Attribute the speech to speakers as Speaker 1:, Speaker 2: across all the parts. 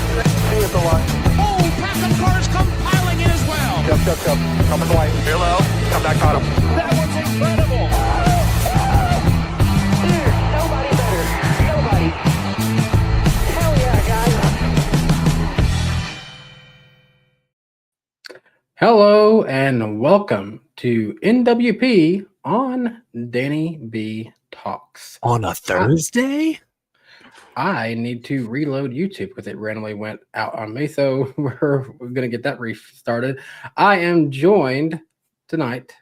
Speaker 1: See at the line.
Speaker 2: Oh, backup cars come piling in as well.
Speaker 1: Go. Come in the lane. Hello. Come back on him.
Speaker 2: That was incredible.
Speaker 3: Nobody better. Nobody. Hell yeah, guys.
Speaker 4: Hello and welcome to NWP on DannyBTalks.
Speaker 5: On a Thursday?
Speaker 4: I need to reload YouTube because it randomly went out on me, so we're going to get that restarted. I am joined tonight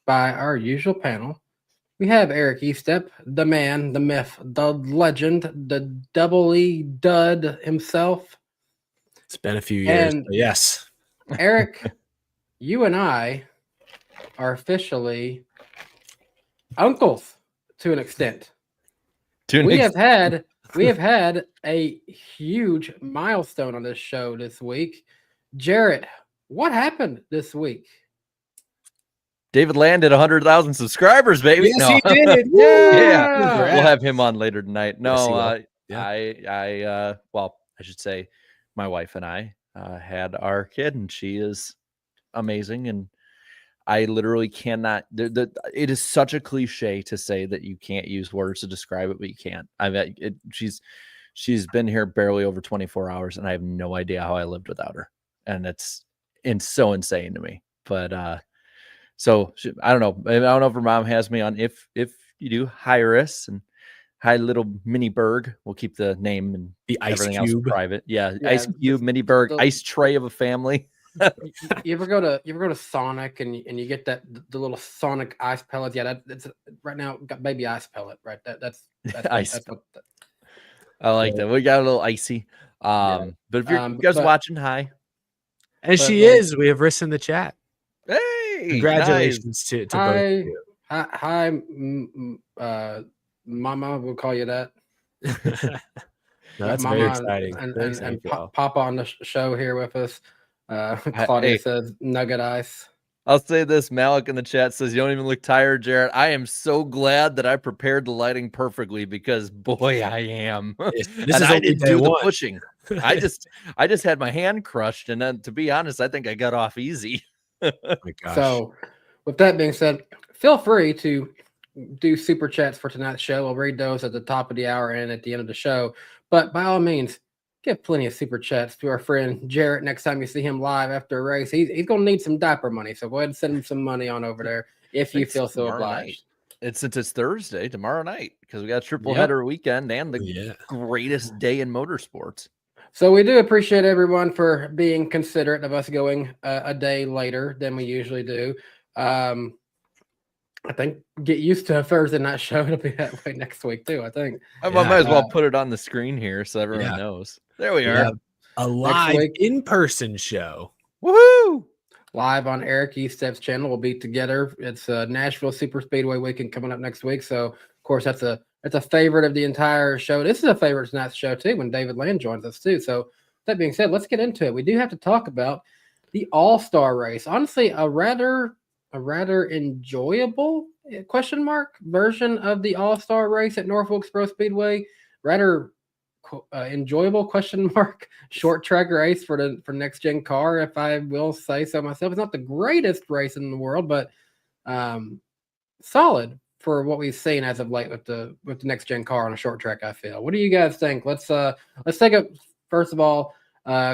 Speaker 4: by our usual panel. We have Eric Estep, the man, the myth, the legend, the double E dud himself.
Speaker 5: It's been a few years,
Speaker 4: And
Speaker 5: but yes.
Speaker 4: Eric, you and I are officially uncles to an extent. We have had a huge milestone on this show this week. Jarrett, what happened this week?
Speaker 6: David landed 100,000 subscribers, baby.
Speaker 5: Yes,
Speaker 6: No.
Speaker 5: he did.
Speaker 6: Yeah, we'll have him on later tonight. No,
Speaker 5: Yes,
Speaker 6: well, I should say my wife and I had our kid, and she is amazing. And I literally cannot. It is such a cliche to say that you can't use words to describe it, but you can't. She's been here barely over 24 hours, and I have no idea how I lived without her. And it's so insane to me. But so I don't know. I don't know if her mom has me on. If you do, hi Iris and hi little Mini Berg. We'll keep the name and
Speaker 5: The ice
Speaker 6: everything
Speaker 5: cube.
Speaker 6: else private. Yeah,
Speaker 4: Yeah,
Speaker 6: ice cube, Mini Berg, ice tray of a family.
Speaker 4: You ever go to Sonic and you get the little Sonic ice pellets? Yeah, that's right now got baby ice pellet, right? That's
Speaker 6: Ice
Speaker 4: that's what
Speaker 6: I like that. We got a little icy. But if you're you guys watching, hi.
Speaker 5: And
Speaker 4: But,
Speaker 5: she is. We have Riss in the chat.
Speaker 6: Hey,
Speaker 5: Congratulations to both of you.
Speaker 4: hi, Mama. We'll call you that.
Speaker 5: No, that's
Speaker 4: Mama
Speaker 5: very exciting.
Speaker 4: and Papa on the show here with us. Claudia says nugget ice.
Speaker 6: I'll say this. Malik in the chat says, you don't even look tired, Jarrett. I am so glad that I prepared the lighting perfectly because boy, I am.
Speaker 5: This
Speaker 6: And
Speaker 5: is
Speaker 6: I
Speaker 5: only
Speaker 6: didn't
Speaker 5: day
Speaker 6: do the
Speaker 5: one.
Speaker 6: pushing. I just had my hand crushed. And then to be honest, I think I got off easy.
Speaker 5: Oh my gosh.
Speaker 4: So, with that being said, feel free to do super chats for tonight's show. We'll read those at the top of the hour and at the end of the show. But by all means, give plenty of super chats to our friend Jarrett next time you see him live after a race. He's going to need some diaper money. So go ahead and send him some money on over there if you feel so obliged.
Speaker 6: Since it's Thursday, tomorrow night, because we got a triple header weekend and the greatest day in motorsports.
Speaker 4: So we do appreciate everyone for being considerate of us going a day later than we usually do. I think get used to a Thursday night show. It'll be that way next week too, I think.
Speaker 6: I might as well put it on the screen here so everyone knows. There we are.
Speaker 5: A live in-person show.
Speaker 6: Woohoo!
Speaker 4: Live on Eric Estep's channel. We'll be together. It's Nashville Super Speedway weekend coming up next week. So, of course, that's a favorite of the entire show. This is a favorite of tonight's show, too, when David Land joins us, too. So, that being said, let's get into it. We do have to talk about the All-Star race. Honestly, a rather enjoyable question mark version of the All-Star race at Norfolk Pro Speedway. Rather enjoyable question mark short track race for next gen car, if I will say so myself. It's not the greatest race in the world, but solid for what we've seen as of late with the next gen car on a short track. I feel. What do you guys think? Let's take it first of all.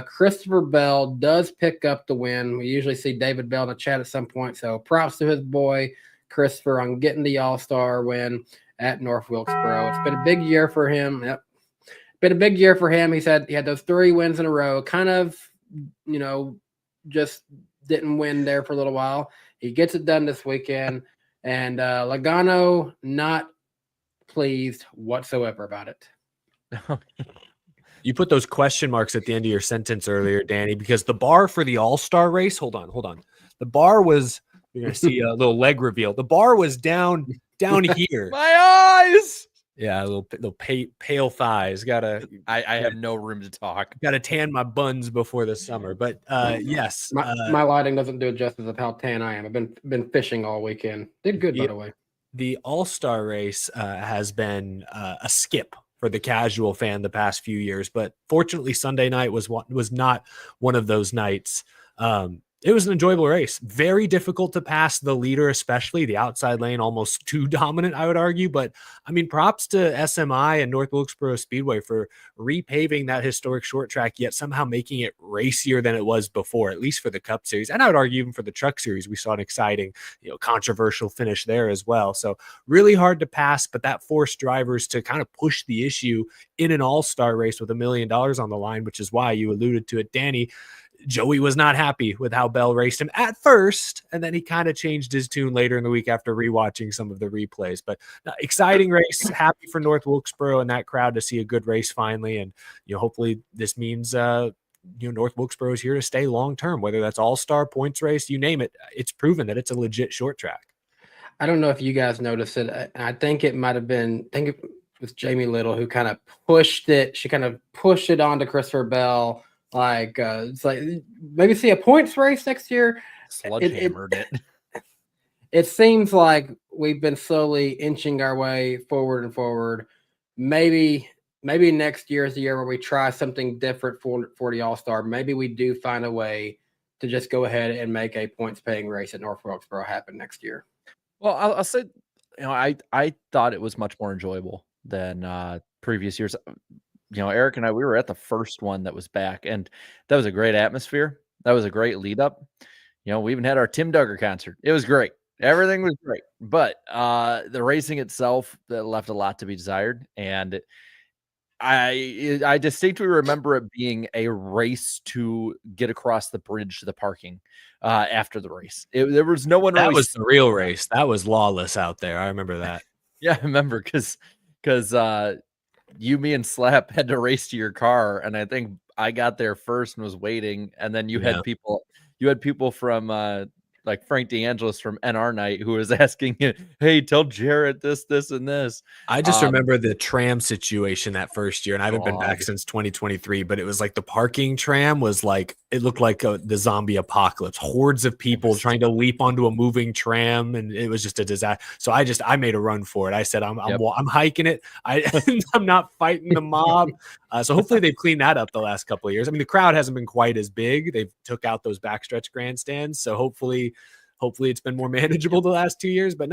Speaker 4: Christopher Bell does pick up the win. We usually see David Bell in the chat at some point, so props to his boy Christopher on getting the All-Star win at North Wilkesboro. It's been a big year for him. Yep. Been a big year for him. He had those 3 wins in a row. Kind of, just didn't win there for a little while. He gets it done this weekend, and Logano not pleased whatsoever about it.
Speaker 5: You put those question marks at the end of your sentence earlier, Danny, because the bar for the All-Star race, hold on. The bar was, you're going to see a little leg reveal. The bar was down here.
Speaker 6: My eyes.
Speaker 5: Yeah, a little pale thighs.
Speaker 6: I have no room to talk.
Speaker 5: Got to tan my buns before the summer. But yes,
Speaker 4: my lighting doesn't do it justice of how tan I am. I've been fishing all weekend. Did good, by the way.
Speaker 5: The All-Star race has been a skip for the casual fan the past few years. But fortunately, Sunday night was not one of those nights. It was an enjoyable race. Very difficult to pass the leader, especially the outside lane, almost too dominant, I would argue. But I mean, props to SMI and North Wilkesboro Speedway for repaving that historic short track, yet somehow making it racier than it was before, at least for the Cup Series. And I would argue even for the Truck Series, we saw an exciting, controversial finish there as well. So really hard to pass, but that forced drivers to kind of push the issue in an all-star race with $1 million on the line, which is why you alluded to it, Danny. Joey was not happy with how Bell raced him at first, and then he kind of changed his tune later in the week after rewatching some of the replays. But exciting race, happy for North Wilkesboro and that crowd to see a good race finally. And hopefully this means North Wilkesboro is here to stay long term, whether that's all-star, points race, you name it. It's proven that it's a legit short track.
Speaker 4: I don't know if you guys noticed it. I think it might have been, it was Jamie Little who kind of pushed it. She kind of pushed it onto Christopher Bell. Like it's like maybe see a points race next year.
Speaker 6: Sledgehammered it.
Speaker 4: It seems like we've been slowly inching our way forward and forward. Maybe next year is the year where we try something different for the All-Star. Maybe we do find a way to just go ahead and make a points-paying race at North Wilkesboro happen next year.
Speaker 6: Well, I'll say, I thought it was much more enjoyable than previous years. Eric and I, we were at the first one that was back, and that was a great atmosphere. That was a great lead up. We even had our Tim Duggar concert. It was great. Everything was great. But the racing itself, that left a lot to be desired. And I distinctly remember it being a race to get across the bridge to the parking after the race. There was no one.
Speaker 5: That
Speaker 6: really
Speaker 5: was the real race. That was lawless out there. I remember that.
Speaker 6: Yeah, I remember because you, me, and Slap had to race to your car, and I think I got there first and was waiting, and then you had people from like Frank DeAngelis from NR Night who was asking you, hey, tell Jarrett this, and this.
Speaker 5: I just remember the tram situation that first year, and I haven't been back since 2023, but it was like the parking tram was like, it looked like the zombie apocalypse, hordes of people trying to leap onto a moving tram, and it was just a disaster. So I made a run for it. I said, I'm hiking it. I'm not fighting the mob. So hopefully they've cleaned that up the last couple of years. I mean, the crowd hasn't been quite as big. They've took out those backstretch grandstands. So hopefully it's been more manageable the last 2 years, but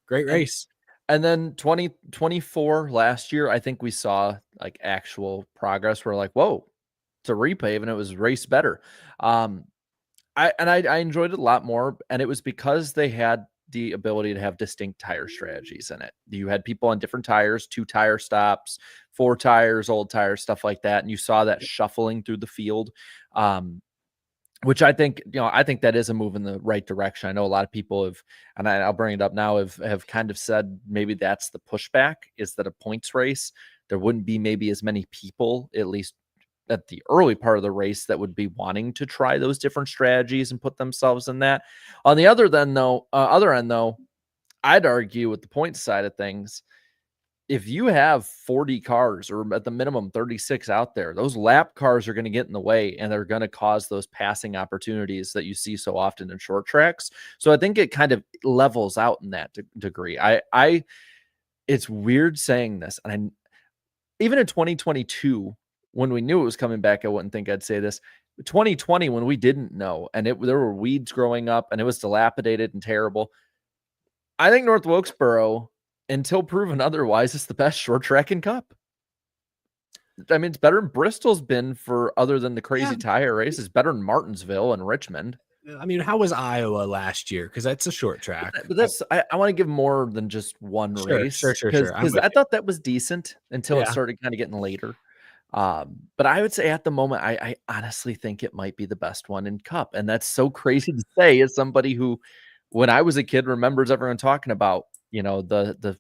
Speaker 5: great race.
Speaker 6: And then 2024 last year, I think we saw like actual progress. We're like, whoa, it's a repave, and it was raced better. I enjoyed it a lot more, and it was because they had the ability to have distinct tire strategies in it. You had people on different tires, 2 tire stops, 4 tires, old tires, stuff like that. And you saw that shuffling through the field, which I think, I think that is a move in the right direction. I know a lot of people have, and I'll bring it up now, have kind of said maybe that's the pushback, is that a points race, there wouldn't be maybe as many people, at least at the early part of the race, that would be wanting to try those different strategies and put themselves in that. On the other end, though, I'd argue with the points side of things, if you have 40 cars or at the minimum 36 out there, those lap cars are going to get in the way, and they're going to cause those passing opportunities that you see so often in short tracks. So I think it kind of levels out in that degree. It's weird saying this, and even in 2022, when we knew it was coming back, I wouldn't think I'd say this. 2020, when we didn't know, and there were weeds growing up, and it was dilapidated and terrible, I think North Wilkesboro, until proven otherwise, is the best short track in Cup. I mean, it's better than Bristol's been for, other than the crazy tire races, better than Martinsville and Richmond.
Speaker 5: I mean, how was Iowa last year? Because that's a short track.
Speaker 6: But that's I want to give more than just one race.
Speaker 5: Sure.
Speaker 6: Because I thought that was decent until it started kind of getting later. But I would say at the moment, I honestly think it might be the best one in Cup. And that's so crazy to say as somebody who, when I was a kid, remembers everyone talking about, the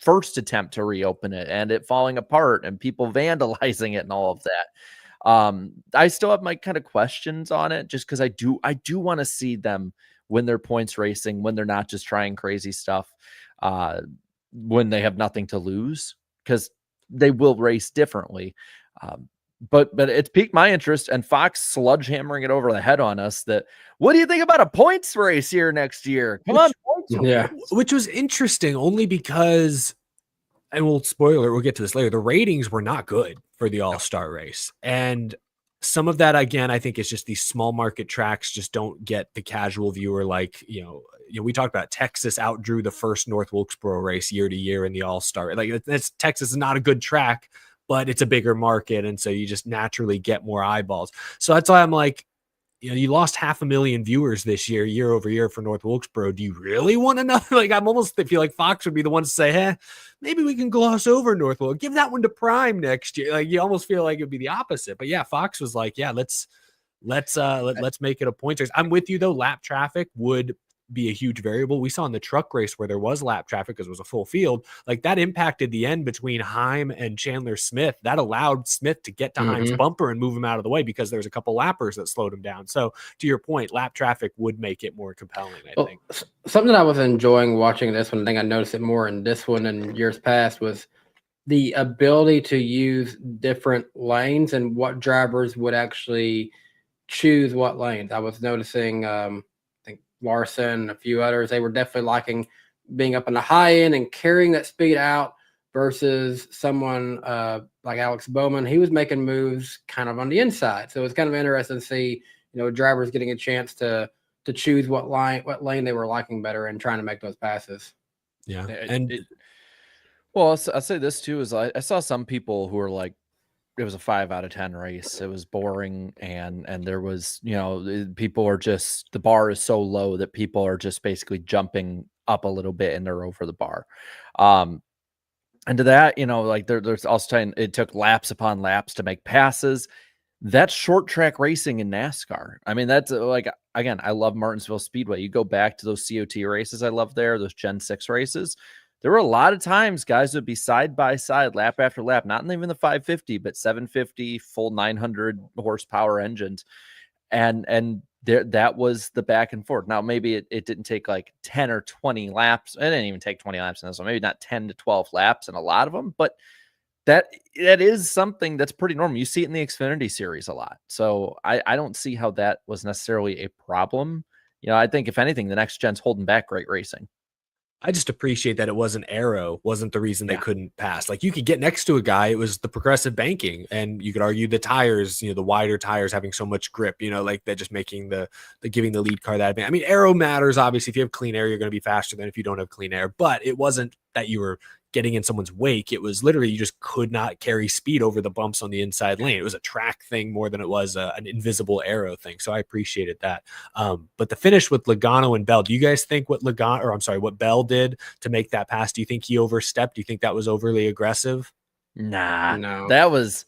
Speaker 6: first attempt to reopen it and it falling apart and people vandalizing it and all of that. I still have my kind of questions on it, just because I do want to see them when they're points racing, when they're not just trying crazy stuff, when they have nothing to lose, because they will race differently. But it's piqued my interest, and Fox sludge hammering it over the head on us. That, what do you think about a points race here next year? Come on.
Speaker 5: Which was interesting only because and we'll get to this later. The ratings were not good for the All-Star race. And some of that, again, I think is just these small market tracks just don't get the casual viewer. Like, we talked about Texas outdrew the first North Wilkesboro race year to year in the All-Star. Like, Texas is not a good track, but it's a bigger market. And so you just naturally get more eyeballs. So that's why I'm like, you lost 500,000 viewers this year over year for North Wilkesboro. Do you really want to know? Like, I'm almost feel like Fox would be the one to say, maybe we can gloss over North Wilkesboro. Give that one to Prime next year. Like, you almost feel like it'd be the opposite. But yeah, Fox was like, yeah, let's make it a point race. I'm with you though. Lap traffic would be a huge variable. We saw in the truck race where there was lap traffic because it was a full field, like that impacted the end between Heim and Chandler Smith. That allowed Smith to get to Heim's bumper and move him out of the way because there's a couple lappers that slowed him down. So to your point, lap traffic would make it more compelling, I think.
Speaker 4: Something I was enjoying watching this one, I think I noticed it more in this one than years past, was the ability to use different lanes and what drivers would actually choose what lanes. I was noticing Larson and a few others, they were definitely liking being up in the high end and carrying that speed out versus someone like Alex Bowman. He was making moves kind of on the inside. So it's kind of interesting to see, drivers getting a chance to choose what lane they were liking better and trying to make those passes.
Speaker 5: Yeah.
Speaker 6: I'll say this too, is I saw some people who were like, it was a 5 out of 10 race. It was boring. And there was, people are just, the bar is so low that people are just basically jumping up a little bit and they're over the bar. And to that, like there's also saying it took laps upon laps to make passes. That's short track racing in NASCAR. I mean, that's like, again, I love Martinsville Speedway. You go back to those COT races I love there, those Gen 6 races. There were a lot of times guys would be side by side, lap after lap, not even the 550, but 750, full 900 horsepower engines. And that was the back and forth. Now, maybe it didn't take like 10 or 20 laps. It didn't even take 20 laps in this one. Maybe not 10 to 12 laps in a lot of them, but that is something that's pretty normal. You see it in the Xfinity series a lot. So I don't see how that was necessarily a problem. I think if anything, the next gen's holding back great racing.
Speaker 5: I just appreciate that it wasn't aero, wasn't the reason they couldn't pass. Like, you could get next to a guy, it was the progressive banking, and you could argue the tires, the wider tires having so much grip, like that, just making the giving the lead car that advantage. I mean, aero matters. Obviously, if you have clean air, you're going to be faster than if you don't have clean air, but it wasn't that you were getting in someone's wake. It was literally, you just could not carry speed over the bumps on the inside lane. It was a track thing more than it was an invisible aero thing. So I appreciated that. But the finish with Logano and Bell, do you guys think what Bell did to make that pass? Do you think he overstepped? Do you think that was overly aggressive?
Speaker 6: Nah,
Speaker 4: no,
Speaker 6: that was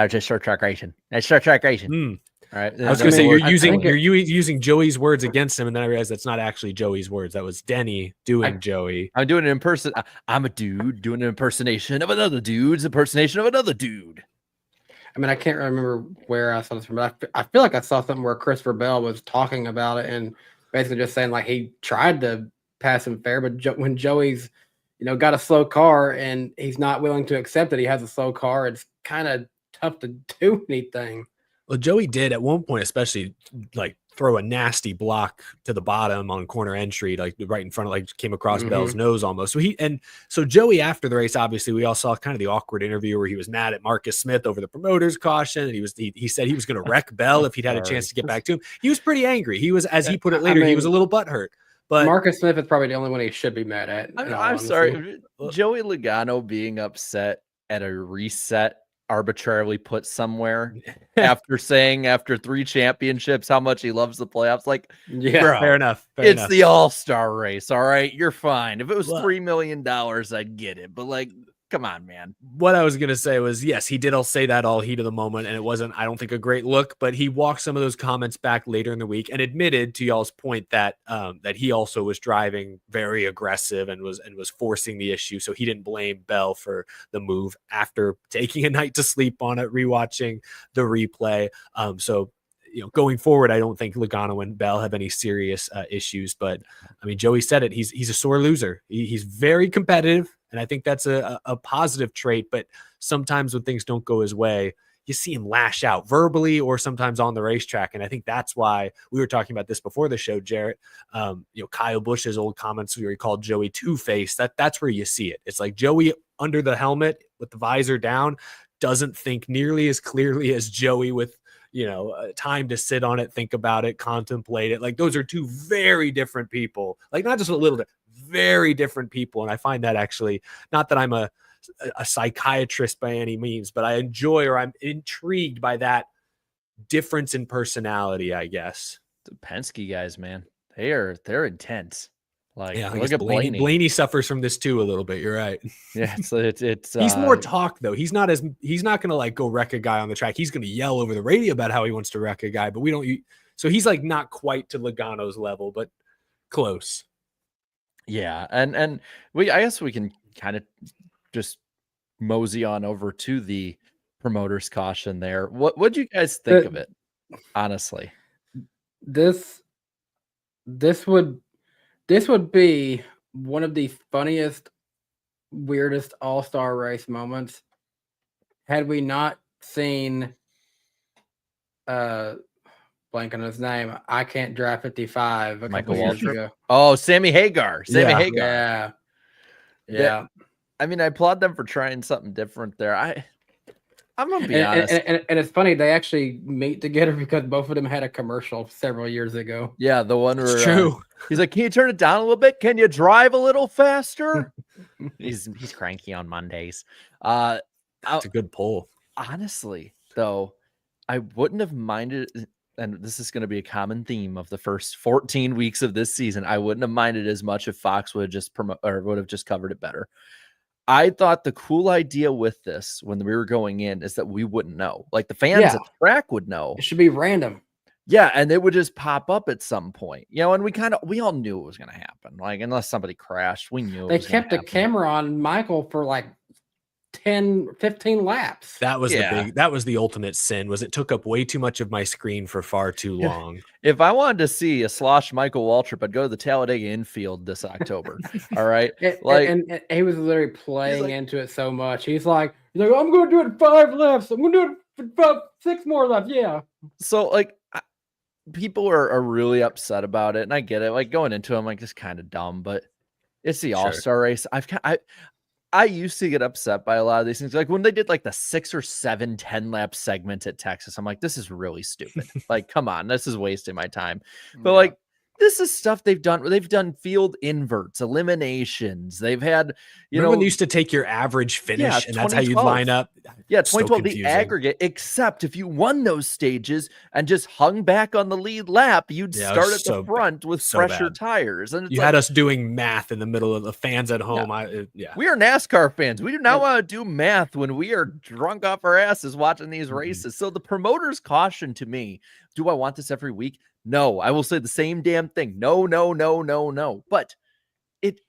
Speaker 6: just short track racing. That's short track racing. All right.
Speaker 5: I was going to say, you're using Joey's words against him, and then I realized that's not actually Joey's words. That was Denny doing Joey.
Speaker 6: I'm doing it in person. I'm a dude doing an impersonation of another dude's impersonation of another dude.
Speaker 4: I mean, I can't remember where I saw this from, but I feel like I saw something where Christopher Bell was talking about it and basically just saying like he tried to pass him fair, but when Joey's, got a slow car and he's not willing to accept that he has a slow car, it's kind of tough to do anything.
Speaker 5: Well, Joey did at one point, especially like throw a nasty block to the bottom on corner entry, like right in front of, like came across Bell's nose almost. So Joey, after the race, obviously we all saw kind of the awkward interview where he was mad at Marcus Smith over the promoter's caution. And he said he was going to wreck Bell if he'd had a chance to get back to him. He was pretty angry. He was, as he put it later, he was a little butthurt. But
Speaker 4: Marcus Smith is probably the only one he should be mad at.
Speaker 6: I'm sorry. Joey Logano being upset at a reset arbitrarily put somewhere after saying after 3 championships how much he loves the playoffs. Like,
Speaker 4: yeah,
Speaker 6: bro,
Speaker 5: fair enough.
Speaker 6: It's the All-Star race. All right, you're fine. If it was $3 million, I'd get it. But like, come on, man.
Speaker 5: What I was going to say was, yes, he did all say that all heat of the moment, and it wasn't, I don't think, a great look, but he walked some of those comments back later in the week and admitted, to y'all's point, that that he also was driving very aggressive and was forcing the issue. So he didn't blame Bell for the move after taking a night to sleep on it, rewatching the replay. So going forward, I don't think Logano and Bell have any serious issues, but I mean, Joey said it. He's a sore loser. He's very competitive. And I think that's a positive trait, but sometimes when things don't go his way, you see him lash out verbally or sometimes on the racetrack. And I think that's why we were talking about this before the show, Jarrett. Kyle Busch's old comments where he called Joey Two-Face, that's where you see it. It's like Joey under the helmet with the visor down doesn't think nearly as clearly as Joey with, time to sit on it, think about it, contemplate it. Like those are two very different people, like not just a little bit, very different people. And I find that actually, not that I'm a psychiatrist by any means, but I enjoy, or I'm intrigued by that difference in personality, I guess.
Speaker 6: The Penske guys, man, they're intense. Like,
Speaker 5: yeah,
Speaker 6: look at Blaney.
Speaker 5: Blaney suffers from this too a little bit. You're right.
Speaker 6: Yeah, it's
Speaker 5: he's more talk though. He's not gonna like go wreck a guy on the track. He's gonna yell over the radio about how he wants to wreck a guy, but we don't. So he's like not quite to Logano's level, but close.
Speaker 6: Yeah, and I guess we can kind of just mosey on over to the promoter's caution there. What do you guys think of it? Honestly,
Speaker 4: this would be one of the funniest, weirdest all-star race moments had we not seen blank on his name. I can't drive 55 a couple years ago.
Speaker 6: Oh, Sammy Hagar.
Speaker 4: Yeah.
Speaker 6: I mean, I applaud them for trying something different there. I'm gonna be honest,
Speaker 4: and it's funny they actually meet together because both of them had a commercial several years ago.
Speaker 6: Yeah, the one where
Speaker 5: it's true.
Speaker 6: He's like, "Can you turn it down a little bit? Can you drive a little faster?" he's cranky on Mondays.
Speaker 5: That's a good pull.
Speaker 6: Honestly, though, I wouldn't have minded. And this is going to be a common theme of the first 14 weeks of this season. I wouldn't have minded as much if Fox would have just covered it better. I thought the cool idea with this when we were going in is that we wouldn't know. Like the fans at the track would know.
Speaker 4: It should be random.
Speaker 6: Yeah, and it would just pop up at some point. And we all knew it was going to happen. Like unless somebody crashed, we knew
Speaker 4: they kept the camera on Michael for like 10, 15 laps.
Speaker 5: That was the ultimate sin. Was it took up way too much of my screen for far too long.
Speaker 6: If I wanted to see a slosh Michael Waltrip, I'd go to the Talladega infield this October. All right.
Speaker 4: And he was literally playing into it so much. He's like, I'm going to do it in 5 laps. I'm going to do it for about 6 more laps. Yeah.
Speaker 6: So people are really upset about it. And I get it. Like going into it, I'm like, it's kind of dumb, but it's the all-star race. I used to get upset by a lot of these things. Like when they did like the 6 or 7 10-lap segment at Texas, I'm like, this is really stupid. Like, come on, this is wasting my time. But like, this is stuff they've done. They've done field inverts, eliminations. They've had,
Speaker 5: when they used to take your average finish and that's how you line up.
Speaker 6: Yeah, 2012, the aggregate, except if you won those stages and just hung back on the lead lap, you'd start at the front with fresher tires. And
Speaker 5: you had us doing math in the middle of the fans at home.
Speaker 6: We are NASCAR fans. We do not want to do math when we are drunk off our asses watching these races. So the promoter's caution to me, do I want this every week? No, I will say the same damn thing. No. But it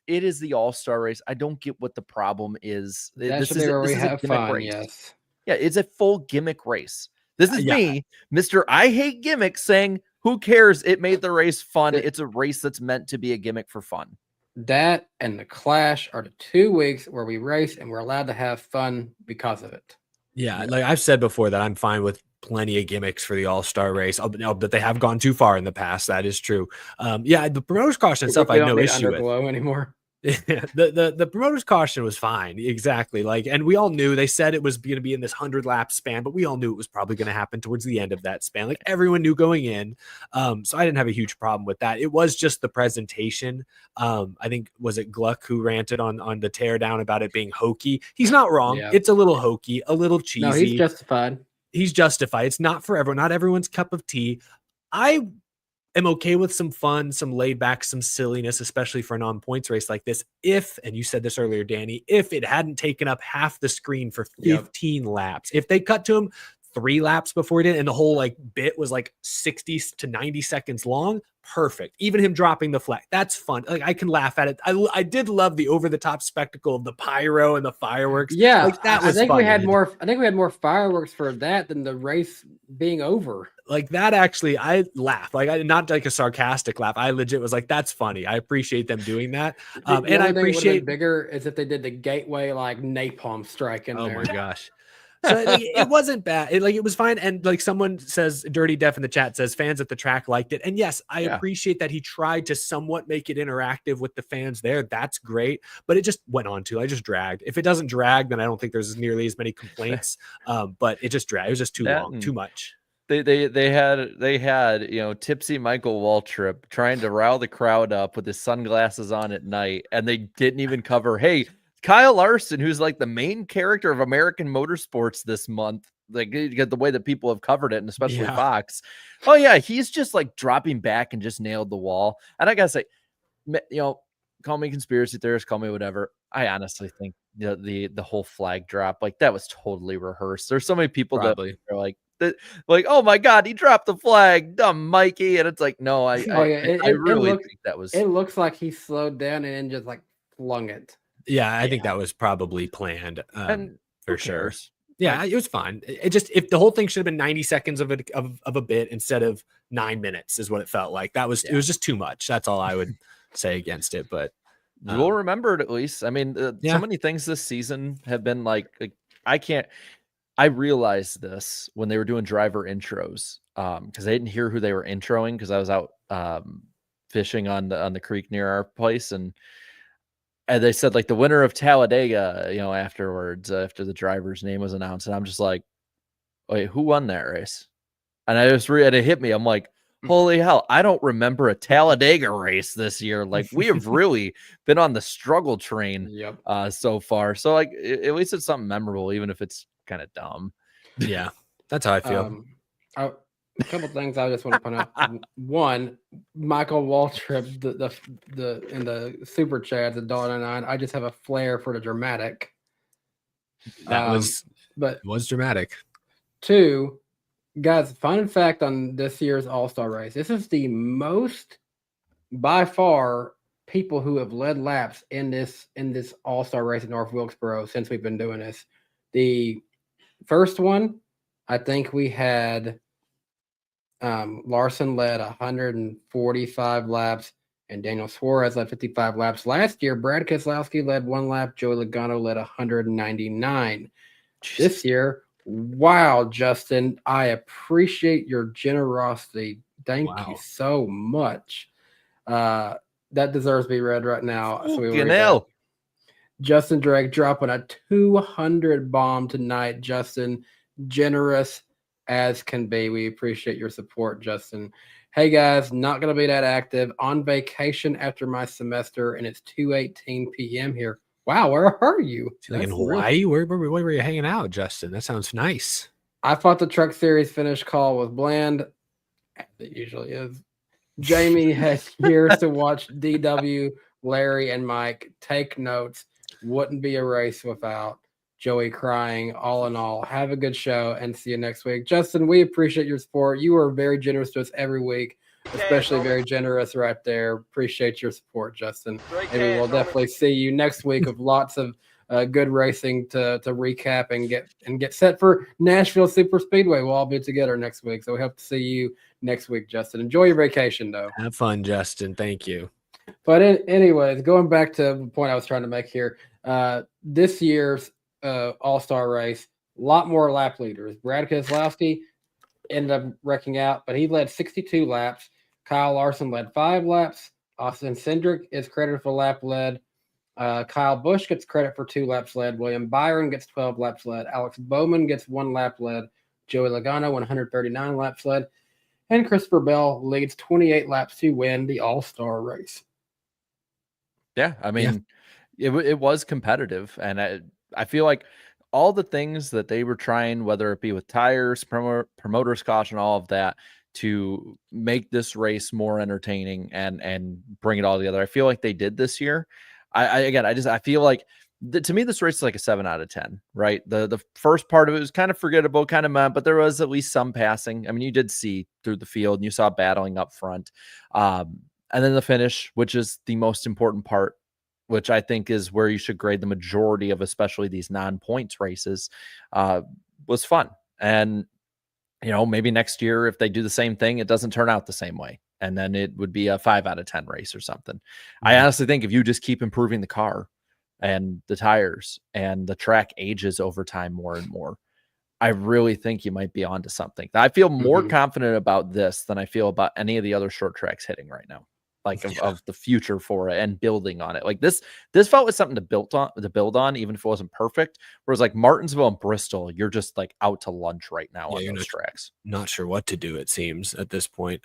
Speaker 6: is the all-star race. I don't get what the problem is.
Speaker 4: This is where we have fun.
Speaker 6: Race.
Speaker 4: Yes.
Speaker 6: Yeah, it's a full gimmick race. This is me, Mr. I hate gimmicks, saying, who cares? It made the race fun. It's a race that's meant to be a gimmick for fun.
Speaker 4: That and the Clash are the 2 weeks where we race and we're allowed to have fun because of it.
Speaker 5: Yeah, like I've said before that I'm fine with plenty of gimmicks for the all-star race, but they have gone too far in the past. That is true. The promoter's caution stuff I have no issue with
Speaker 4: anymore.
Speaker 5: The promoter's caution was fine. Exactly. And we all knew they said it was going to be in this 100 lap span, but we all knew it was probably going to happen towards the end of that span. Like everyone knew going in. So I didn't have a huge problem with that. It was just the presentation. I think, was it Gluck who ranted on the teardown about it being hokey? He's not wrong. Yeah. It's a little hokey, a little cheesy.
Speaker 4: No, he's justified.
Speaker 5: He's justified. It's not for everyone, not everyone's cup of tea. I am okay with some fun, some laid back, some silliness, especially for a non-points race like this. If, and you said this earlier, Danny, if it hadn't taken up half the screen for 15 laps, if they cut to him 3 laps before it did, and the whole bit was 60 to 90 seconds long, perfect. Even him dropping the flag, that's fun. I can laugh at it. I did love the over-the-top spectacle of the pyro and the fireworks.
Speaker 4: Yeah,
Speaker 5: that was
Speaker 4: I think
Speaker 5: fun.
Speaker 4: we had more. I think we had more fireworks for that than the race being over.
Speaker 5: That actually, I laugh. Not a sarcastic laugh. I legit was that's funny. I appreciate them doing that. And I appreciate
Speaker 4: bigger is if they did the gateway napalm strike in there.
Speaker 5: Oh my gosh. So like, it wasn't bad. It was fine. And like someone says, Dirty Def in the chat says fans at the track liked it. And yes, I appreciate that he tried to somewhat make it interactive with the fans there. That's great. But it just went on I just dragged. If it doesn't drag, then I don't think there's nearly as many complaints. But it just dragged. It was just too long, too much.
Speaker 6: They had tipsy Michael Waltrip trying to rile the crowd up with his sunglasses on at night, and they didn't even cover, hey, Kyle Larson, who's like the main character of American motorsports this month, like the way that people have covered it, and especially Fox. Oh yeah, he's just like dropping back and just nailed the wall. And I gotta say, call me conspiracy theorist, call me whatever. I honestly think the whole flag drop, like that was totally rehearsed. There's so many people that are like, oh my God, he dropped the flag, dumb Mikey. And it's like, no, I really think that was.
Speaker 4: It looks like he slowed down and then just like flung it.
Speaker 5: Yeah, I think that was probably planned,
Speaker 6: and
Speaker 5: for sure. Yeah, it was fine. It just, if the whole thing should have been 90 seconds of a bit instead of 9 minutes is what it felt like. It was just too much. That's all I would say against it. But
Speaker 6: we'll remember it at least. I mean, so many things this season have been like I realized this when they were doing driver intros, because I didn't hear who they were introing because I was out fishing on the creek near our place, and they said like the winner of Talladega, afterwards, after the driver's name was announced, and I'm just like, wait, who won that race? And I just and it hit me. I'm like, holy hell, I don't remember a Talladega race this year. Like we have really been on the struggle train so far. So like at least it's something memorable, even if it's kind of dumb.
Speaker 5: Yeah, that's how I feel.
Speaker 4: A couple things I just want to point out. One, Michael Waltrip, the in the super chat, the $1.99. I just have a flair for the dramatic.
Speaker 5: That was dramatic.
Speaker 4: Two, guys, fun fact on this year's All-Star race. This is the most, by far, people who have led laps in this All-Star race at North Wilkesboro since we've been doing this. The first one, I think we had Larson led 145 laps and Daniel Suarez led 55 laps. Last year, Brad Keselowski led 1 lap. Joey Logano led 199. This year, wow, Justin, I appreciate your generosity. Thank you so much. That deserves to be read right now. So we will Justin Drake dropping a 200 bomb tonight. Justin, generous as can be. We appreciate your support, Justin. Hey guys, not going to be that active. On vacation after my semester, and it's 2:18 p.m. here. Wow, where are you?
Speaker 5: Like in Hawaii? Where were you hanging out, Justin? That sounds nice.
Speaker 4: I thought the Truck Series finish call was bland. It usually is. Jamie has years to watch DW, Larry, and Mike. Take notes. Wouldn't be a race without Joey crying. All in all, have a good show and see you next week. Justin, we appreciate your support. You are very generous to us every week, especially very generous right there. Appreciate your support, Justin. Maybe we'll definitely see you next week with lots of good racing to recap and get set for Nashville Super Speedway. We'll all be together next week, so we hope to see you next week, Justin. Enjoy your vacation, though.
Speaker 5: Have fun, Justin. Thank you.
Speaker 4: But anyways, going back to the point I was trying to make here, this year's All-Star race, a lot more lap leaders. Brad Keselowski ended up wrecking out, but he led 62 laps. Kyle Larson led 5 laps. Austin Cindric is credited for lap led. Kyle Busch gets credit for 2 laps led. William Byron gets 12 laps led. Alex Bowman gets 1 lap led. Joey Logano 139 laps led. And Christopher Bell leads 28 laps to win the All-Star race.
Speaker 6: Yeah, I mean, it was competitive, and I feel like all the things that they were trying, whether it be with tires, promoters caution, all of that, to make this race more entertaining and bring it all together, I feel like they did this year. I feel like to me, this race is like a 7 out of 10, right? The first part of it was kind of forgettable, kind of meh, but there was at least some passing. I mean, you did see through the field and you saw battling up front. And then the finish, which is the most important part, which I think is where you should grade the majority of, especially these non-points races, was fun. And, maybe next year, if they do the same thing, it doesn't turn out the same way. And then it would be a 5 out of 10 race or something. Mm-hmm. I honestly think if you just keep improving the car and the tires and the track ages over time more and more, I really think you might be onto something. I feel more
Speaker 4: Mhm.
Speaker 6: confident about this than I feel about any of the other short tracks hitting right now. Like of the future for it and building on it. Like this felt like something to build on, even if it wasn't perfect. Whereas like Martinsville and Bristol, you're just like out to lunch right now on those tracks.
Speaker 5: Not sure what to do, it seems, at this point.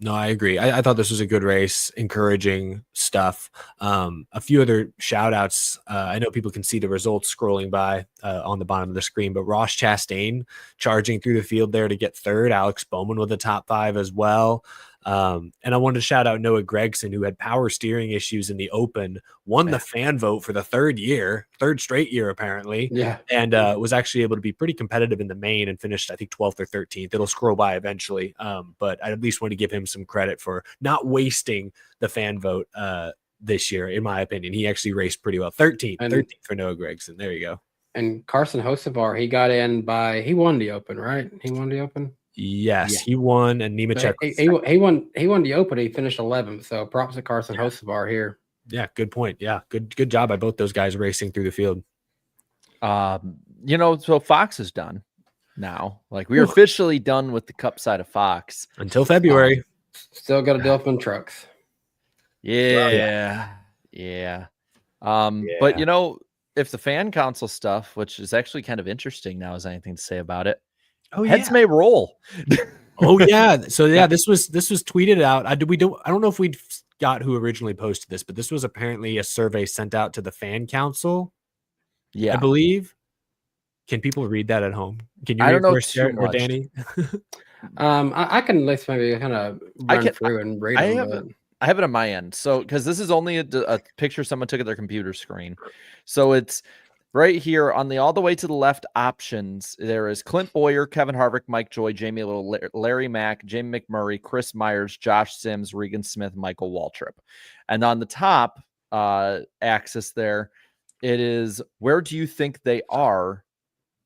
Speaker 5: No, I agree. I thought this was a good race, encouraging stuff. A few other shout outs. I know people can see the results scrolling by on the bottom of the screen, but Ross Chastain charging through the field there to get third. Alex Bowman with a top 5 as well. And I wanted to shout out Noah Gragson, who had power steering issues in the Open, won the fan vote for the third straight year, apparently.
Speaker 4: Yeah.
Speaker 5: And was actually able to be pretty competitive in the main and finished, I think, 12th or 13th. It'll scroll by eventually. But I at least want to give him some credit for not wasting the fan vote this year, in my opinion. He actually raced pretty well. 13th for Noah Gragson. There you go.
Speaker 4: And Carson Hocevar, he got in he won the Open, right? He won the Open?
Speaker 5: Yes, he won, and Nemechek.
Speaker 4: He won the Open. He finished 11th. So props to Carson Hocevar here.
Speaker 5: Yeah, good point. Yeah, good job by both those guys racing through the field.
Speaker 6: So Fox is done now. Like we're officially done with the Cup side of Fox
Speaker 5: until February.
Speaker 4: Still got to deal with trucks.
Speaker 6: Yeah. But if the fan council stuff, which is actually kind of interesting now, is anything to say about it? Heads may roll.
Speaker 5: Oh yeah. So yeah, this was tweeted out. I don't know if we got who originally posted this, but this was apparently a survey sent out to the fan council. Yeah, I believe. Can people read that at home? Can you?
Speaker 6: I don't know
Speaker 5: too much. Or Danny?
Speaker 4: I can at least maybe kind of run through and read them.
Speaker 6: I have it on my end. So because this is only a picture someone took at their computer screen, so it's. Right here on all the way to the left options, there is Clint Boyer, Kevin Harvick, Mike Joy, Jamie Little, Larry Mack, Jamie McMurray, Chris Myers, Josh Sims, Regan Smith, Michael Waltrip. And on the top axis there, it is where do you think they are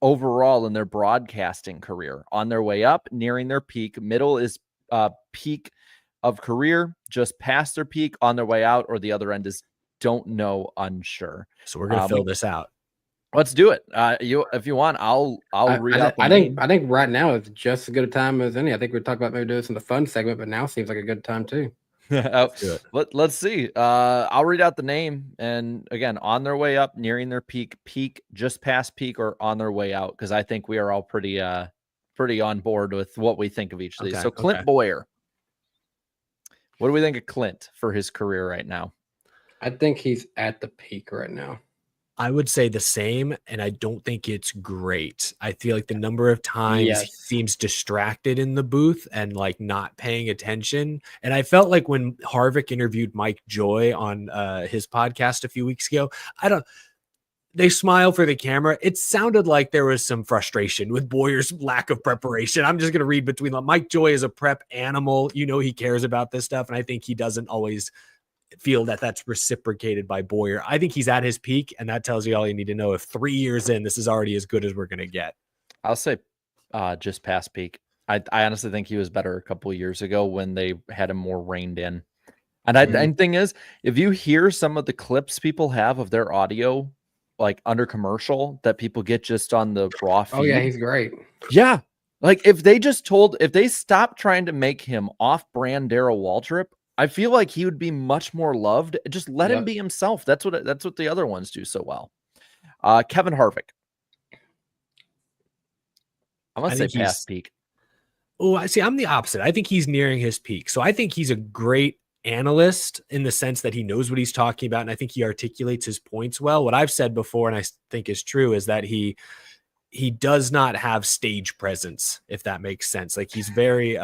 Speaker 6: overall in their broadcasting career? On their way up, nearing their peak. Middle is peak of career, just past their peak, on their way out, or the other end is don't know, unsure.
Speaker 5: So we're going to fill this out.
Speaker 6: Let's do it. If you want, I'll read out.
Speaker 4: I think right now is just as good a time as any. I think we talked about maybe doing this in the fun segment, but now seems like a good time too.
Speaker 6: Let's see. I'll read out the name, and again, on their way up, nearing their peak, just past peak, or on their way out, because I think we are all pretty on board with what we think of each of these. So Clint Boyer, what do we think of Clint for his career right now?
Speaker 4: I think he's at the peak right now.
Speaker 5: I would say the same, and I don't think it's great. I feel like the number of times he seems distracted in the booth and like not paying attention. And I felt like when Harvick interviewed Mike Joy on his podcast a few weeks ago, they smile for the camera. It sounded like there was some frustration with Boyer's lack of preparation. I'm just going to read between them. Mike Joy is a prep animal. He cares about this stuff, and I think he doesn't always feel that that's reciprocated by Boyer. I think he's at his peak, and that tells you all you need to know. If 3 years in, this is already as good as we're going to get.
Speaker 6: I'll say just past peak. I honestly think he was better a couple of years ago when they had him more reined in. And the thing is, if you hear some of the clips people have of their audio, like under commercial that people get just on the raw feed.
Speaker 4: Oh yeah, he's great.
Speaker 6: Yeah. Like if they stopped trying to make him off-brand Darrell Waltrip, I feel like he would be much more loved. Just let him be himself. That's what the other ones do so well. Kevin Harvick. I'm going to say past peak.
Speaker 5: Oh, I see. I'm the opposite. I think he's nearing his peak. So I think he's a great analyst in the sense that he knows what he's talking about. And I think he articulates his points well. What I've said before, and I think is true, is that he does not have stage presence, if that makes sense. Like he's very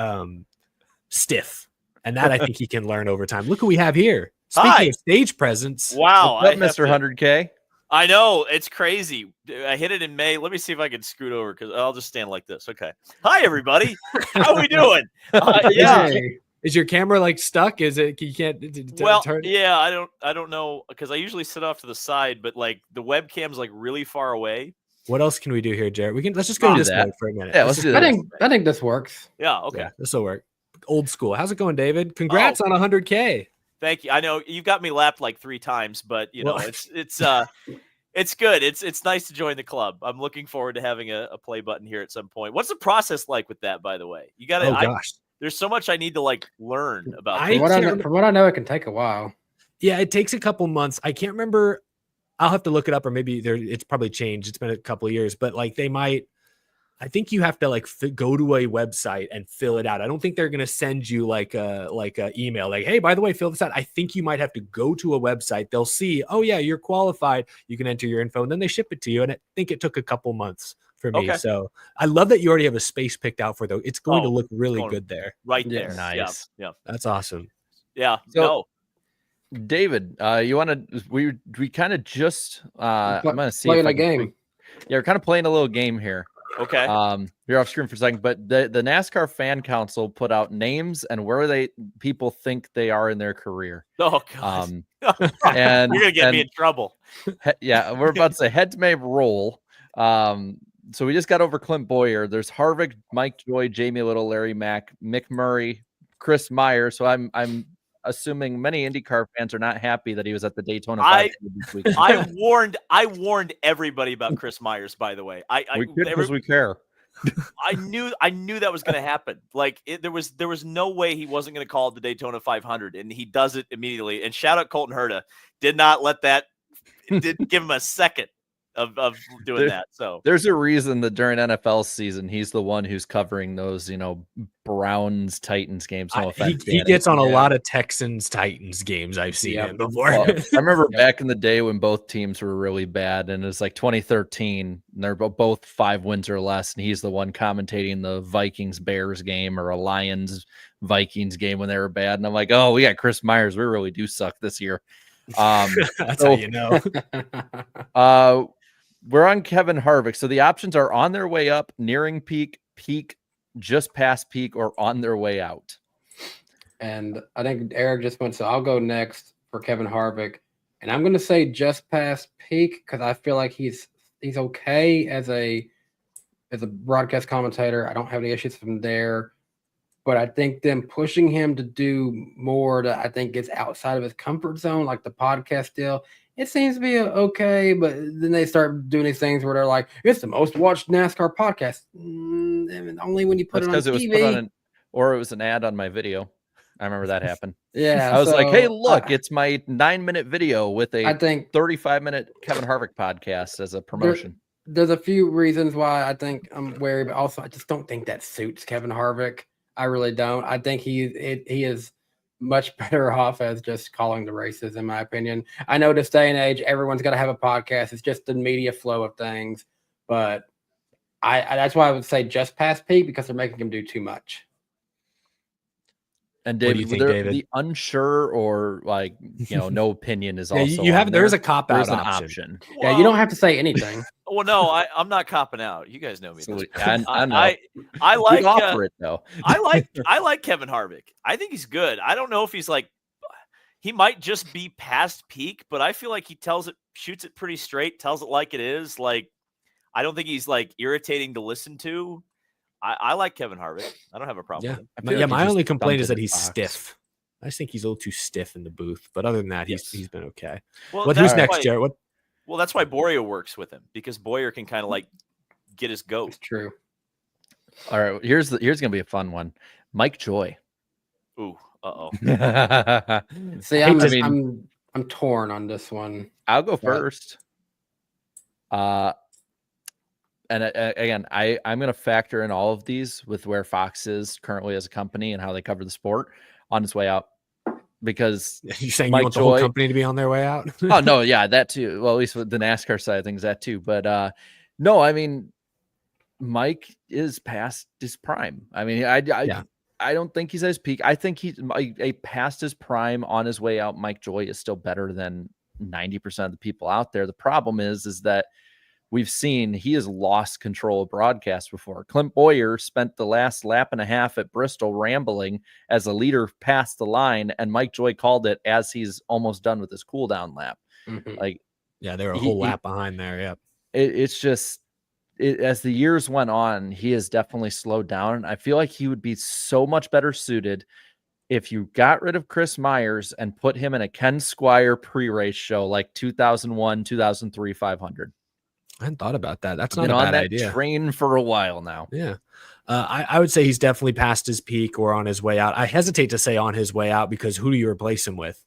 Speaker 5: stiff. And that I think he can learn over time. Look who we have here. Speaking of stage presence.
Speaker 7: Wow.
Speaker 6: What's up, Mr. 100K?
Speaker 7: I know. It's crazy. I hit it in May. Let me see if I can scoot over because I'll just stand like this. Okay. Hi, everybody. How are we doing?
Speaker 5: Yeah. Is your camera like stuck? Is it you can't turn?
Speaker 7: Yeah, I don't know because I usually sit off to the side, but like the webcam's like really far away.
Speaker 5: What else can we do here, Jared? Let's just go to this mode for a minute.
Speaker 6: Yeah, let's do that.
Speaker 4: I think this works.
Speaker 7: Yeah, okay.
Speaker 5: Yeah, this will work. Old school. How's it going, David? Congrats on 100K.
Speaker 7: Thank you. I know you've got me lapped like 3 times, but it's It's good. It's nice to join the club. I'm looking forward to having a play button here at some point. What's the process like with that, by the way? You got to.
Speaker 5: Oh gosh.
Speaker 7: There's so much I need to like learn about.
Speaker 4: From what I know, it can take a while.
Speaker 5: Yeah, it takes a couple months. I can't remember. I'll have to look it up, or maybe it's probably changed. It's been a couple of years, but like I think you have to like go to a website and fill it out. I don't think they're going to send you like a email like, hey, by the way, fill this out. I think you might have to go to a website. They'll see, oh yeah, you're qualified. You can enter your info, and then they ship it to you. And I think it took a couple months for me.
Speaker 7: Okay.
Speaker 5: So I love that you already have a space picked out for though. It's going to look really good there.
Speaker 7: Right there.
Speaker 6: Nice.
Speaker 7: Yeah.
Speaker 5: That's awesome.
Speaker 7: Yeah.
Speaker 6: So, David, you want to? We kind of just. I'm gonna see
Speaker 4: playing a game.
Speaker 6: We're kind of playing a little game here.
Speaker 7: Okay.
Speaker 6: You're off screen for a second, but the NASCAR Fan Council put out names and where people think they are in their career.
Speaker 7: Oh God.
Speaker 6: And
Speaker 7: you're gonna get me in trouble.
Speaker 6: Yeah, we're about to say head to Mabe roll. So we just got over Clint Boyer. There's Harvick, Mike Joy, Jamie Little, Larry Mack, Mick Murray, Chris Meyer. So I'm assuming many IndyCar fans are not happy that he was at the Daytona 500 this week.
Speaker 7: I warned everybody about Chris Myers, by the way.
Speaker 6: We care.
Speaker 7: I knew that was going to happen. Like there was no way he wasn't going to call it the Daytona 500, and he does it immediately. And shout out Colton Herta, did not let that, didn't give him a second of doing that. So
Speaker 6: there's a reason that during NFL season, he's the one who's covering those, Browns Titans games. No offense,
Speaker 5: he gets on a lot of Texans Titans games. I've seen him before.
Speaker 6: Well, I remember back in the day when both teams were really bad, and it's like 2013, and they're both 5 wins or less, and he's the one commentating the Vikings Bears game or a Lions Vikings game when they were bad. And I'm like, oh, we got Chris Myers. We really do suck this year.
Speaker 5: That's how you know.
Speaker 6: We're on Kevin Harvick. So the options are on their way up, nearing peak, just past peak, or on their way out.
Speaker 4: And I think Eric just went, so I'll go next for Kevin Harvick. And I'm going to say just past peak because I feel like he's okay as a broadcast commentator. I don't have any issues from there. But I think them pushing him to do more that I think gets outside of his comfort zone, like the podcast deal, it seems to be okay. But then they start doing these things where they're like, it's the most watched NASCAR podcast. Only when you put it on TV.
Speaker 6: It was put or it was an ad on my video. I remember that happened.
Speaker 4: Yeah.
Speaker 6: I was like, hey, look, it's my 9-minute video with a 35-minute Kevin Harvick podcast as a promotion.
Speaker 4: There's a few reasons why I think I'm wary, but also I just don't think that suits Kevin Harvick. I really don't. I think he is much better off as just calling the races, in my opinion. I know this day and age, everyone's got to have a podcast. It's just the media flow of things. But I that's why I would say just past peak because they're making him do too much.
Speaker 6: And
Speaker 5: David, what do you think, David?
Speaker 6: The unsure or no opinion is also
Speaker 5: there's a cop out option.
Speaker 4: Well, yeah, you don't have to say anything.
Speaker 7: Well, no, I'm not copping out. You guys know me.
Speaker 6: I know.
Speaker 7: I like
Speaker 6: offer it though.
Speaker 7: I like Kevin Harvick. I think he's good. I don't know if he's he might just be past peak, but I feel like he shoots it pretty straight, tells it like it is. Like I don't think he's irritating to listen to. I like Kevin Harvick. I don't have a problem with him.
Speaker 5: Yeah, my only complaint is that he's stiff. I just think he's a little too stiff in the booth. But other than that, he's been okay.
Speaker 7: Well,
Speaker 5: who's next, Jared?
Speaker 7: Well, that's why Boyer works with him, because Boyer can kind of get his goat.
Speaker 4: It's true.
Speaker 6: All right, here's gonna be a fun one. Mike Joy.
Speaker 7: Ooh,
Speaker 6: oh.
Speaker 4: See, I'm torn on this one.
Speaker 6: I'll go first. And again, I'm going to factor in all of these with where Fox is currently as a company and how they cover the sport on its way out. Because
Speaker 5: you're saying you want the whole company to be on their way out?
Speaker 6: Oh, no, yeah, that too. Well, at least with the NASCAR side of things, that too. But no, I mean, Mike is past his prime. I mean, I don't think he's at his peak. I think he's past his prime, on his way out. Mike Joy is still better than 90% of the people out there. The problem is that we've seen he has lost control of broadcast before. Clint Boyer spent the last lap and a half at Bristol rambling as a leader past the line, and Mike Joy called it as he's almost done with his cool down lap.
Speaker 5: Mm-hmm. They were a whole lap behind there. Yeah.
Speaker 6: It's just as the years went on, he has definitely slowed down. I feel like he would be so much better suited if you got rid of Chris Myers and put him in a Ken Squire pre-race show like 2001, 2003, 500.
Speaker 5: I hadn't thought about that. That's
Speaker 6: I've
Speaker 5: not
Speaker 6: been
Speaker 5: a
Speaker 6: on
Speaker 5: bad
Speaker 6: that
Speaker 5: idea.
Speaker 6: train for a while now.
Speaker 5: Yeah. I would say he's definitely past his peak or on his way out. I hesitate to say on his way out because who do you replace him with?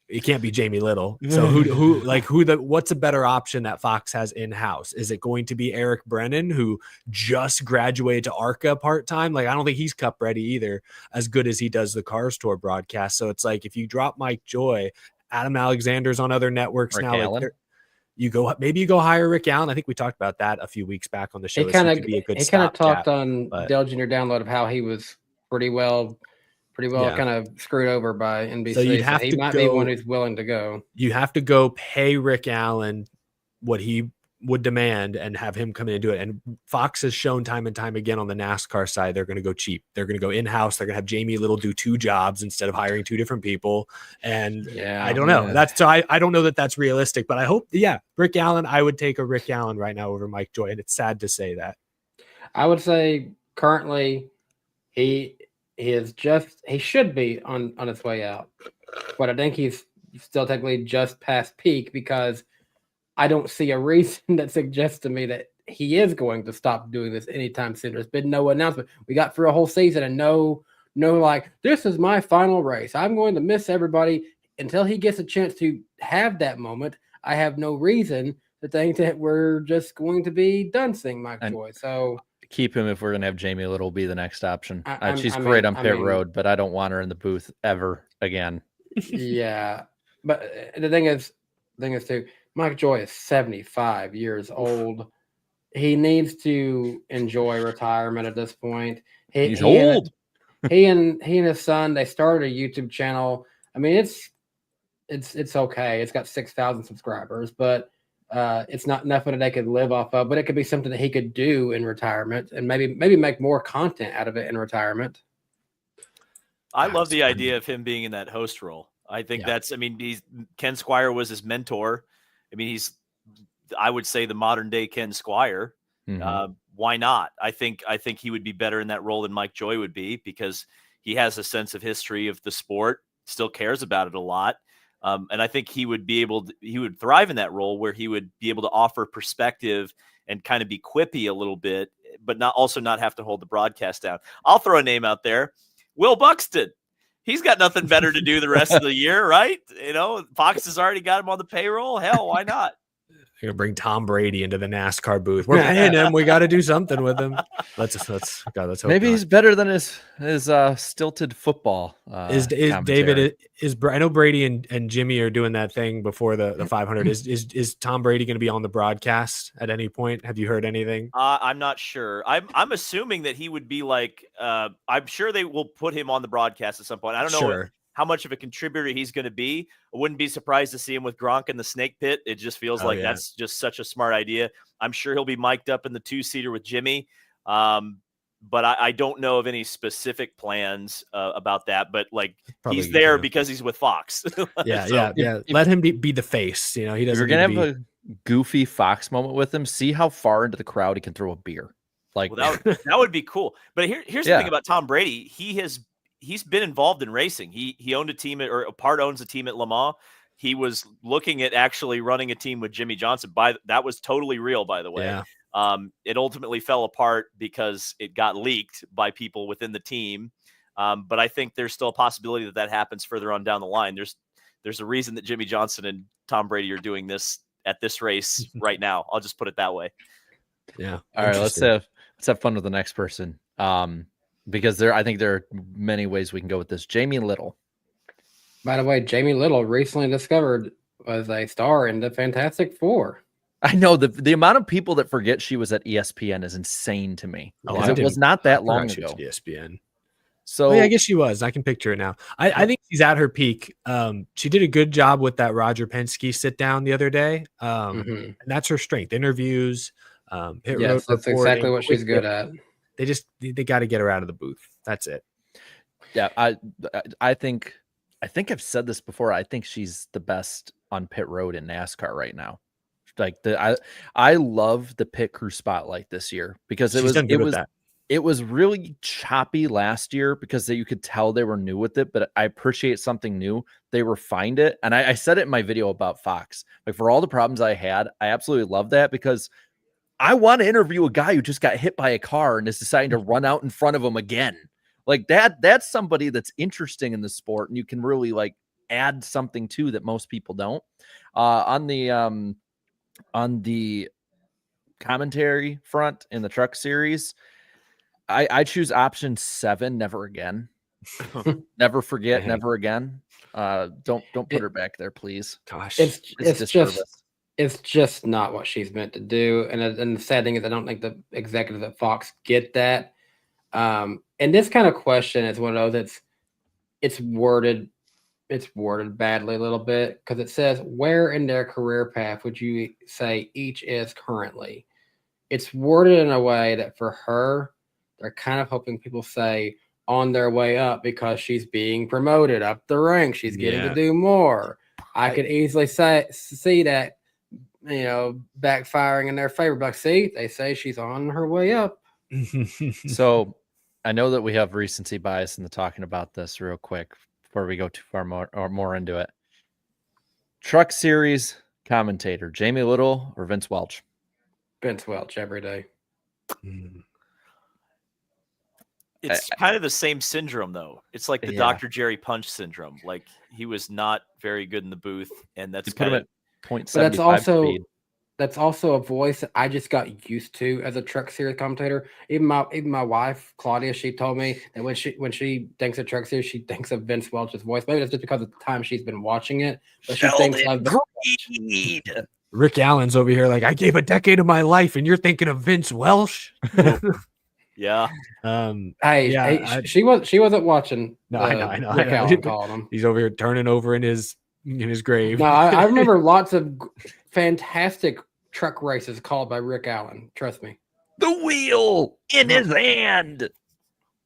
Speaker 5: It can't be Jamie Little. So what's a better option that Fox has in-house? Is it going to be Eric Brennan, who just graduated to ARCA part-time? Like, I don't think he's cup ready either, as good as he does the Cars Tour broadcast. So it's like, if you drop Mike Joy, Adam Alexander's on other networks
Speaker 6: Rick
Speaker 5: now.
Speaker 6: Allen.
Speaker 5: Like, you go hire Rick Allen. I think we talked about that a few weeks back on the show.
Speaker 4: He kind of
Speaker 5: stopgap,
Speaker 4: talked on
Speaker 5: but-
Speaker 4: Dale Jr. Download of how he was pretty well
Speaker 5: Yeah.
Speaker 4: kind of screwed over by NBC.
Speaker 5: So you'd have
Speaker 4: he
Speaker 5: to
Speaker 4: might be
Speaker 5: go-
Speaker 4: one who's willing to go.
Speaker 5: You have to go pay Rick Allen what he would demand and have him come in and do it. And Fox has shown time and time again on the NASCAR side, they're going to go cheap. They're going to go in-house. They're going to have Jamie Little do 2 jobs instead of hiring 2 different people. And I don't know. I don't know that that's realistic, but I hope, Rick Allen, I would take a Rick Allen right now over Mike Joy. And it's sad to say that.
Speaker 4: I would say currently he should be on his way out, but I think he's still technically just past peak because I don't see a reason that suggests to me that he is going to stop doing this anytime soon. There's been no announcement. We got through a whole season and no, like, this is my final race. I'm going to miss everybody until he gets a chance to have that moment. I have no reason to think that we're just going to be done seeing Mike Joy. So
Speaker 6: keep him if we're going to have Jamie Little be the next option. She's
Speaker 4: I
Speaker 6: great
Speaker 4: mean-
Speaker 6: on pit road, but I don't want her in the booth ever again.
Speaker 4: Yeah, but the thing is too, Mike Joy is 75 years old. He needs to enjoy retirement at this point.
Speaker 6: He's old.
Speaker 4: He and his son, they started a YouTube channel. I mean, it's okay. It's got 6,000 subscribers, but it's not nothing that they could live off of. But it could be something that he could do in retirement and maybe make more content out of it in retirement.
Speaker 7: I love the idea of him being in that host role. I think Ken Squire was his mentor. I mean, I would say the modern day Ken Squire. Why not? I think he would be better in that role than Mike Joy would be because he has a sense of history of the sport, still cares about it a lot. And I think he would thrive in that role where he would be able to offer perspective and kind of be quippy a little bit, but not have to hold the broadcast down. I'll throw a name out there. Will Buxton. He's got nothing better to do the rest of the year, right? Fox has already got him on the payroll. Hell, why not?
Speaker 5: You're gonna bring Tom Brady into the NASCAR booth. We're paying him. We got to do something with him. Let's hope
Speaker 6: Maybe
Speaker 5: not.
Speaker 6: he's better than his stilted football.
Speaker 5: Is David? I know Brady and Jimmy are doing that thing before the 500. Is Tom Brady going to be on the broadcast at any point? Have you heard anything?
Speaker 7: I'm not sure. I'm assuming that he would be like. I'm sure they will put him on the broadcast at some point. I don't know how much of a contributor he's going to be. I wouldn't be surprised to see him with Gronk in the snake pit. It just feels that's just such a smart idea. I'm sure he'll be mic'd up in the 2-seater with Jimmy. But I don't know of any specific plans about that. But he's there because he's with Fox.
Speaker 5: Yeah. Let him be the face. He doesn't.
Speaker 6: You're gonna have a goofy Fox moment with him. See how far into the crowd he can throw a beer.
Speaker 7: That would be cool. But here's the thing about Tom Brady. He's been involved in racing. He owned a team owns a team at Le Mans. He was looking at actually running a team with Jimmy Johnson. That was totally real, by the way. Yeah. It ultimately fell apart because it got leaked by people within the team. But I think there's still a possibility that happens further on down the line. There's a reason that Jimmy Johnson and Tom Brady are doing this at this race right now. I'll just put it that way.
Speaker 5: Yeah.
Speaker 6: All right. Let's have fun with the next person. Because I think there are many ways we can go with this. Jamie Little.
Speaker 4: By the way, Jamie Little recently discovered was a star in the Fantastic Four.
Speaker 6: I know the amount of people that forget she was at ESPN is insane to me. It was not that long ago.
Speaker 5: ESPN.
Speaker 6: So
Speaker 5: I guess she was. I can picture it now. I think she's at her peak. She did a good job with that Roger Penske sit down the other day. And that's her strength. Interviews, hit road
Speaker 4: that's
Speaker 5: reporting,
Speaker 4: exactly what she's good at.
Speaker 5: They got to get her out of the booth. That's it.
Speaker 6: Yeah, I think I've said this before. I think she's the best on pit road in NASCAR right now. I love the pit crew spotlight this year because it it was really choppy last year because you could tell they were new with it, but I appreciate something new. They refined it. And I said it in my video about Fox. Like, for all the problems I had, I absolutely love that, because I want to interview a guy who just got hit by a car and is deciding to run out in front of him again. Like that's somebody that's interesting in the sport, and you can really like add something to that most people don't. On the commentary front in the truck series, I choose option 7, never again. Never forget,
Speaker 5: Dang.
Speaker 6: never again. Don't put her back there, please.
Speaker 5: Gosh,
Speaker 4: It's just not what she's meant to do. And the sad thing is, I don't think the executives at Fox get that. And this kind of question is one of those it's worded badly a little bit, because it says, where in their career path would you say each is currently? It's worded in a way that for her, they're kind of hoping people say on their way up, because she's being promoted up the ranks. She's getting to do more. I could easily see that, backfiring in their favor. But see, they say she's on her way up.
Speaker 6: So I know that we have recency bias in the talking about this real quick before we go too far more into it. Truck Series commentator, Jamie Little or Vince Welch?
Speaker 4: Vince Welch every day.
Speaker 7: It's kind of the same syndrome, though. It's like the Dr. Jerry Punch syndrome. Like, he was not very good in the booth, and that's kind of
Speaker 6: 0.75
Speaker 4: that's also a voice that I just got used to as a Truck Series commentator. Even my wife Claudia, she told me that when she thinks of Truck Series, she thinks of Vince Welch's voice. Maybe that's just because of the time she's been watching it. But she thinks of
Speaker 5: Rick Allen's over here like, I gave a decade of my life, and you're thinking of Vince Welch.
Speaker 7: Yeah.
Speaker 4: She wasn't watching.
Speaker 5: No, I know.
Speaker 4: Rick Allen called him.
Speaker 5: He's over here turning over in his grave.
Speaker 4: No, I remember lots of fantastic truck races called by Rick Allen. Trust me.
Speaker 6: The wheel in his hand.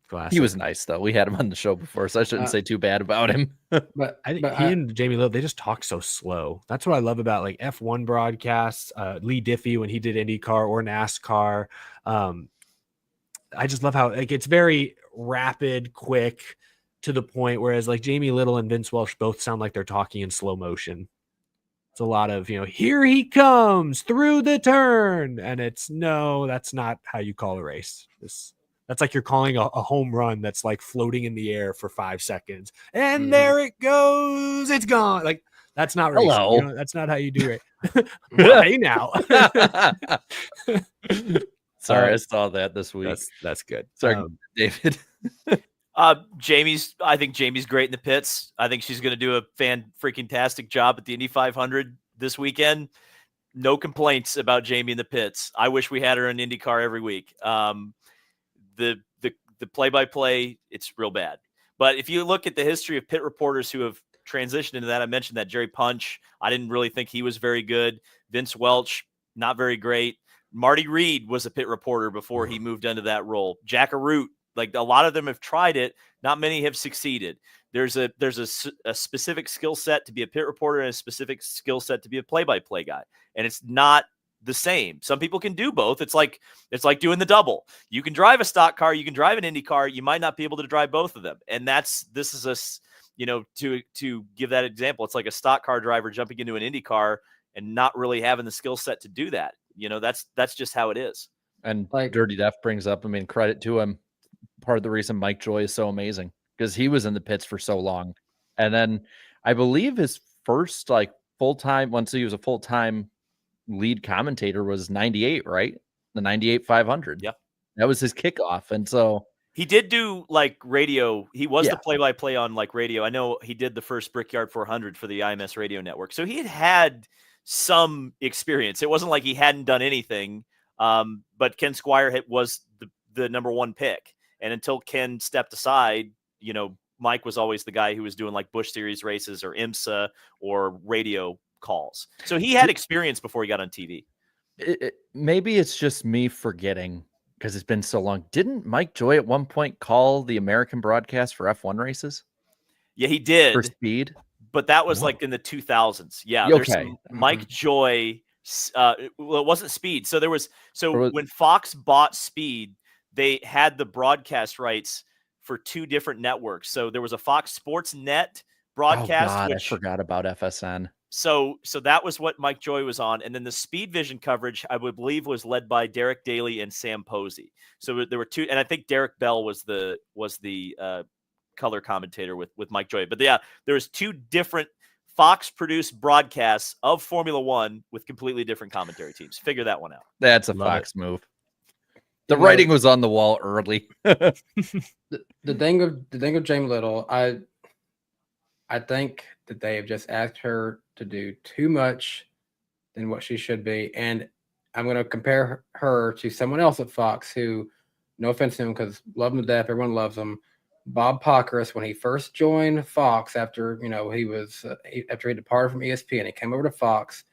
Speaker 5: Classic.
Speaker 6: He was nice, though. We had him on the show before, so I shouldn't say too bad about him.
Speaker 4: But
Speaker 5: I think he and Jamie Little, they just talk so slow. That's what I love about like F1 broadcasts. Lee Diffie, when he did IndyCar or NASCAR. I just love how like it's very rapid, quick, to the point. Whereas like Jamie Little and Vince Welch both sound like they're talking in slow motion. It's a lot of, here he comes through the turn. And that's not how you call a race. That's like you're calling a home run that's like floating in the air for 5 seconds. And there it goes. It's gone. Like, that's not racing.
Speaker 6: Hello.
Speaker 5: That's not how you do it. Well, hey now.
Speaker 6: Sorry, I saw that this week.
Speaker 5: That's good.
Speaker 6: Sorry, David.
Speaker 7: I think Jamie's great in the pits. I think she's going to do a fan-freaking-tastic job at the Indy 500 this weekend. No complaints about Jamie in the pits. I wish we had her in IndyCar every week. The play-by-play, it's real bad. But if you look at the history of pit reporters who have transitioned into that, I mentioned that Jerry Punch. I didn't really think he was very good. Vince Welch, not very great. Marty Reed was a pit reporter before he moved into that role. Jack Arute, like a lot of them have tried it. Not many have succeeded. There's a specific skill set to be a pit reporter and a specific skill set to be a play-by-play guy. And it's not the same. Some people can do both. It's like doing the double. You can drive a stock car, you can drive an Indy car, you might not be able to drive both of them. And this is to give that example, it's like a stock car driver jumping into an Indy car and not really having the skill set to do that. That's just how it is.
Speaker 6: And like Dirty Def brings up, credit to him. Part of the reason Mike Joy is so amazing, because he was in the pits for so long. And then I believe his first full-time, once he was a full-time lead commentator, was 98, right? The 98 500.
Speaker 7: Yeah.
Speaker 6: That was his kickoff. And so
Speaker 7: he did do radio. He was the play-by-play on radio. I know he did the first Brickyard 400 for the IMS radio network. So he had some experience. It wasn't like he hadn't done anything. But Ken Squire was the number one pick. And until Ken stepped aside, Mike was always the guy who was doing Busch Series races or IMSA or radio calls. So he had experience before he got on TV.
Speaker 6: Maybe it's just me forgetting because it's been so long. Didn't Mike Joy at one point call the American broadcast for F1 races?
Speaker 7: Yeah, he did.
Speaker 6: For Speed?
Speaker 7: But that was in the 2000s. Yeah.
Speaker 6: Okay.
Speaker 7: Mike Joy. Well, it wasn't Speed. So when Fox bought Speed, they had the broadcast rights for 2 different networks. So there was a Fox Sports Net broadcast,
Speaker 6: I
Speaker 7: which
Speaker 6: forgot about FSN.
Speaker 7: so that was what Mike Joy was on, and then the Speed Vision coverage I would believe was led by Derek Daly and Sam Posey. So there were 2, and I think Derek Bell was the color commentator with Mike Joy. But yeah, there was 2 different Fox produced broadcasts of Formula One with completely different commentary teams. Figure that one out.
Speaker 6: That's a
Speaker 5: Love
Speaker 6: Fox move. The writing was on the wall early.
Speaker 4: The thing of Jamie Little, I think that they have just asked her to do too much than what she should be. And I'm going to compare her to someone else at Fox who, no offense to him because love him to death, everyone loves him, Bob Pockrass. When he first joined Fox after, after he departed from ESPN, he came over to Fox.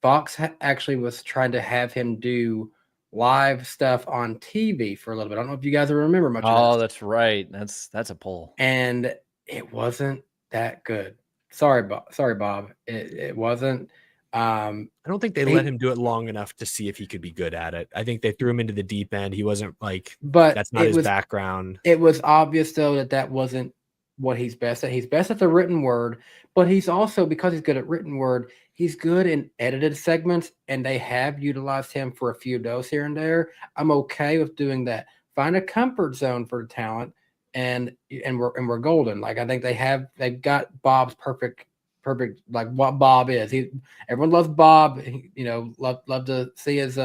Speaker 4: Fox actually was trying to have him do live stuff on TV for a little bit. I don't know if you guys remember much of this.
Speaker 6: That's right. That's a pull.
Speaker 4: And it wasn't that good. Sorry, Bob. It wasn't.
Speaker 5: I don't think they let him do it long enough to see if he could be good at it. I think they threw him into the deep end. He wasn't that's not his background.
Speaker 4: It was obvious though that wasn't what he's best at. He's best at the written word, but he's also, because he's good at written word, he's good in edited segments, and they have utilized him for a few doses here and there. I'm okay with doing that. Find a comfort zone for the talent, and we're golden. Like, I think they've got Bob's perfect like what Bob is. Everyone loves Bob. Love to see his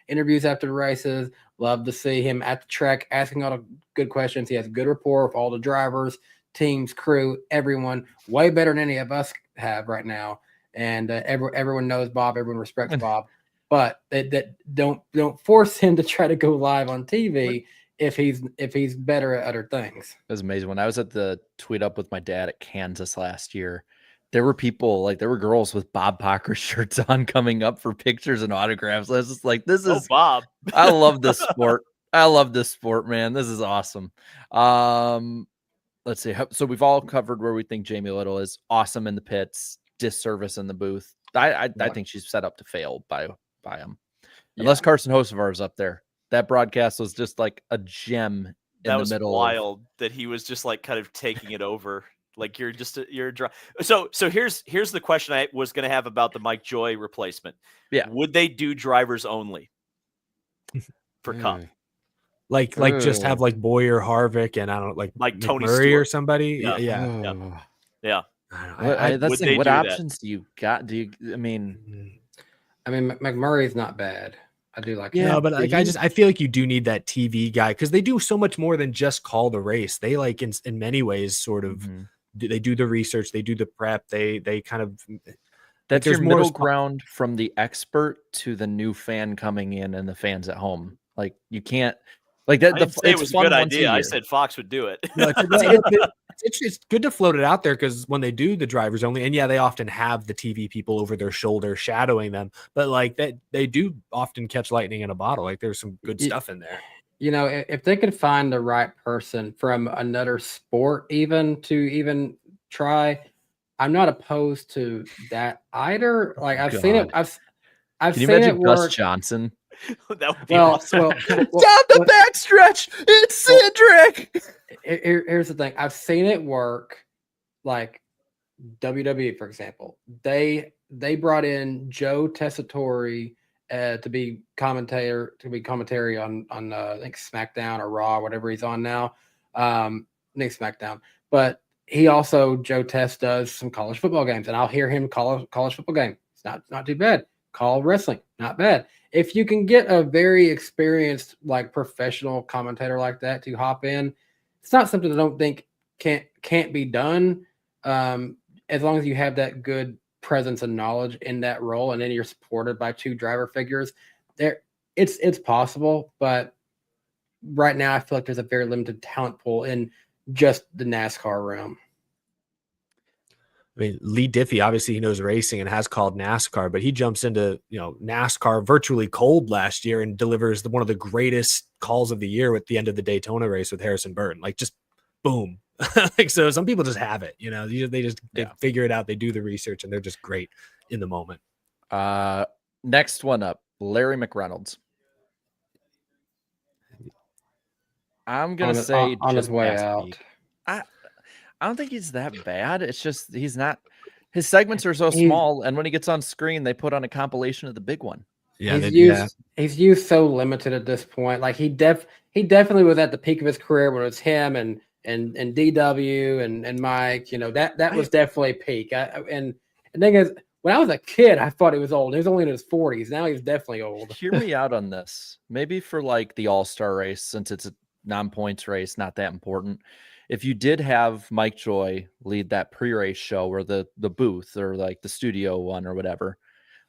Speaker 4: interviews after the races. Love to see him at the track asking all the good questions. He has good rapport with all the drivers, teams, crew, everyone. Way better than any of us have right now. And everyone knows Bob. Everyone respects Bob. But that don't force him to try to go live on TV if he's better at other things.
Speaker 6: It was amazing. When I was at the Tweet Up with my dad at Kansas last year, there were people, there were girls with Bob Pockrass shirts on coming up for pictures and autographs. I was just like, this is
Speaker 7: Bob.
Speaker 6: I love this sport. I love this sport, man. This is awesome. Let's see. So we've all covered where we think Jamie Little is. Awesome in the pits, disservice in the booth. I think she's set up to fail by him. Unless Carson Hocevar is up there. That broadcast was just like a gem in the middle.
Speaker 7: Wild that he was just like kind of taking it over. Like you're so here's the question I was going to have about the Mike Joy replacement. Yeah. Would they do drivers only for Cup?
Speaker 5: Like just have like Boyer, Harvick, and I don't know, like
Speaker 7: Tony
Speaker 5: Murray
Speaker 7: Stewart
Speaker 5: or somebody. Yeah.
Speaker 6: What options do you got? I mean,
Speaker 4: McMurray's not bad. I do like.
Speaker 5: Yeah, but I feel like you do need that TV guy because they do so much more than just call the race. They in many ways sort of they do the research, they do the prep, they kind of.
Speaker 6: That's your middle ground from the expert to the new fan coming in and the fans at home. Like you can't like that.
Speaker 7: It was a good idea. I said Fox would do it.
Speaker 5: It's good to float it out there because when they do the drivers only, and they often have the TV people over their shoulder shadowing them, but like that they do often catch lightning in a bottle. Like there's some good stuff in there.
Speaker 4: If they could find the right person from another sport even try, I'm not opposed to that either. Like I've seen it. I've
Speaker 6: Can you
Speaker 4: seen
Speaker 6: imagine
Speaker 4: it work.
Speaker 6: Gus Johnson?
Speaker 7: That would be awesome.
Speaker 6: Down the backstretch, it's Cindric.
Speaker 4: Here's the thing. I've seen it work. Like WWE, for example, they brought in Joe Tessitore to be commentary on I think SmackDown or Raw, whatever he's on now. I think SmackDown, but he also, Joe Tess, does some college football games, and I'll hear him call a college football game. It's not too bad. Call wrestling, not bad. If you can get a very experienced, like professional commentator like that to hop in, it's not something I don't think can't be done. As long as you have that good presence and knowledge in that role, and then you're supported by 2 driver figures, it's possible. But right now, I feel like there's a very limited talent pool in just the NASCAR realm.
Speaker 5: I mean, Lee Diffie, obviously he knows racing and has called NASCAR, but he jumps into, NASCAR virtually cold last year and delivers one of the greatest calls of the year with the end of the Daytona race with Harrison Burton. Like just boom. So some people just have it, they figure it out. They do the research and they're just great in the moment.
Speaker 6: Next one up, Larry McReynolds. I'm gonna say
Speaker 4: on his
Speaker 6: just
Speaker 4: way
Speaker 6: past
Speaker 4: out.
Speaker 6: peak. I don't think he's that bad. It's just he's not. His segments are so small, and when he gets on screen, they put on a compilation of the big one.
Speaker 5: Yeah,
Speaker 4: he's
Speaker 5: they do that.
Speaker 4: He's used so limited at this point. Like he definitely was at the peak of his career when it was him and DW and Mike. You know, that was definitely peak. And the thing is, when I was a kid, I thought he was old. He was only in his 40s. Now he's definitely old.
Speaker 6: Hear me out on this. Maybe for like the All-Star race, since it's a non-points race, not that important. If you did have Mike Joy lead that pre-race show or the booth or like the studio one or whatever,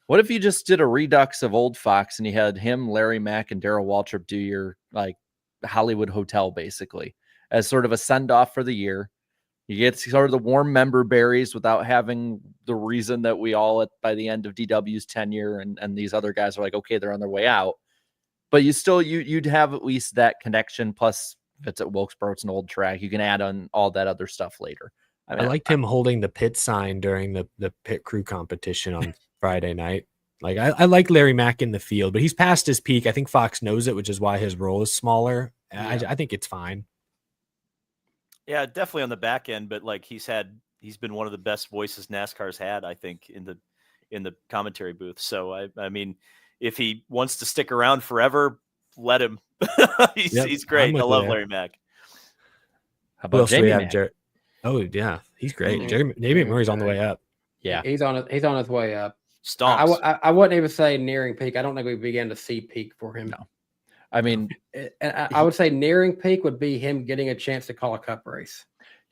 Speaker 6: what if you just did a redux of old Fox and you had him, Larry Mack, and Darrell Waltrip do your like Hollywood Hotel basically as sort of a send-off for the year? You get sort of the warm member berries without having the reason that we all by the end of DW's tenure and these other guys are like, okay, they're on their way out. But you still you'd have at least that connection. Plus, if it's at Wilkesboro, it's an old track. You can add on all that other stuff later. I mean,
Speaker 5: I liked him holding the pit sign during the pit crew competition on Friday night. Like I like Larry Mack in the field, but he's past his peak. I think Fox knows it, which is why his role is smaller.
Speaker 4: Yeah.
Speaker 5: I think it's fine.
Speaker 7: Yeah, definitely on the back end, but like he's been one of the best voices NASCAR's had, I think, in the commentary booth. So I mean, if he wants to stick around forever, let him. He's great. I love Larry Mack.
Speaker 6: How about Jamie Mack?
Speaker 5: Oh yeah, he's great. Jamie McMurray's on the way up.
Speaker 6: Yeah,
Speaker 4: he's on his way up.
Speaker 7: Stomps.
Speaker 4: I wouldn't even say nearing peak. I don't think we began to see peak for him.
Speaker 6: No. I mean,
Speaker 4: I would say nearing peak would be him getting a chance to call a cup race.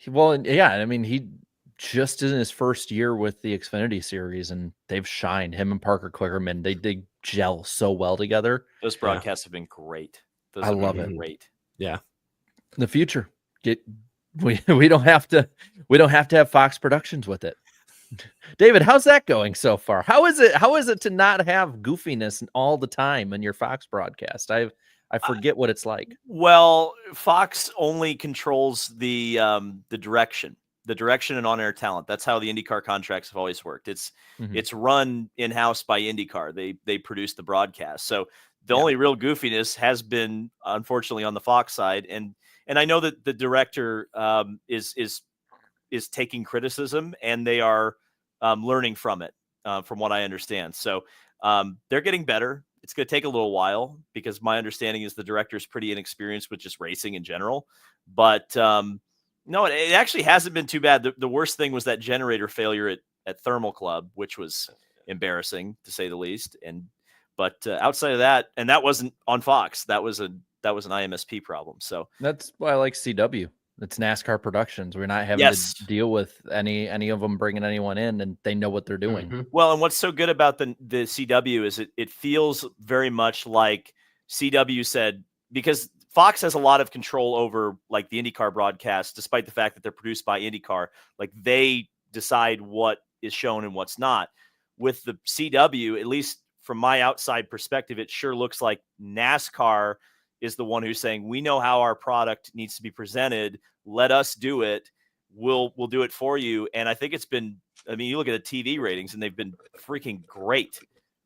Speaker 6: Well, yeah, I mean, he just in his first year with the Xfinity series, and they've shined. Him and Parker Kligerman, they gel so well together.
Speaker 7: Those broadcasts have been great.
Speaker 6: I love it.
Speaker 7: Great.
Speaker 6: Yeah, the future. We don't have to have Fox Productions with it. David, how's that going so far? How is it to not have goofiness all the time in your Fox broadcast? I forget what it's like.
Speaker 7: Well, Fox only controls the direction and on-air talent. That's how the IndyCar contracts have always worked. It's run in-house by IndyCar. They produce the broadcast. So the only real goofiness has been, unfortunately, on the Fox side. And I know that the director is taking criticism, and they are learning from it, from what I understand. So they're getting better. It's going to take a little while because my understanding is the director is pretty inexperienced with just racing in general. But no, it actually hasn't been too bad. The worst thing was that generator failure at Thermal Club, which was embarrassing to say the least. But outside of that, and that wasn't on Fox. That was an IMSP problem. So
Speaker 6: that's why I like CW. It's NASCAR Productions. We're not having to deal with any of them bringing anyone in, and they know what they're doing.
Speaker 7: Mm-hmm. Well, and what's so good about the CW is it feels very much like CW said, because Fox has a lot of control over like the IndyCar broadcast, despite the fact that they're produced by IndyCar. Like they decide what is shown and what's not. With the CW, at least from my outside perspective, it sure looks like NASCAR is the one who's saying, we know how our product needs to be presented. Let us do it. We'll do it for you. And I think it's been, I mean, you look at the TV ratings and they've been freaking great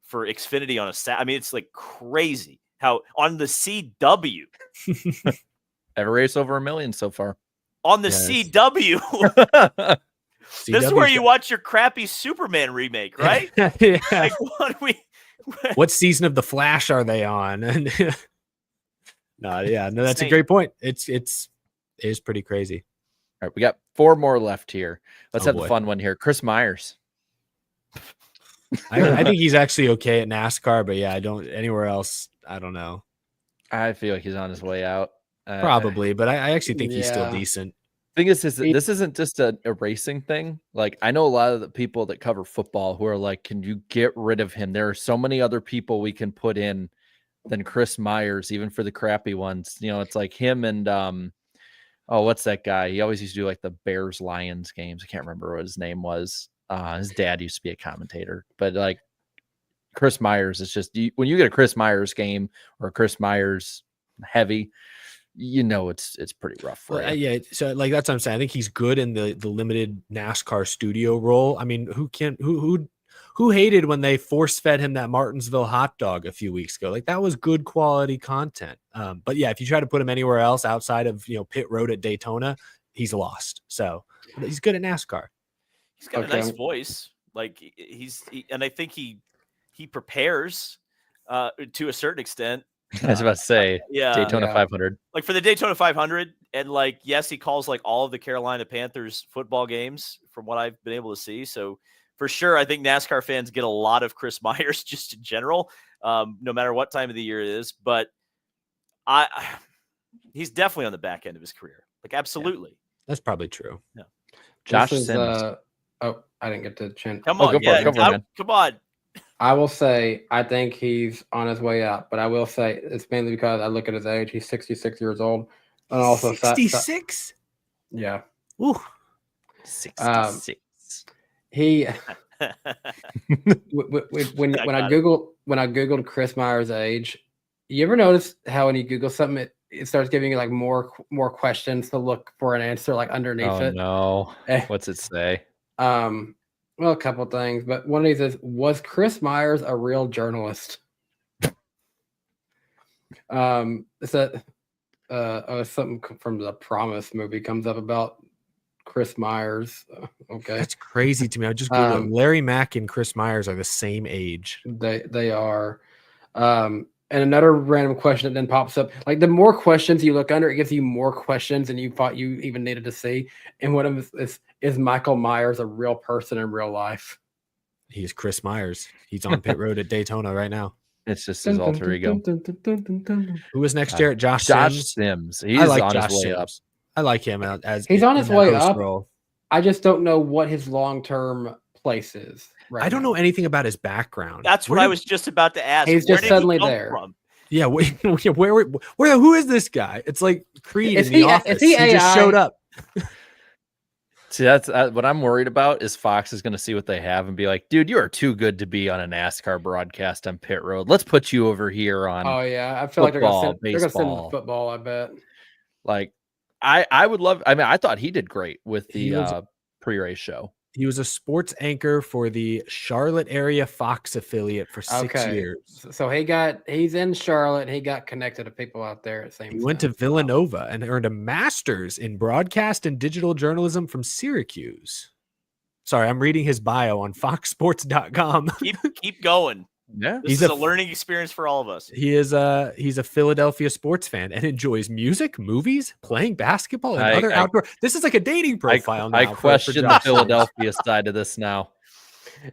Speaker 7: for Xfinity on I mean, it's like crazy how on the CW.
Speaker 6: Every race over 1 million so far.
Speaker 7: On the CW. This is where you watch your crappy Superman remake, right?
Speaker 5: Yeah.
Speaker 7: Like,
Speaker 5: what season of The Flash are they on? No, that's a great point. It is pretty crazy.
Speaker 6: All right, we got 4 more left here. Let's have the fun one here. Chris Myers.
Speaker 5: I think he's actually okay at NASCAR, but yeah, anywhere else. I don't know.
Speaker 6: I feel like he's on his way out.
Speaker 5: Probably, but I actually think he's still decent.
Speaker 6: Thing is this isn't just a racing thing. Like I know a lot of the people that cover football who are like, can you get rid of him? There are so many other people we can put in than Chris Myers, even for the crappy ones. You know, it's like him and what's that guy? He always used to do like the Bears Lions games. I can't remember what his name was. His dad used to be a commentator, but like Chris Myers, it's just when you get a Chris Myers game or a Chris Myers heavy, you know it's pretty rough for you.
Speaker 5: Yeah, so like that's what I'm saying. I think he's good in the limited NASCAR studio role. I mean, who Who hated when they force fed him that Martinsville hot dog a few weeks ago? Like that was good quality content. But yeah, if you try to put him anywhere else outside of pit road at Daytona, he's lost. So he's good at NASCAR.
Speaker 7: He's got a nice voice. Like and I think he prepares to a certain extent.
Speaker 6: I was about to say, Daytona 500.
Speaker 7: Like for the Daytona 500, and like yes, he calls like all of the Carolina Panthers football games from what I've been able to see. So for sure, I think NASCAR fans get a lot of Chris Myers just in general, no matter what time of the year it is. But he's definitely on the back end of his career. Like absolutely,
Speaker 5: that's probably true.
Speaker 7: Yeah,
Speaker 6: Josh Sims.
Speaker 4: I didn't get to the chin.
Speaker 7: Come on, come on.
Speaker 4: I will say I think he's on his way out, but I will say it's mainly because I look at his age. He's 66 years old, and also
Speaker 5: 66.
Speaker 4: Yeah.
Speaker 5: Ooh.
Speaker 6: 66.
Speaker 4: He when I googled Chris Myers' age, you ever notice how when you Google something it starts giving you like more questions to look for an answer like underneath it?
Speaker 6: No. What's it say?
Speaker 4: Well, a couple things, but one of these is, was Chris Myers a real journalist? Something from the Promise movie comes up about Chris Myers. Okay,
Speaker 5: that's crazy to me. I just Googled Larry Mack and Chris Myers are the same age.
Speaker 4: They are. And another random question that then pops up. Like the more questions you look under, it gives you more questions than you thought you even needed to see. And one of them is Michael Myers a real person in real life?
Speaker 5: He's Chris Myers. He's on pit road at Daytona right now.
Speaker 6: It's just his alter ego.
Speaker 5: Who was next year? Josh
Speaker 6: Sims. He's on his way up.
Speaker 5: I like him as
Speaker 4: he's on his way up.
Speaker 5: Role.
Speaker 4: I just don't know what his long-term place is.
Speaker 5: I don't know anything about his background.
Speaker 7: That's what I was just about to ask.
Speaker 4: He's just suddenly there.
Speaker 7: From?
Speaker 5: Yeah, where? Who is this guy? It's like Creed in The Office.
Speaker 4: He
Speaker 5: just showed up.
Speaker 6: See, that's what I'm worried about. Is Fox is going to see what they have and be like, "Dude, you are too good to be on a NASCAR broadcast on pit road. Let's put you over here on."
Speaker 4: Oh yeah, I feel
Speaker 6: football,
Speaker 4: like they're going to send football. I bet.
Speaker 6: Like, I would love. I mean, I thought he did great with the pre-race show.
Speaker 5: He was a sports anchor for the Charlotte area Fox affiliate for 6 years.
Speaker 4: So he's in Charlotte. He got connected to people out there. It seems.
Speaker 5: He went to Villanova and earned a master's in broadcast and digital journalism from Syracuse. Sorry, I'm reading his bio on foxsports.com.
Speaker 7: Keep going.
Speaker 6: Yeah,
Speaker 7: this is a learning experience for all of us.
Speaker 5: He's a Philadelphia sports fan and enjoys music, movies, playing basketball, and other outdoor. This is like a dating profile.
Speaker 6: I question the Philadelphia side of this now.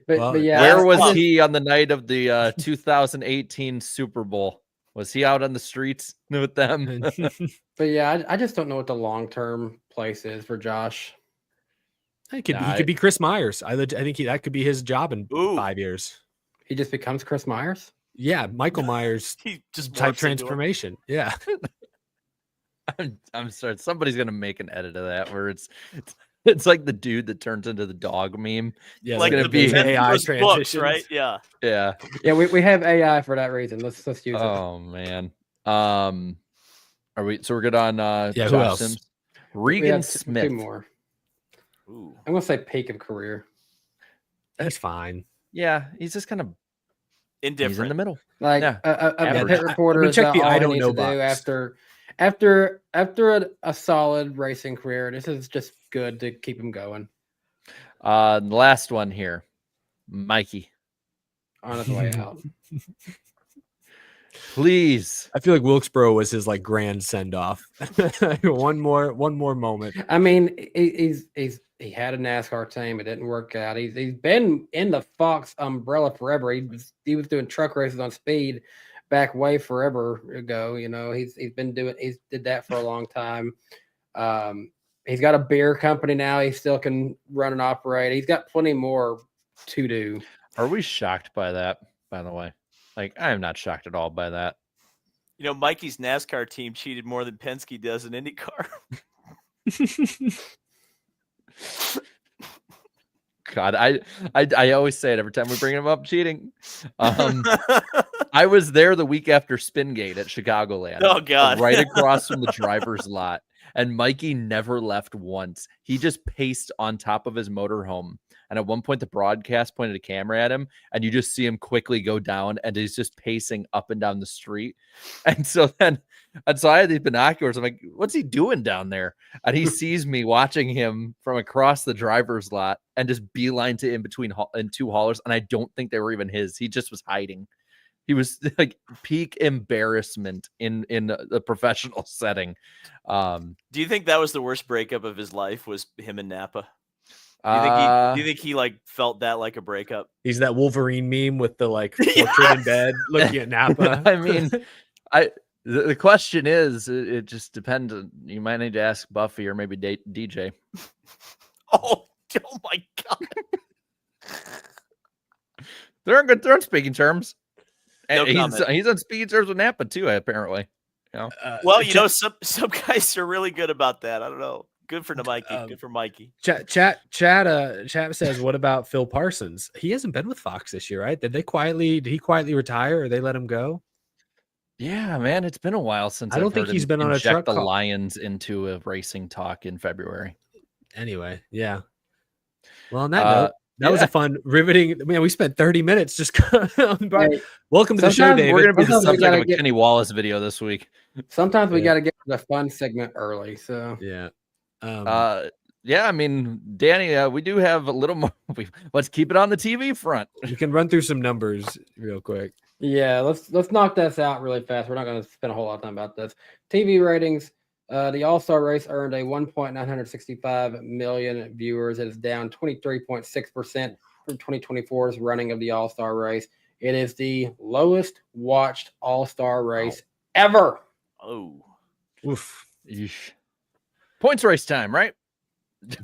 Speaker 4: But yeah,
Speaker 6: where was he on the night of the 2018 Super Bowl? Was he out on the streets with them?
Speaker 4: But yeah, I just don't know what the long-term place is for Josh.
Speaker 5: He could be Chris Myers. I think that could be his job in 5 years.
Speaker 4: He just becomes Chris Myers?
Speaker 5: Yeah, Michael Myers
Speaker 7: he just
Speaker 5: type transformation. Yeah.
Speaker 6: I'm sorry. Somebody's gonna make an edit of that where it's like the dude that turns into the dog meme.
Speaker 5: Yeah,
Speaker 7: like
Speaker 5: gonna be AI transition,
Speaker 7: right? Yeah.
Speaker 6: Yeah.
Speaker 4: Yeah, we have AI for that reason. Let's use it.
Speaker 6: Oh man. Are we we're good on
Speaker 5: who
Speaker 6: Josh
Speaker 5: else?
Speaker 6: Sims? Regan Smith.
Speaker 4: Two more.
Speaker 7: Ooh.
Speaker 4: I'm gonna say peak of career.
Speaker 5: That's fine.
Speaker 6: Yeah, he's just kind of
Speaker 7: indifferent.
Speaker 6: He's in the middle.
Speaker 4: Like a pit reporter is
Speaker 5: check the
Speaker 4: all
Speaker 5: I
Speaker 4: he
Speaker 5: don't
Speaker 4: needs
Speaker 5: know
Speaker 4: to do
Speaker 5: box.
Speaker 4: after a solid racing career. This is just good to keep him going.
Speaker 6: The last one here, Mikey.
Speaker 4: On his way out.
Speaker 6: Please.
Speaker 5: I feel like Wilkesboro was his like grand send off. one more moment.
Speaker 4: I mean, he had a NASCAR team. It didn't work out. He's been in the Fox umbrella forever. He was doing truck races on speed back way forever ago. You know, he's did that for a long time. He's got a beer company now. He still can run and operate. He's got plenty more to do.
Speaker 6: Are we shocked by that, by the way? Like, I am not shocked at all by that.
Speaker 7: You know, Mikey's NASCAR team cheated more than Penske does in IndyCar.
Speaker 6: God, I always say it every time we bring him up, cheating. I was there the week after Spingate at Chicagoland.
Speaker 7: Oh God,
Speaker 6: right across from the driver's lot, and Mikey never left once. He just paced on top of his motorhome And at one point, the broadcast pointed a camera at him, and you just see him quickly go down, and he's just pacing up and down the street. And so I had these binoculars. I'm like, what's he doing down there? And he sees me watching him from across the driver's lot and just beeline to in between and two haulers. And I don't think they were even his. He just was hiding. He was like peak embarrassment in the professional setting.
Speaker 7: Do you think that was the worst breakup of his life? Was him and Napa? Do you think he like felt that like a breakup?
Speaker 5: He's that Wolverine meme with the like portrait in bed looking at Napa.
Speaker 6: I mean, the question is, it just depends. You might need to ask Buffy or maybe DJ.
Speaker 7: Oh my God.
Speaker 6: They're on speaking terms.
Speaker 7: No
Speaker 6: And
Speaker 7: comment.
Speaker 6: he's on speaking terms with Napa too, apparently. You know?
Speaker 7: Well, you know, some guys are really good about that. I don't know. Good for Mikey. Good for Mikey.
Speaker 5: Chat says, what about Phil Parsons? He hasn't been with Fox this year, right? Did he quietly retire, or they let him go?
Speaker 6: Yeah, man, it's been a while since
Speaker 5: I don't think he's been on a truck
Speaker 6: the
Speaker 5: call.
Speaker 6: Lions into a racing talk in February.
Speaker 5: Anyway, yeah. Well, on that note, that was a fun, riveting. Man, we spent 30 minutes just.
Speaker 4: Hey,
Speaker 5: welcome to the show, David.
Speaker 6: We're going to be the
Speaker 4: Sometimes we
Speaker 6: subject of
Speaker 4: gotta
Speaker 6: a
Speaker 4: get-
Speaker 6: Kenny Wallace video this week.
Speaker 4: Sometimes we
Speaker 5: Yeah.
Speaker 4: got to get to the fun segment early. So
Speaker 5: Yeah.
Speaker 6: Yeah, I mean, Danny, we do have a little more. Let's keep it on the TV front.
Speaker 5: You can run through some numbers real quick.
Speaker 4: yeah, let's knock this out really fast. We're not going to spend a whole lot of time about this. TV ratings. The All-Star race earned a 1.965 million viewers. It is down 23.6% from 2024's running of the All-Star race. It is the lowest watched All-Star race ever.
Speaker 7: Oh,
Speaker 5: Oof.
Speaker 6: Yeesh. Points race time, right?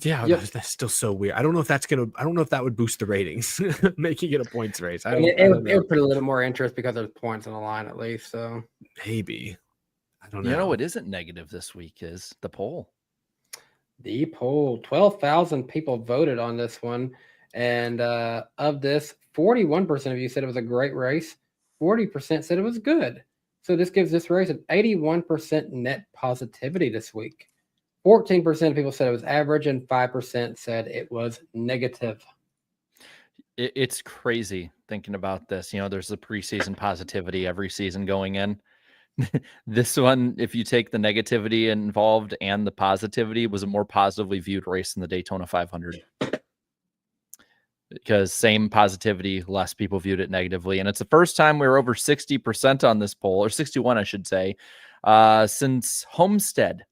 Speaker 5: Yeah,
Speaker 4: Yep.
Speaker 5: that's still so weird. I don't know if that would boost the ratings, making it a points race. I
Speaker 4: And
Speaker 5: don't
Speaker 4: it
Speaker 5: know.
Speaker 4: would put a little more interest because there's points on the line at least. So
Speaker 5: Maybe. I don't know.
Speaker 6: You know what isn't negative this week is the poll.
Speaker 4: the poll, 12,000 people voted on this one. And of this, 41% of you said it was a great race. 40% said it was good. So this gives this race an 81% net positivity this week. 14% of people said it was average, and 5% said it was negative.
Speaker 6: It's crazy thinking about this. You know, there's the preseason positivity every season going in. This one, if you take the negativity involved and the positivity, was a more positively viewed race than the Daytona 500. Because same positivity, less people viewed it negatively. And it's the first time we were over 60% on this poll, or 61, I should say, since Homestead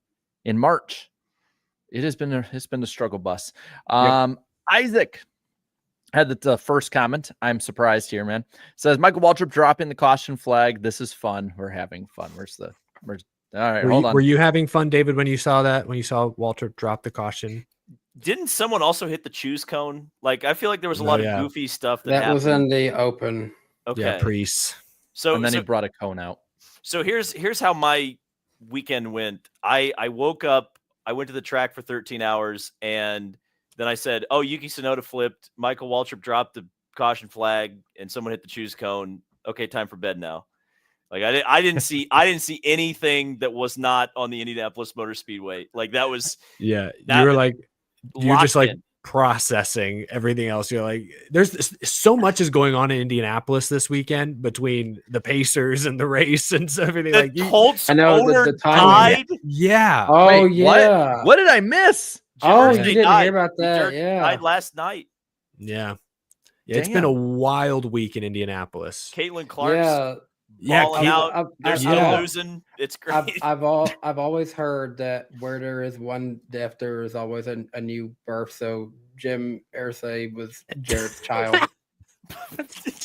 Speaker 6: in March. It's been a struggle bus. Isaac had the first comment. I'm surprised here, man. Says Michael Waltrip dropping the caution flag. This is fun. We're having fun. All right, hold on.
Speaker 5: Were you having fun, David, when you saw that? When you saw Waltrip drop the caution?
Speaker 7: didn't someone also hit the choose cone? Like, I feel like there was a lot of goofy stuff
Speaker 4: that was in the open.
Speaker 7: Okay.
Speaker 5: Yeah, Priest.
Speaker 7: So
Speaker 6: and then he brought a cone out.
Speaker 7: So here's how my weekend went. I woke up, I went to the track for 13 hours, and then I said, "Oh, Yuki Tsunoda flipped. Michael Waltrip dropped the caution flag, and someone hit the choose cone. Okay, time for bed now." Like I didn't see anything that was not on the Indianapolis Motor Speedway. Like that was
Speaker 5: Yeah,
Speaker 7: that
Speaker 5: you were like you're just like
Speaker 7: in.
Speaker 5: processing everything else. You're like, there's so much is going on in Indianapolis this weekend between the Pacers and the race and everything.
Speaker 7: The
Speaker 5: Like
Speaker 7: Colts
Speaker 4: I know
Speaker 7: owner
Speaker 4: the timing.
Speaker 7: died.
Speaker 5: yeah.
Speaker 4: Oh
Speaker 6: Wait,
Speaker 4: yeah.
Speaker 6: What did I miss?
Speaker 4: Oh,
Speaker 7: Jim
Speaker 4: you
Speaker 7: Irsay
Speaker 4: didn't
Speaker 7: died.
Speaker 4: hear about that?
Speaker 7: He
Speaker 4: Yeah.
Speaker 7: died last night.
Speaker 5: Yeah. It's been a wild week in Indianapolis.
Speaker 7: Caitlin Clark's
Speaker 5: Yeah,
Speaker 7: balling out. They're still
Speaker 5: yeah.
Speaker 7: losing. It's great.
Speaker 4: I've always heard that where there is one death, there is always a new birth. So Jim Irsay was Jared's child.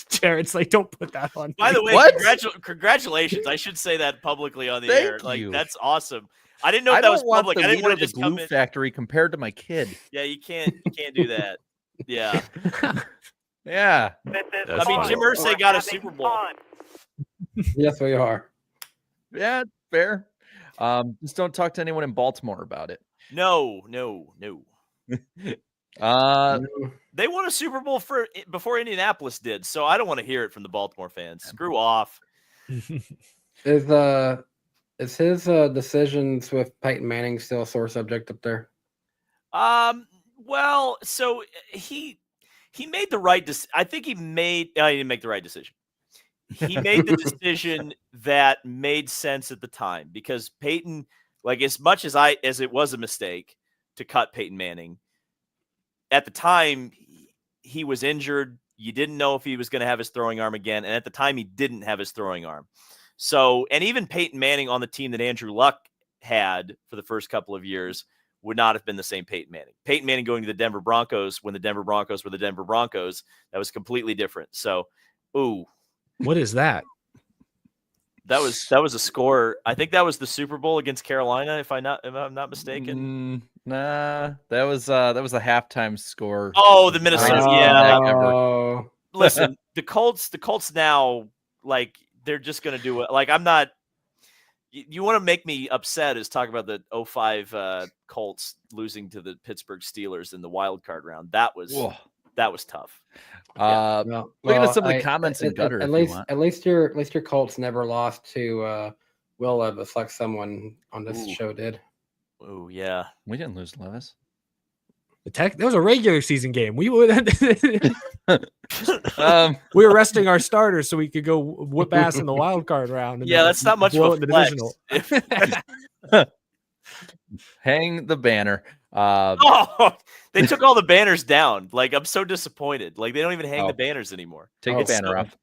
Speaker 5: Jared's like, don't put that on.
Speaker 7: By the way,
Speaker 6: What?
Speaker 7: congratulations. I should say that publicly on the
Speaker 6: Thank
Speaker 7: air. Like
Speaker 6: you.
Speaker 7: that's awesome. I didn't know if
Speaker 6: I
Speaker 7: that was
Speaker 6: don't want
Speaker 7: public.
Speaker 6: the
Speaker 7: I didn't
Speaker 6: leader
Speaker 7: want
Speaker 6: of
Speaker 7: to
Speaker 6: the
Speaker 7: just come
Speaker 6: glue
Speaker 7: in.
Speaker 6: factory compared to my kid.
Speaker 7: Yeah, you can't do that. Yeah.
Speaker 6: Yeah.
Speaker 7: I mean, Jim Irsay got a Super Bowl.
Speaker 4: Yes, we are.
Speaker 6: Yeah, fair. Just don't talk to anyone in Baltimore about it.
Speaker 7: No.
Speaker 6: Uh,
Speaker 7: They won a Super Bowl before Indianapolis did, so I don't want to hear it from the Baltimore fans. Screw off.
Speaker 4: Is his decisions with Peyton Manning still a sore subject up there?
Speaker 7: Well, so he he made the right decision. I think he didn't make the right decision. He made the decision that made sense at the time because Peyton, like as much as it was a mistake to cut Peyton Manning, at the time he was injured. You didn't know if he was going to have his throwing arm again. And at the time he didn't have his throwing arm. So, and even Peyton Manning on the team that Andrew Luck had for the first couple of years would not have been the same Peyton Manning. Peyton Manning going to the Denver Broncos when the Denver Broncos were the Denver Broncos, that was completely different. So,
Speaker 5: what is that?
Speaker 7: That was a score. I think that was the Super Bowl against Carolina, if I'm not mistaken.
Speaker 6: Nah, that was a halftime score.
Speaker 7: Oh, the Minnesota. Yeah.
Speaker 4: Oh.
Speaker 7: Listen, the Colts now, like they're just gonna do it. Like I'm not. You want to make me upset is talk about the 05 Colts losing to the Pittsburgh Steelers in the wild card round. That was tough.
Speaker 6: Looking at some of the comments in Gutter.
Speaker 4: At least your Colts never lost to Will Levis like someone on this show did.
Speaker 7: Oh yeah,
Speaker 6: we didn't lose Levis.
Speaker 5: That was a regular season game. We were resting our starters so we could go whoop ass in the wild card round.
Speaker 7: Yeah, that's not much of a flex.
Speaker 6: Hang the banner.
Speaker 7: They took all the banners down. Like I'm so disappointed. Like they don't even hang the banners anymore.
Speaker 6: Take the banner off.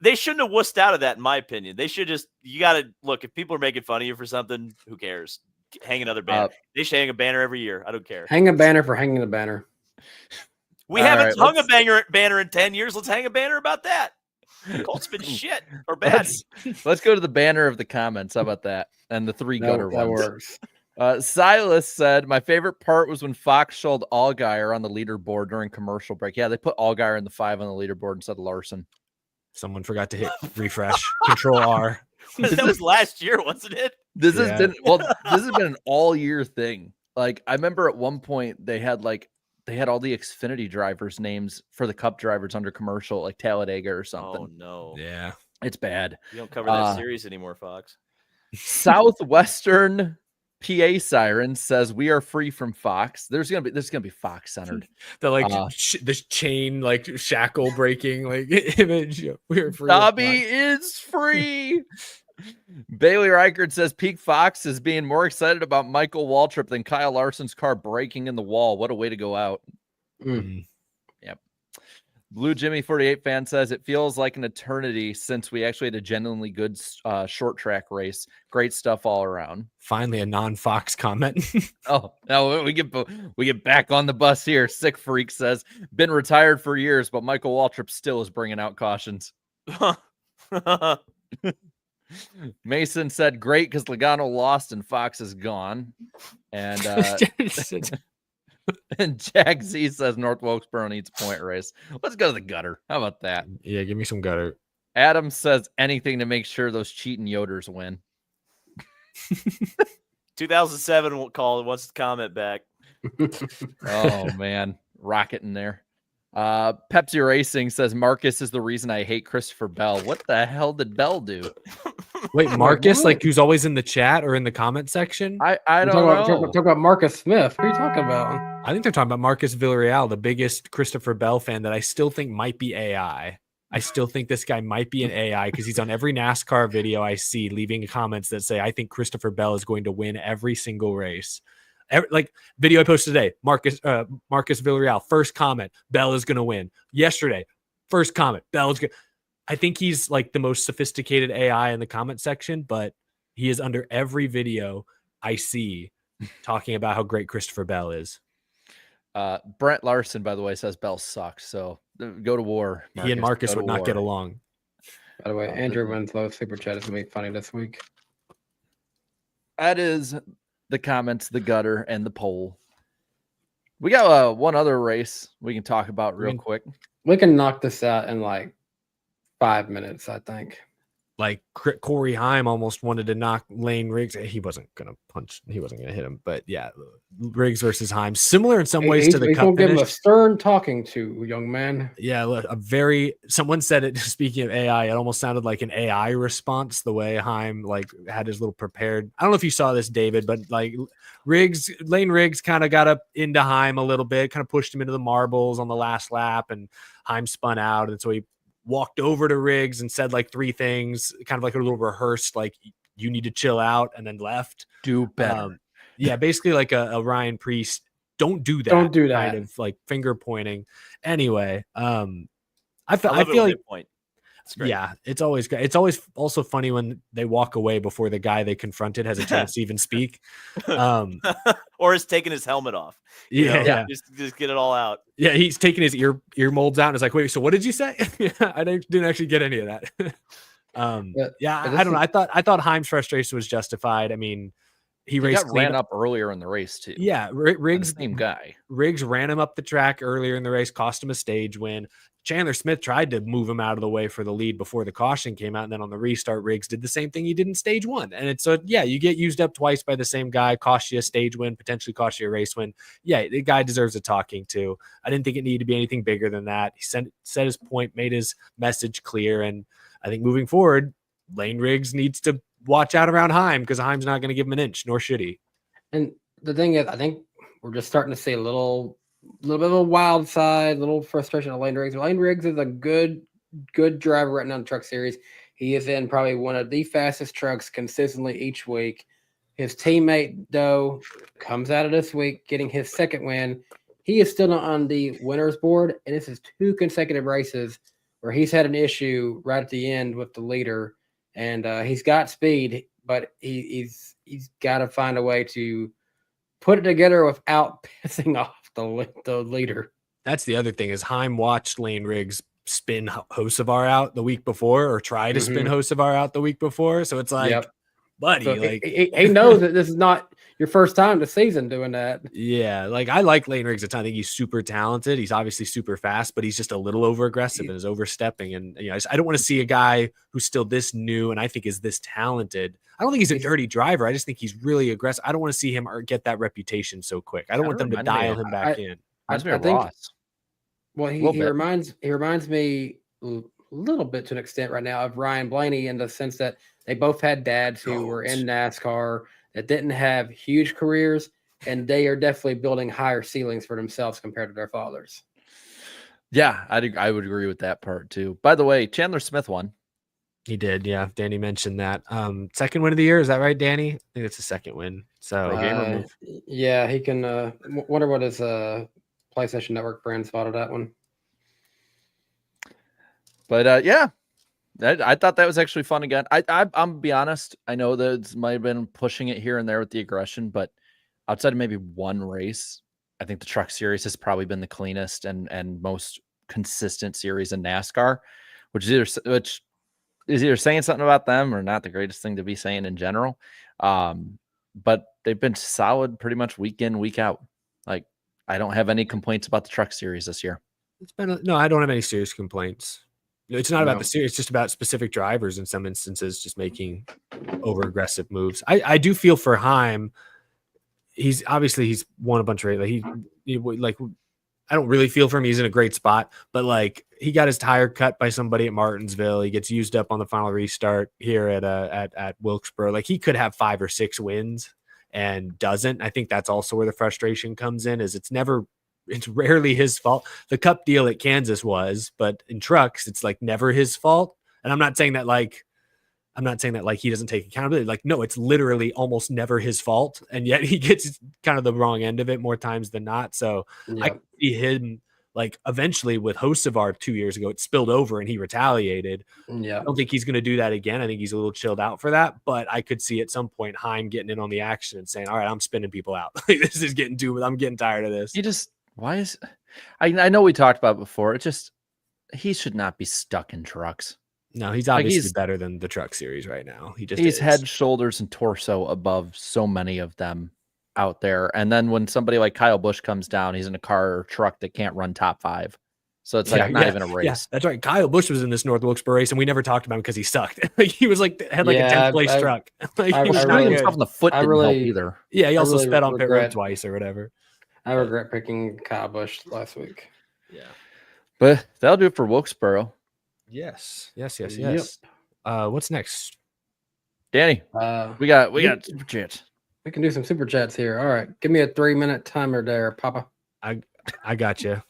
Speaker 7: They shouldn't have wussed out of that, in my opinion. They should you got to look. If people are making fun of you for something, who cares? Hang another banner. They should hang a banner every year. I don't care.
Speaker 4: Hang a banner for hanging the banner.
Speaker 7: We haven't hung a banner in 10 years. Let's hang a banner about that. Colts been shit or bad.
Speaker 6: Let's go to the banner of the comments. How about that? And the three gutter
Speaker 4: that
Speaker 6: ones.
Speaker 4: Works.
Speaker 6: Silas said, my favorite part was when Fox showed Allgaier on the leaderboard during commercial break. Yeah, they put Allgaier in the 5 on the leaderboard instead of Larson.
Speaker 5: Someone forgot to hit refresh. Control R.
Speaker 7: That was last year, wasn't it?
Speaker 6: This has been an all year thing. Like I remember at one point they had all the Xfinity drivers' names for the Cup drivers under commercial, like Talladega or something.
Speaker 7: Oh no.
Speaker 5: Yeah.
Speaker 6: It's bad.
Speaker 7: You don't cover that series anymore, Fox.
Speaker 6: Southwestern PA siren says we are free from Fox. There's gonna be Fox centered.
Speaker 5: The the chain shackle breaking image. We're free.
Speaker 6: Dobby is free. Bailey Reichert says Peak Fox is being more excited about Michael Waltrip than Kyle Larson's car breaking in the wall. What a way to go out.
Speaker 5: Mm-hmm.
Speaker 6: Yep. Blue Jimmy 48 fan says it feels like an eternity since we actually had a genuinely good short track race. Great stuff all around.
Speaker 5: Finally, a non-Fox comment.
Speaker 6: Oh, no, we get back on the bus here. Sick Freak says been retired for years, but Michael Waltrip still is bringing out cautions. Mason said great because Logano lost and Fox is gone. And and Jack Z says North Wilkesboro needs a point race. Let's go to the gutter. How about that?
Speaker 5: Yeah, give me some gutter.
Speaker 6: Adam says anything to make sure those cheating Yoders win.
Speaker 7: 2007 won't call. Wants to comment back.
Speaker 6: Oh man, rocket in there. Pepsi Racing says Marcus is the reason I hate Christopher Bell. What the hell did Bell do?
Speaker 5: Wait, Marcus, who's always in the chat or in the comment section?
Speaker 6: I don't know.
Speaker 4: Talk about Marcus Smith. What are you talking about?
Speaker 5: I think they're talking about Marcus Villarreal, the biggest Christopher Bell fan that I still think might be AI. I still think this guy might be an AI because he's on every NASCAR video I see leaving comments that say, I think Christopher Bell is going to win every single race. Video I posted today, Marcus Villarreal, first comment, Bell is going to win. Yesterday, first comment, Bell is going to. I think he's like the most sophisticated AI in the comment section, but he is under every video I see talking about how great Christopher Bell is.
Speaker 6: Brent Larson, by the way, says Bell sucks. So go to war. Marcus.
Speaker 5: He and Marcus would not get along.
Speaker 4: By the way, Andrew Winslow super chat is going to be funny this week.
Speaker 6: That is the comments, the gutter, and the poll. We got one other race we can talk about real quick.
Speaker 4: We can knock this out in 5 minutes, I think.
Speaker 5: like Corey Heim almost wanted to knock Lane Riggs. He wasn't going to punch. He wasn't going to hit him. But yeah, Riggs versus Heim, similar in some ways to the
Speaker 4: he's
Speaker 5: Cup
Speaker 4: gonna give him a
Speaker 5: finish.
Speaker 4: stern talking to, young man.
Speaker 5: Yeah, look, someone said it, speaking of AI, it almost sounded like an AI response, the way Heim like had his little prepared. I don't know if you saw this, David, but like Lane Riggs kind of got up into Heim a little bit, kind of pushed him into the marbles on the last lap, and Heim spun out. And so he walked over to Riggs and said like 3 things, kind of like a little rehearsed, like you need to chill out, and then left.
Speaker 6: Do better.
Speaker 5: Yeah, basically like a Ryan Priest. Don't do that.
Speaker 4: Don't do that.
Speaker 5: Kind of like finger pointing. Anyway, I feel like
Speaker 7: point. That's great.
Speaker 5: Yeah, it's always good. It's always also funny when they walk away before the guy they confronted has a chance to even speak.
Speaker 7: Or is taking his helmet off.
Speaker 5: Yeah.
Speaker 7: Just get it all out.
Speaker 5: Yeah, he's taking his ear molds out and is like, wait, so what did you say? I didn't actually get any of that. I don't know. I thought Heim's frustration was justified. I mean, he
Speaker 6: ran up earlier in the race too.
Speaker 5: Yeah, Riggs,
Speaker 6: same guy.
Speaker 5: Riggs ran him up the track earlier in the race, cost him a stage win. Chandler Smith tried to move him out of the way for the lead before the caution came out, and then on the restart, Riggs did the same thing he did in stage 1. And it's you get used up twice by the same guy, cost you a stage win, potentially cost you a race win. Yeah, the guy deserves a talking to. I didn't think it needed to be anything bigger than that. He said his point, made his message clear, and I think moving forward, Lane Riggs needs to watch out around Heim, because Heim's not going to give him an inch, nor should he.
Speaker 4: And the thing is, I think we're just starting to see a little bit of a wild side, a little frustration of Lane Riggs. Lane Riggs is a good driver right now in the Truck Series. He is in probably one of the fastest trucks consistently each week. His teammate, though, comes out of this week getting his second win. He is still not on the winner's board, and this is 2 consecutive races where he's had an issue right at the end with the leader. And he's got speed, but he's got to find a way to put it together without pissing off the leader.
Speaker 5: That's the other thing, is Heim watched Lane Riggs spin Hocevar out the week before, or try to spin Hocevar out the week before. So it's like, buddy,
Speaker 4: so
Speaker 5: like
Speaker 4: he knows that this is not your first time this season doing that.
Speaker 5: Yeah, like I like Lane Riggs a ton. I think he's super talented. He's obviously super fast, but he's just a little over aggressive and is overstepping. And I don't want to see a guy who's still this new and I think is this talented. I don't think he's a dirty driver. I just think he's really aggressive. I don't want to see him get that reputation so quick. I don't want them to dial him back in.
Speaker 4: I think Ross. Well, he reminds me a little bit to an extent right now of Ryan Blaney, in the sense that they both had dads who were in NASCAR that didn't have huge careers, and they are definitely building higher ceilings for themselves compared to their fathers.
Speaker 6: Yeah, I would agree with that part too. By the way, Chandler Smith won.
Speaker 5: He did, yeah. Danny mentioned that. Second win of the year, is that right, Danny? I think it's the second win. So
Speaker 4: yeah, he can wonder what his PlayStation Network friends thought of that one.
Speaker 6: But yeah, I thought that was actually fun again. I'm gonna be honest. I know that it might have been pushing it here and there with the aggression, but outside of maybe one race, I think the Truck Series has probably been the cleanest and most consistent series in NASCAR, which is either saying something about them or not the greatest thing to be saying in general. But they've been solid pretty much week in, week out. Like, I don't have any complaints about the Truck Series this year.
Speaker 5: No, I don't have any serious complaints. It's not about the series, it's just about specific drivers in some instances just making over aggressive moves. I do feel for Heim. He's won a bunch of races. I don't really feel for him. He's in a great spot, but like he got his tire cut by somebody at Martinsville. He gets used up on the final restart here at Wilkesboro. Like he could have 5 or 6 wins and doesn't. I think that's also where the frustration comes in, is it's rarely his fault. The Cup deal at Kansas was, but in trucks, it's like never his fault. And I'm not saying that like he doesn't take accountability. Like, no, it's literally almost never his fault. And yet he gets kind of the wrong end of it more times than not. So I could see him like eventually with Hocevar 2 years ago, it spilled over and he retaliated.
Speaker 4: Yeah.
Speaker 5: I don't think he's going to do that again. I think he's a little chilled out for that, but I could see at some point Heim getting in on the action and saying, all right, I'm spinning people out. Like, this is getting I'm getting tired of this.
Speaker 6: I know we talked about it before. He should not be stuck in trucks.
Speaker 5: No, he's obviously better than the Truck Series right now. He's
Speaker 6: head, shoulders, and torso above so many of them out there. And then when somebody like Kyle Busch comes down, he's in a car or truck that can't run top 5. So it's like not even a race.
Speaker 5: Yeah, that's right. Kyle Busch was in this North Wilkesboro race, and we never talked about him because he sucked. Like he was like had like a 10th place truck. Like he was
Speaker 6: Shooting
Speaker 5: really
Speaker 6: himself in the foot didn't help either.
Speaker 5: Yeah, he also
Speaker 4: really
Speaker 5: sped on pit road
Speaker 4: regret-
Speaker 5: twice or whatever.
Speaker 4: I regret picking Kyle Busch last week.
Speaker 5: Yeah.
Speaker 6: But that'll do it for Wilkesboro.
Speaker 5: Yes. Yes.
Speaker 4: Yep.
Speaker 5: What's next?
Speaker 6: Danny, we got super chats.
Speaker 4: We can do some super chats here. All right, give me a 3-minute timer there, Papa.
Speaker 5: I got you.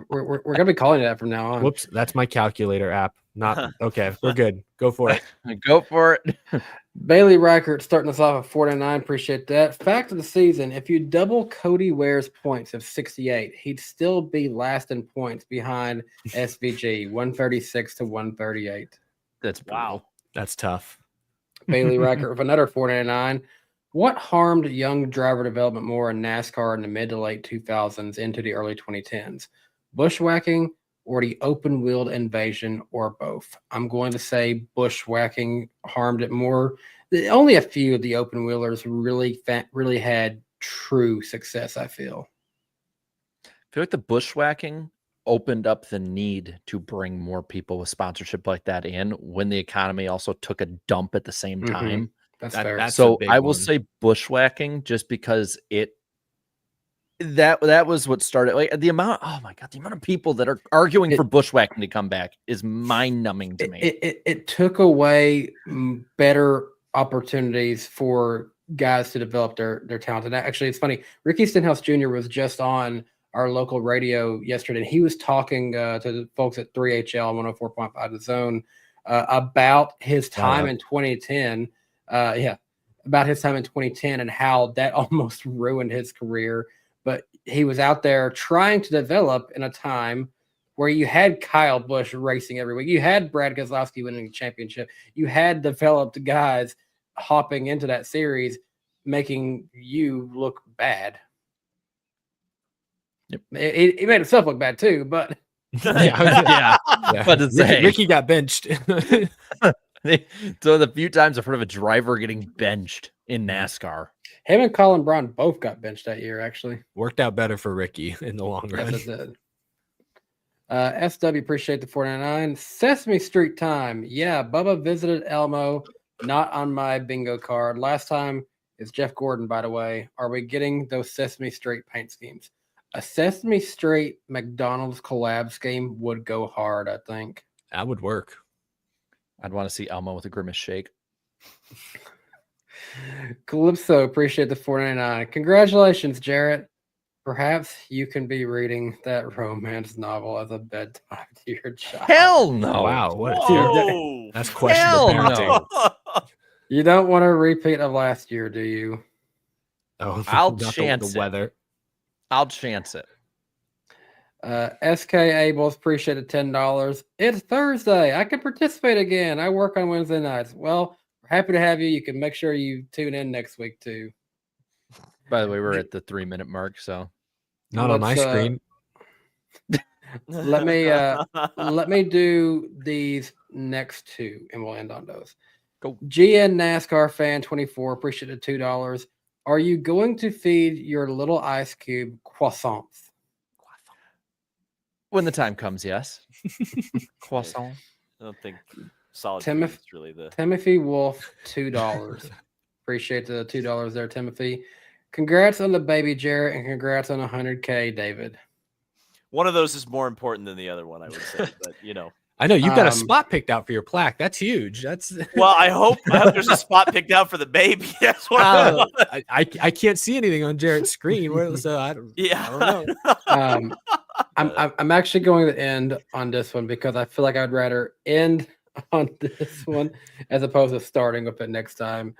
Speaker 4: We're gonna be calling it that from now on.
Speaker 5: Whoops, that's my calculator app. Not okay. We're good. Go for it.
Speaker 6: Go for it.
Speaker 4: Bailey Reichert starting us off at 49. Appreciate that. Fact of the season: if you double Cody Ware's points of 68, he'd still be last in points behind SVG, 136 to 138.
Speaker 6: That's
Speaker 7: Wow.
Speaker 5: That's tough.
Speaker 4: Bailey Reichert with another 499. What harmed young driver development more in NASCAR in the mid to late 2000s into the early 2010s? Bushwhacking or the open-wheeled invasion, or both? I'm going to say bushwhacking harmed it more. Only a few of the open-wheelers really had true success, I feel.
Speaker 6: I feel like the bushwhacking opened up the need to bring more people with sponsorship like that in when the economy also took a dump at the same time.
Speaker 4: That's fair.
Speaker 6: So I will say bushwhacking just because that was what started, like the amount of people that are arguing for bushwhacking to come back is mind-numbing to me.
Speaker 4: It took away better opportunities for guys to develop their talent. And actually, it's funny, Ricky Stenhouse Jr. was just on our local radio yesterday, and he was talking to the folks at 3HL 104.5 The Zone about his time in 2010. About his time in 2010 and how that almost ruined his career. But he was out there trying to develop in a time where you had Kyle Busch racing every week. You had Brad Keselowski winning a championship. You had developed guys hopping into that series, making you look bad.
Speaker 6: Yep.
Speaker 4: He made himself look bad too, but
Speaker 6: yeah. But to say,
Speaker 5: Ricky got benched.
Speaker 6: So the few times I've heard of a driver getting benched in NASCAR.
Speaker 4: him and Colin Braun both got benched that year, actually.
Speaker 5: Worked out better for Ricky in the long run.
Speaker 4: Yes, it did. SW, appreciate the 499. Sesame Street time. Yeah, Bubba visited Elmo, not on my bingo card. Last time is Jeff Gordon, by the way. Are we getting those Sesame Street paint schemes? A Sesame Street McDonald's collab scheme would go hard, I think.
Speaker 5: That would work.
Speaker 6: I'd want to see Elmo with a grimace shake.
Speaker 4: Calypso, appreciate the 499. Congratulations, Jarrett. Perhaps you can be reading that romance novel as a bedtime to your child.
Speaker 6: Hell no.
Speaker 5: Wow. What?
Speaker 7: Whoa.
Speaker 5: That's questionable
Speaker 6: Hell
Speaker 5: parenting.
Speaker 6: no.
Speaker 4: You don't want a repeat of last year, do you?
Speaker 5: Oh,
Speaker 6: I'll
Speaker 5: not
Speaker 6: chance
Speaker 5: the weather.
Speaker 6: I'll chance it.
Speaker 4: SK Ables, appreciate it, $10. It's Thursday. I can participate again. I work on Wednesday nights. Well, we're happy to have you. You can make sure you tune in next week too.
Speaker 6: By the way, we're at the 3-minute mark, so
Speaker 5: Not on my
Speaker 4: Let's,
Speaker 5: screen.
Speaker 4: Let me do these next two, and we'll end on those.
Speaker 6: Go.
Speaker 4: GN NASCAR fan 24, appreciate it, $2. Are you going to feed your little ice cube croissants?
Speaker 6: when the time comes, yes. Croissant.
Speaker 7: I don't think solid
Speaker 4: Timothy-
Speaker 7: is really the
Speaker 4: Timothy Wolf, $2. Appreciate the $2 there, Timothy. Congrats on the baby, Jarrett, and congrats on 100K, David.
Speaker 7: one of those is more important than the other one, I would say. But
Speaker 5: I know you've got a
Speaker 4: Um,
Speaker 5: spot picked out for your plaque. That's huge. That's
Speaker 7: well, I hope there's a spot picked out for the baby. That's what
Speaker 5: I can't see anything on Jarrett's screen. So I don't know.
Speaker 4: I'm actually going to end on this one because I feel like I'd rather end on this one as opposed to starting with it next time.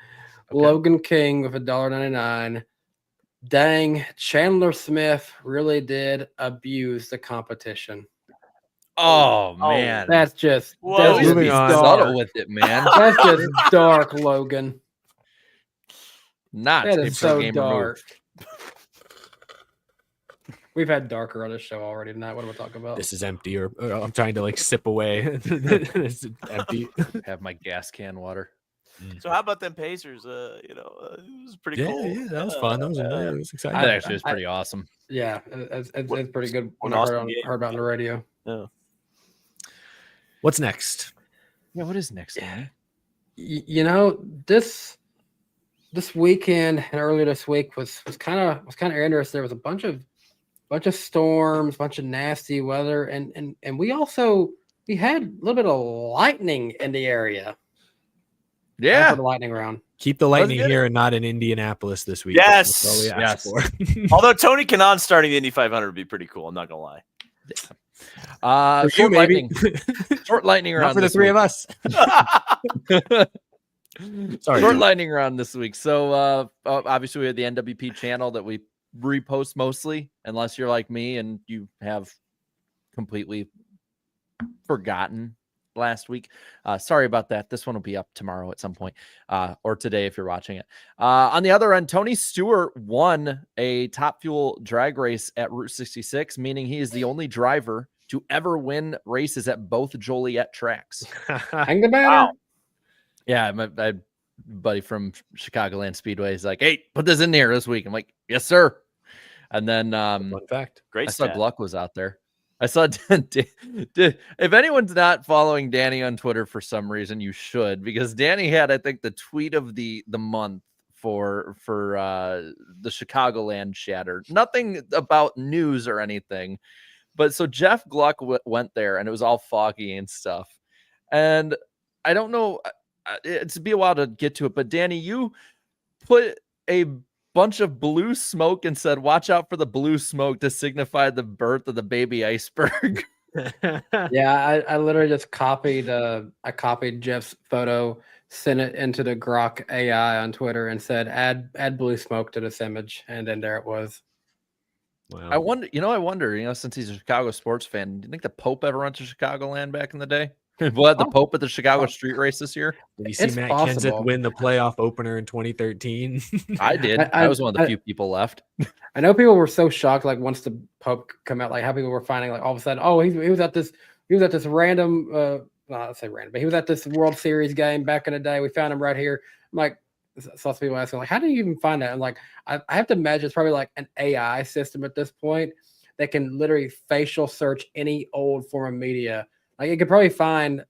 Speaker 6: Okay.
Speaker 4: Logan King with $1.99. Dang, Chandler Smith really did abuse the competition.
Speaker 6: Oh man,
Speaker 4: That's just
Speaker 7: Whoa.
Speaker 4: that's just
Speaker 5: Moving on.
Speaker 6: subtle
Speaker 4: dark.
Speaker 6: with it, man.
Speaker 4: That's just dark, Logan.
Speaker 6: Not
Speaker 4: That
Speaker 6: safe
Speaker 4: is
Speaker 6: for
Speaker 4: so
Speaker 6: game
Speaker 4: dark.
Speaker 6: removed.
Speaker 4: We've had darker on this show already tonight. What am I talking about?
Speaker 5: This is empty, or I'm trying to like sip away. It's empty.
Speaker 6: Have my gas can water.
Speaker 7: So how about them Pacers? It was pretty
Speaker 5: Yeah,
Speaker 7: cool.
Speaker 5: yeah, that was fun. That was exciting.
Speaker 6: That actually was pretty awesome.
Speaker 4: Yeah, it's pretty good when
Speaker 7: an
Speaker 4: I
Speaker 7: awesome game.
Speaker 4: heard about it on the radio.
Speaker 7: Yeah.
Speaker 5: What's next?
Speaker 6: Yeah, what is next, Danny?
Speaker 4: You know, this weekend and earlier this week was kind of interesting. There was a bunch of storms, bunch of nasty weather, and we had a little bit of lightning in the area.
Speaker 6: Yeah,
Speaker 4: For the lightning round.
Speaker 5: Keep the lightning
Speaker 6: good.
Speaker 5: here and not in Indianapolis this week.
Speaker 7: Yes.
Speaker 5: That's all we ask for.
Speaker 7: Although Tony Kanaan starting the Indy 500 would be pretty cool. I'm not gonna lie.
Speaker 5: For you,
Speaker 6: short
Speaker 5: maybe.
Speaker 6: Short lightning round
Speaker 5: Not for the
Speaker 6: this
Speaker 5: three
Speaker 6: week.
Speaker 5: of us. Sorry.
Speaker 6: Short lightning round this week. So obviously we have the NWP channel that we repost mostly, unless you're like me and you have completely forgotten last week. Sorry about that. This one will be up tomorrow at some point, or today if you're watching it. On the other end, Tony Stewart won a Top Fuel drag race at Route 66, meaning he is the only driver to ever win races at both Joliet tracks.
Speaker 4: Hang the banner.
Speaker 7: Wow.
Speaker 6: Yeah, my buddy from Chicagoland Speedway is like, "Hey, put this in here this week." I'm like, "Yes, sir." And then
Speaker 5: Fun fact.
Speaker 7: Great.
Speaker 6: I saw
Speaker 7: stat.
Speaker 6: Gluck was out there. I saw if anyone's not following Danny on Twitter for some reason, you should, because Danny had, I think, the tweet of the month for the Chicagoland Shatter. Nothing about news or anything, but so Jeff Gluck went there, and it was all foggy and stuff. And I don't know, it's be a while to get to it, but Danny, you put a bunch of blue smoke and said, "Watch out for the blue smoke," to signify the birth of the baby iceberg.
Speaker 4: Yeah, I literally just copied Jeff's photo, sent it into the Grok AI on Twitter, and said add blue smoke to this image, and then there it was.
Speaker 5: Wow.
Speaker 6: I wonder, since he's a Chicago sports fan, do you think the Pope ever went to Chicagoland back in the day? We'll have the Pope at the Chicago street race this year.
Speaker 5: Did you see
Speaker 4: It's
Speaker 5: Matt
Speaker 4: possible.
Speaker 5: Kenseth win the playoff opener in 2013?
Speaker 6: I did. I was one of the few people left.
Speaker 4: I know people were so shocked, like once the Pope come out, like how people were finding, like all of a sudden, oh, he was at this random, I'll say random, but he was at this World Series game back in the day. We found him right here. I'm like, so people asking, like, how do you even find that? I'm like, I have to imagine it's probably like an AI system at this point that can literally facial search any old form of media. Like it could probably find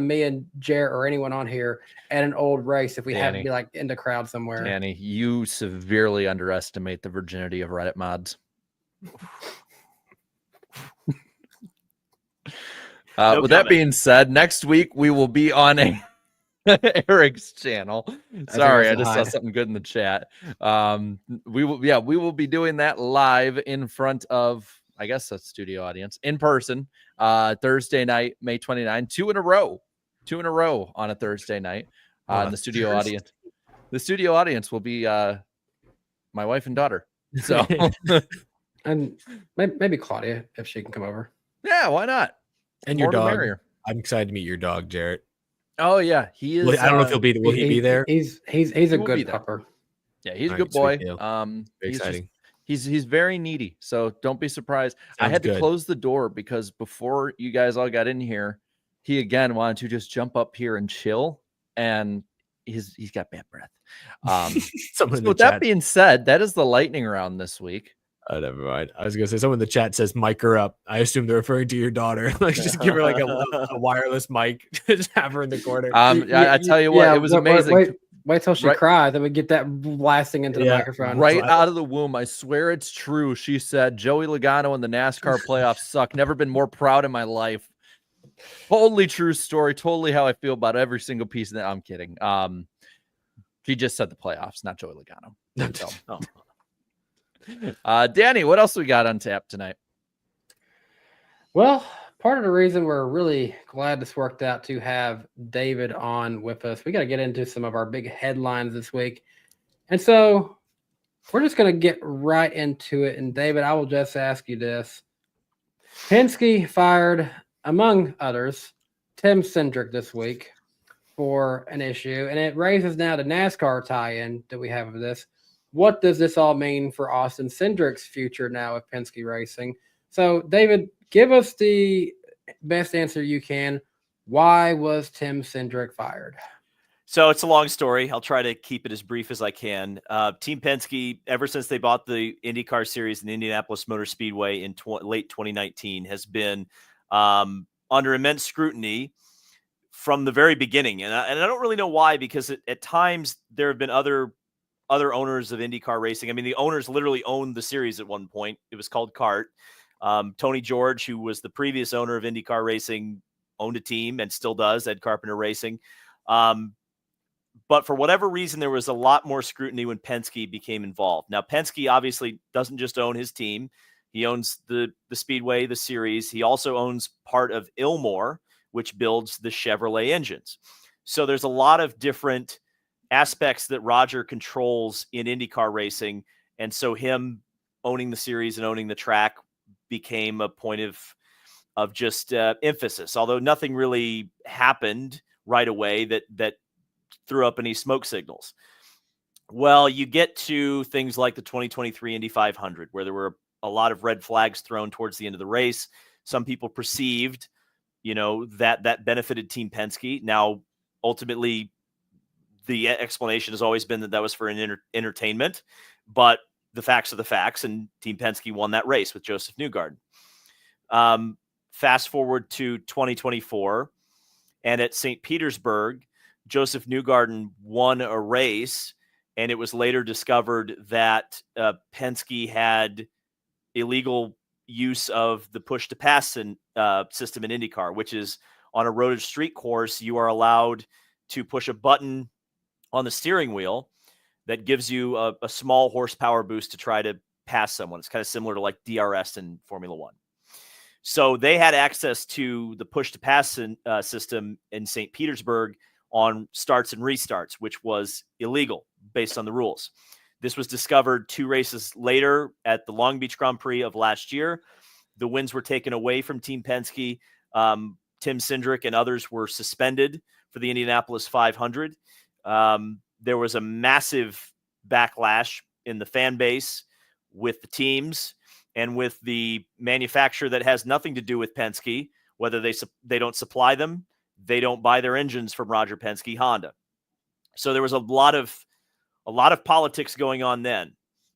Speaker 4: me and Jarrett or anyone on here at an old race if we had to be like in the crowd somewhere.
Speaker 6: Danny, you severely underestimate the virginity of Reddit mods. With that being said, next week we will be on Eric's channel. Sorry, I just saw something good in the chat. We will be doing that live in front of, I guess, a studio audience in person, Thursday night, May 29, 2 in a row on a Thursday night. The studio audience will be my wife and daughter. So,
Speaker 4: and maybe Claudia if she can come over.
Speaker 6: Yeah, why not?
Speaker 5: And your dog. I'm excited to meet your dog, Jarrett.
Speaker 6: Oh yeah, he is.
Speaker 5: I don't know if he'll be. Will he be there?
Speaker 4: He's a good pupper.
Speaker 6: Yeah, he's a good boy.
Speaker 5: Very exciting.
Speaker 6: He's very needy, so don't be surprised. I had to close the door because before you guys all got in here, he again wanted to just jump up here and chill, and he's got bad breath. So with that being said, that is the lightning round this week.
Speaker 5: Never mind. I was gonna say someone in the chat says mic her up. I assume they're referring to your daughter. Like just give her like a wireless mic. Just have her in the corner.
Speaker 6: I tell you what, it was amazing.
Speaker 4: Wait till she cries, then we get that blasting into the microphone.
Speaker 6: Right out of the womb. I swear it's true. She said, "Joey Logano and the NASCAR playoffs suck. Never been more proud in my life." Totally true story. Totally how I feel about every single piece of that. I'm kidding. She just said the playoffs, not Joey Logano. So. Danny, what else we got on tap tonight?
Speaker 4: Well, part of the reason we're really glad this worked out to have David on with us, we got to get into some of our big headlines this week. And so we're just going to get right into it. And David, I will just ask you this. Penske fired, among others, Tim Cindric this week for an issue. And it raises now the NASCAR tie-in that we have of this. What does this all mean for Austin Cindric's future now with Penske Racing? So, David, give us the best answer you can. Why was Tim Cindric fired?
Speaker 7: So it's a long story. I'll try to keep it as brief as I can. Team Penske, ever since they bought the IndyCar Series in Indianapolis Motor Speedway in late 2019, has been under immense scrutiny from the very beginning. And I don't really know why, because at times there have been other owners of IndyCar racing. I mean, the owners literally owned the series at one point. It was called CART. Tony George, who was the previous owner of IndyCar racing, owned a team and still does, Ed Carpenter Racing. But for whatever reason, there was a lot more scrutiny when Penske became involved. Now, Penske obviously doesn't just own his team. He owns the Speedway, the series. He also owns part of Ilmor, which builds the Chevrolet engines. So there's a lot of different aspects that Roger controls in IndyCar racing. And so him owning the series and owning the track became a point of just emphasis, although nothing really happened right away that threw up any smoke signals. Well, you get to things like the 2023 Indy 500, where there were a lot of red flags thrown towards the end of the race. Some people perceived, that benefited Team Penske. Now, ultimately, the explanation has always been that was for an entertainment, but the facts are the facts, and Team Penske won that race with Joseph Newgarden. Fast forward to 2024, and at St. Petersburg, Joseph Newgarden won a race, and it was later discovered that Penske had illegal use of the push-to-pass system in IndyCar, which is on a roaded street course, you are allowed to push a button on the steering wheel that gives you a small horsepower boost to try to pass someone. It's kind of similar to like DRS in Formula One. So they had access to the push-to-pass system in St. Petersburg on starts and restarts, which was illegal based on the rules. This was discovered 2 races later at the Long Beach Grand Prix of last year. The wins were taken away from Team Penske. Tim Cindric and others were suspended for the Indianapolis 500. There was a massive backlash in the fan base with the teams and with the manufacturer that has nothing to do with Penske, whether they don't supply them, they don't buy their engines from Roger Penske, Honda. So there was a lot of politics going on then.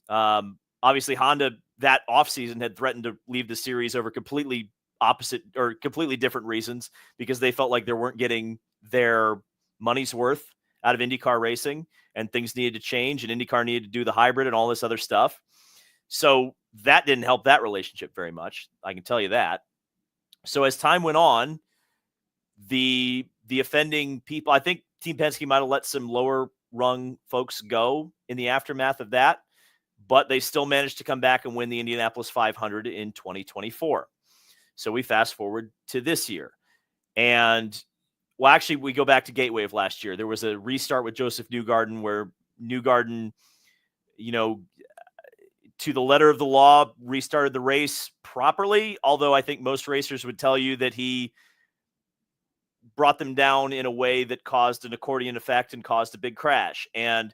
Speaker 7: Obviously, Honda that offseason had threatened to leave the series over completely opposite or completely different reasons, because they felt like they weren't getting their money's worth out of IndyCar racing and things needed to change, and IndyCar needed to do the hybrid and all this other stuff. So that didn't help that relationship very much. I can tell you that. So as time went on, the offending people, I think Team Penske might have let some lower rung folks go in the aftermath of that, but they still managed to come back and win the Indianapolis 500 in 2024. So we fast forward to this year. And well, actually, we go back to Gateway of last year. There was a restart with Joseph Newgarden where Newgarden, to the letter of the law, restarted the race properly. Although I think most racers would tell you that he brought them down in a way that caused an accordion effect and caused a big crash. And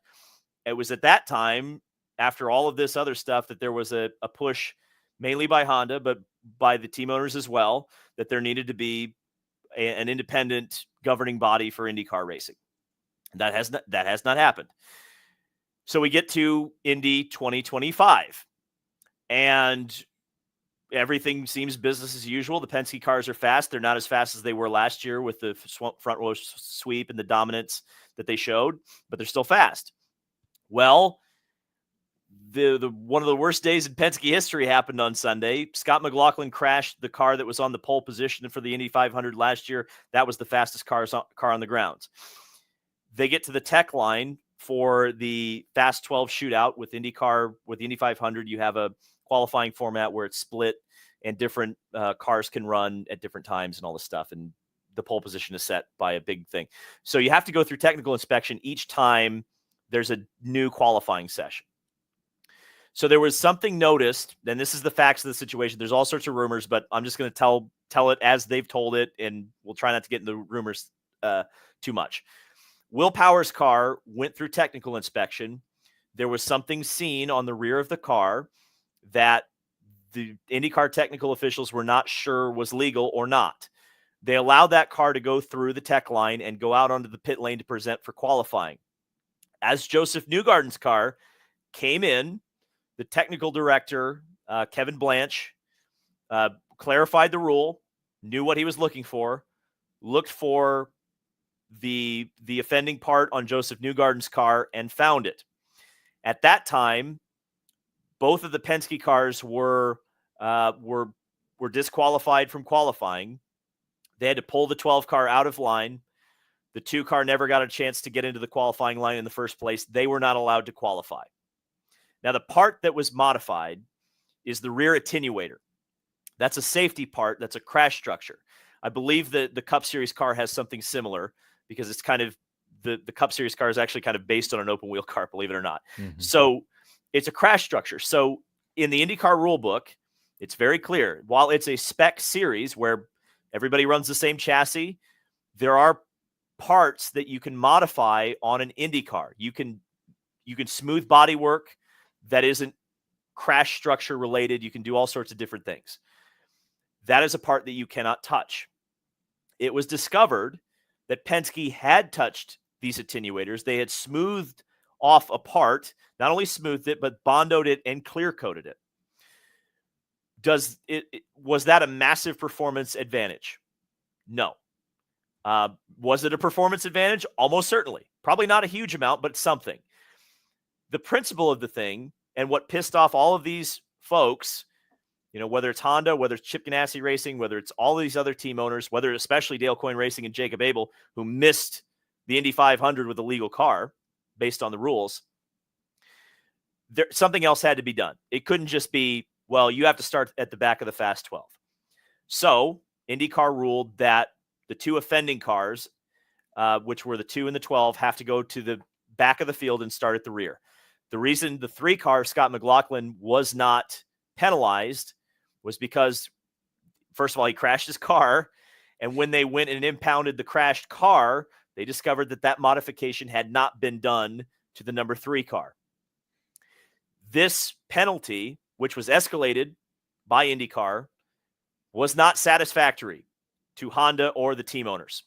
Speaker 7: it was at that time, after all of this other stuff, that there was a push, mainly by Honda, but by the team owners as well, that there needed to be an independent governing body for IndyCar racing. That has not happened. So we get to Indy 2025, and everything seems business as usual. The Penske cars are fast. They're not as fast as they were last year with the front row sweep and the dominance that they showed, but they're still fast. Well, the one of the worst days in Penske history happened on Sunday. Scott McLaughlin crashed the car that was on the pole position for the Indy 500 last year. That was the fastest car on the grounds. They get to the tech line for the Fast 12 shootout with IndyCar. With the Indy 500, you have a qualifying format where it's split and different cars can run at different times and all this stuff. And the pole position is set by a big thing. So you have to go through technical inspection each time there's a new qualifying session. So there was something noticed, and this is the facts of the situation. There's all sorts of rumors, but I'm just going to tell it as they've told it, and we'll try not to get into rumors too much. Will Power's car went through technical inspection. There was something seen on the rear of the car that the IndyCar technical officials were not sure was legal or not. They allowed that car to go through the tech line and go out onto the pit lane to present for qualifying. As Joseph Newgarden's car came in, the technical director, Kevin Blanche, clarified the rule, knew what he was looking for, looked for the offending part on Joseph Newgarden's car and found it. At that time, both of the Penske cars were disqualified from qualifying. They had to pull the 12 car out of line. The 2 car never got a chance to get into the qualifying line in the first place. They were not allowed to qualify. Now, the part that was modified is the rear attenuator. That's a safety part. That's a crash structure. I believe that the Cup Series car has something similar because it's kind of the Cup Series car is actually kind of based on an open wheel car, believe it or not. Mm-hmm. So it's a crash structure. So in the IndyCar rule book, it's very clear. While it's a spec series where everybody runs the same chassis, there are parts that you can modify on an Indy car. You can smooth body work that isn't crash structure related. You can do all sorts of different things. That is a part that you cannot touch. It was discovered that Penske had touched these attenuators. They had smoothed off a part, not only smoothed it, but bondoed it and clear coated it. Was that a massive performance advantage? No. Was it a performance advantage? Almost certainly. Probably not a huge amount, but something. The principle of the thing and what pissed off all of these folks, whether it's Honda, whether it's Chip Ganassi Racing, whether it's all these other team owners, whether especially Dale Coyne Racing and Jacob Abel, who missed the Indy 500 with a legal car based on the rules, something else had to be done. It couldn't just be, well, you have to start at the back of the Fast 12. So IndyCar ruled that the 2 offending cars, which were the 2 and the 12, have to go to the back of the field and start at the rear. The reason the 3 car, Scott McLaughlin, was not penalized was because, first of all, he crashed his car. And when they went and impounded the crashed car, they discovered that modification had not been done to the number 3 car. This penalty, which was escalated by IndyCar, was not satisfactory to Honda or the team owners.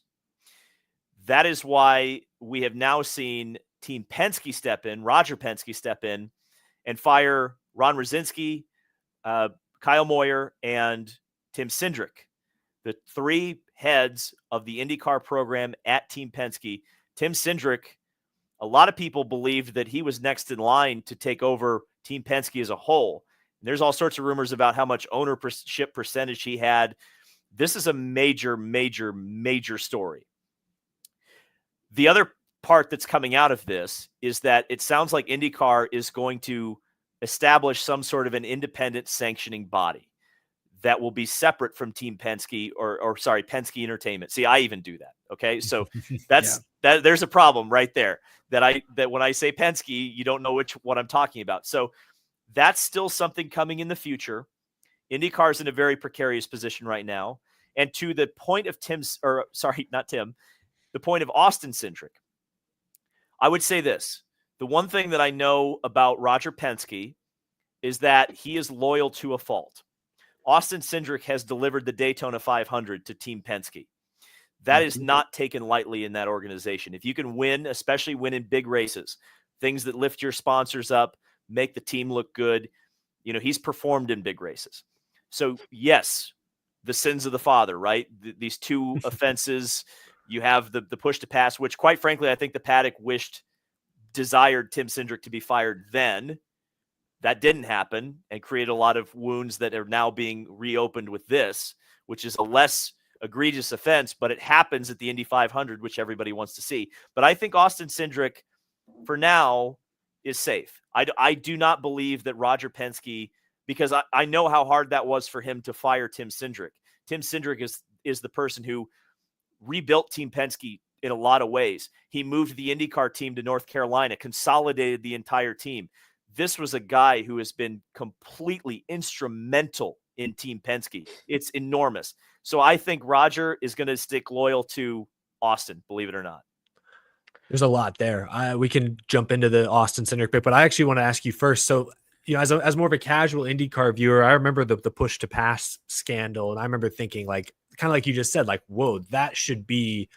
Speaker 7: That is why we have now seen Team Penske step in, Roger Penske step in, and fire Ron Rosinski, Kyle Moyer, and Tim Cindric, the 3 heads of the IndyCar program at Team Penske. Tim Cindric, a lot of people believed that he was next in line to take over Team Penske as a whole. And there's all sorts of rumors about how much ownership percentage he had. This is a major, major, major story. The other part that's coming out of this is that it sounds like IndyCar is going to establish some sort of an independent sanctioning body that will be separate from Team Penske or Penske Entertainment. See, I even do that. Okay. So there's a problem right there that when I say Penske, you don't know what I'm talking about. So that's still something coming in the future. IndyCar is in a very precarious position right now. And to the point of the point of Austin Cindric, I would say this. The one thing that I know about Roger Penske is that he is loyal to a fault. Austin Cindric has delivered the Daytona 500 to Team Penske. That is not taken lightly in that organization. If you can win, especially win in big races, things that lift your sponsors up, make the team look good, he's performed in big races. So yes, the sins of the father, right? These 2 offenses, you have the push to pass, which quite frankly, I think the paddock desired Tim Cindric to be fired then. That didn't happen and created a lot of wounds that are now being reopened with this, which is a less egregious offense, but it happens at the Indy 500, which everybody wants to see. But I think Austin Cindric, for now, is safe. I do not believe that Roger Penske, because I know how hard that was for him to fire Tim Cindric. Tim Cindric is the person who rebuilt Team Penske in a lot of ways. He moved the IndyCar team to North Carolina, consolidated the entire team. This was a guy who has been completely instrumental in Team Penske. It's enormous. So I think Roger is going to stick loyal to Austin, believe it or not.
Speaker 5: There's a lot there. We can jump into the Austin Cindric bit, but I actually want to ask you first. So, as more of a casual IndyCar viewer, I remember the push to pass scandal. And I remember thinking, like, kind of like you just said, like, whoa, that should be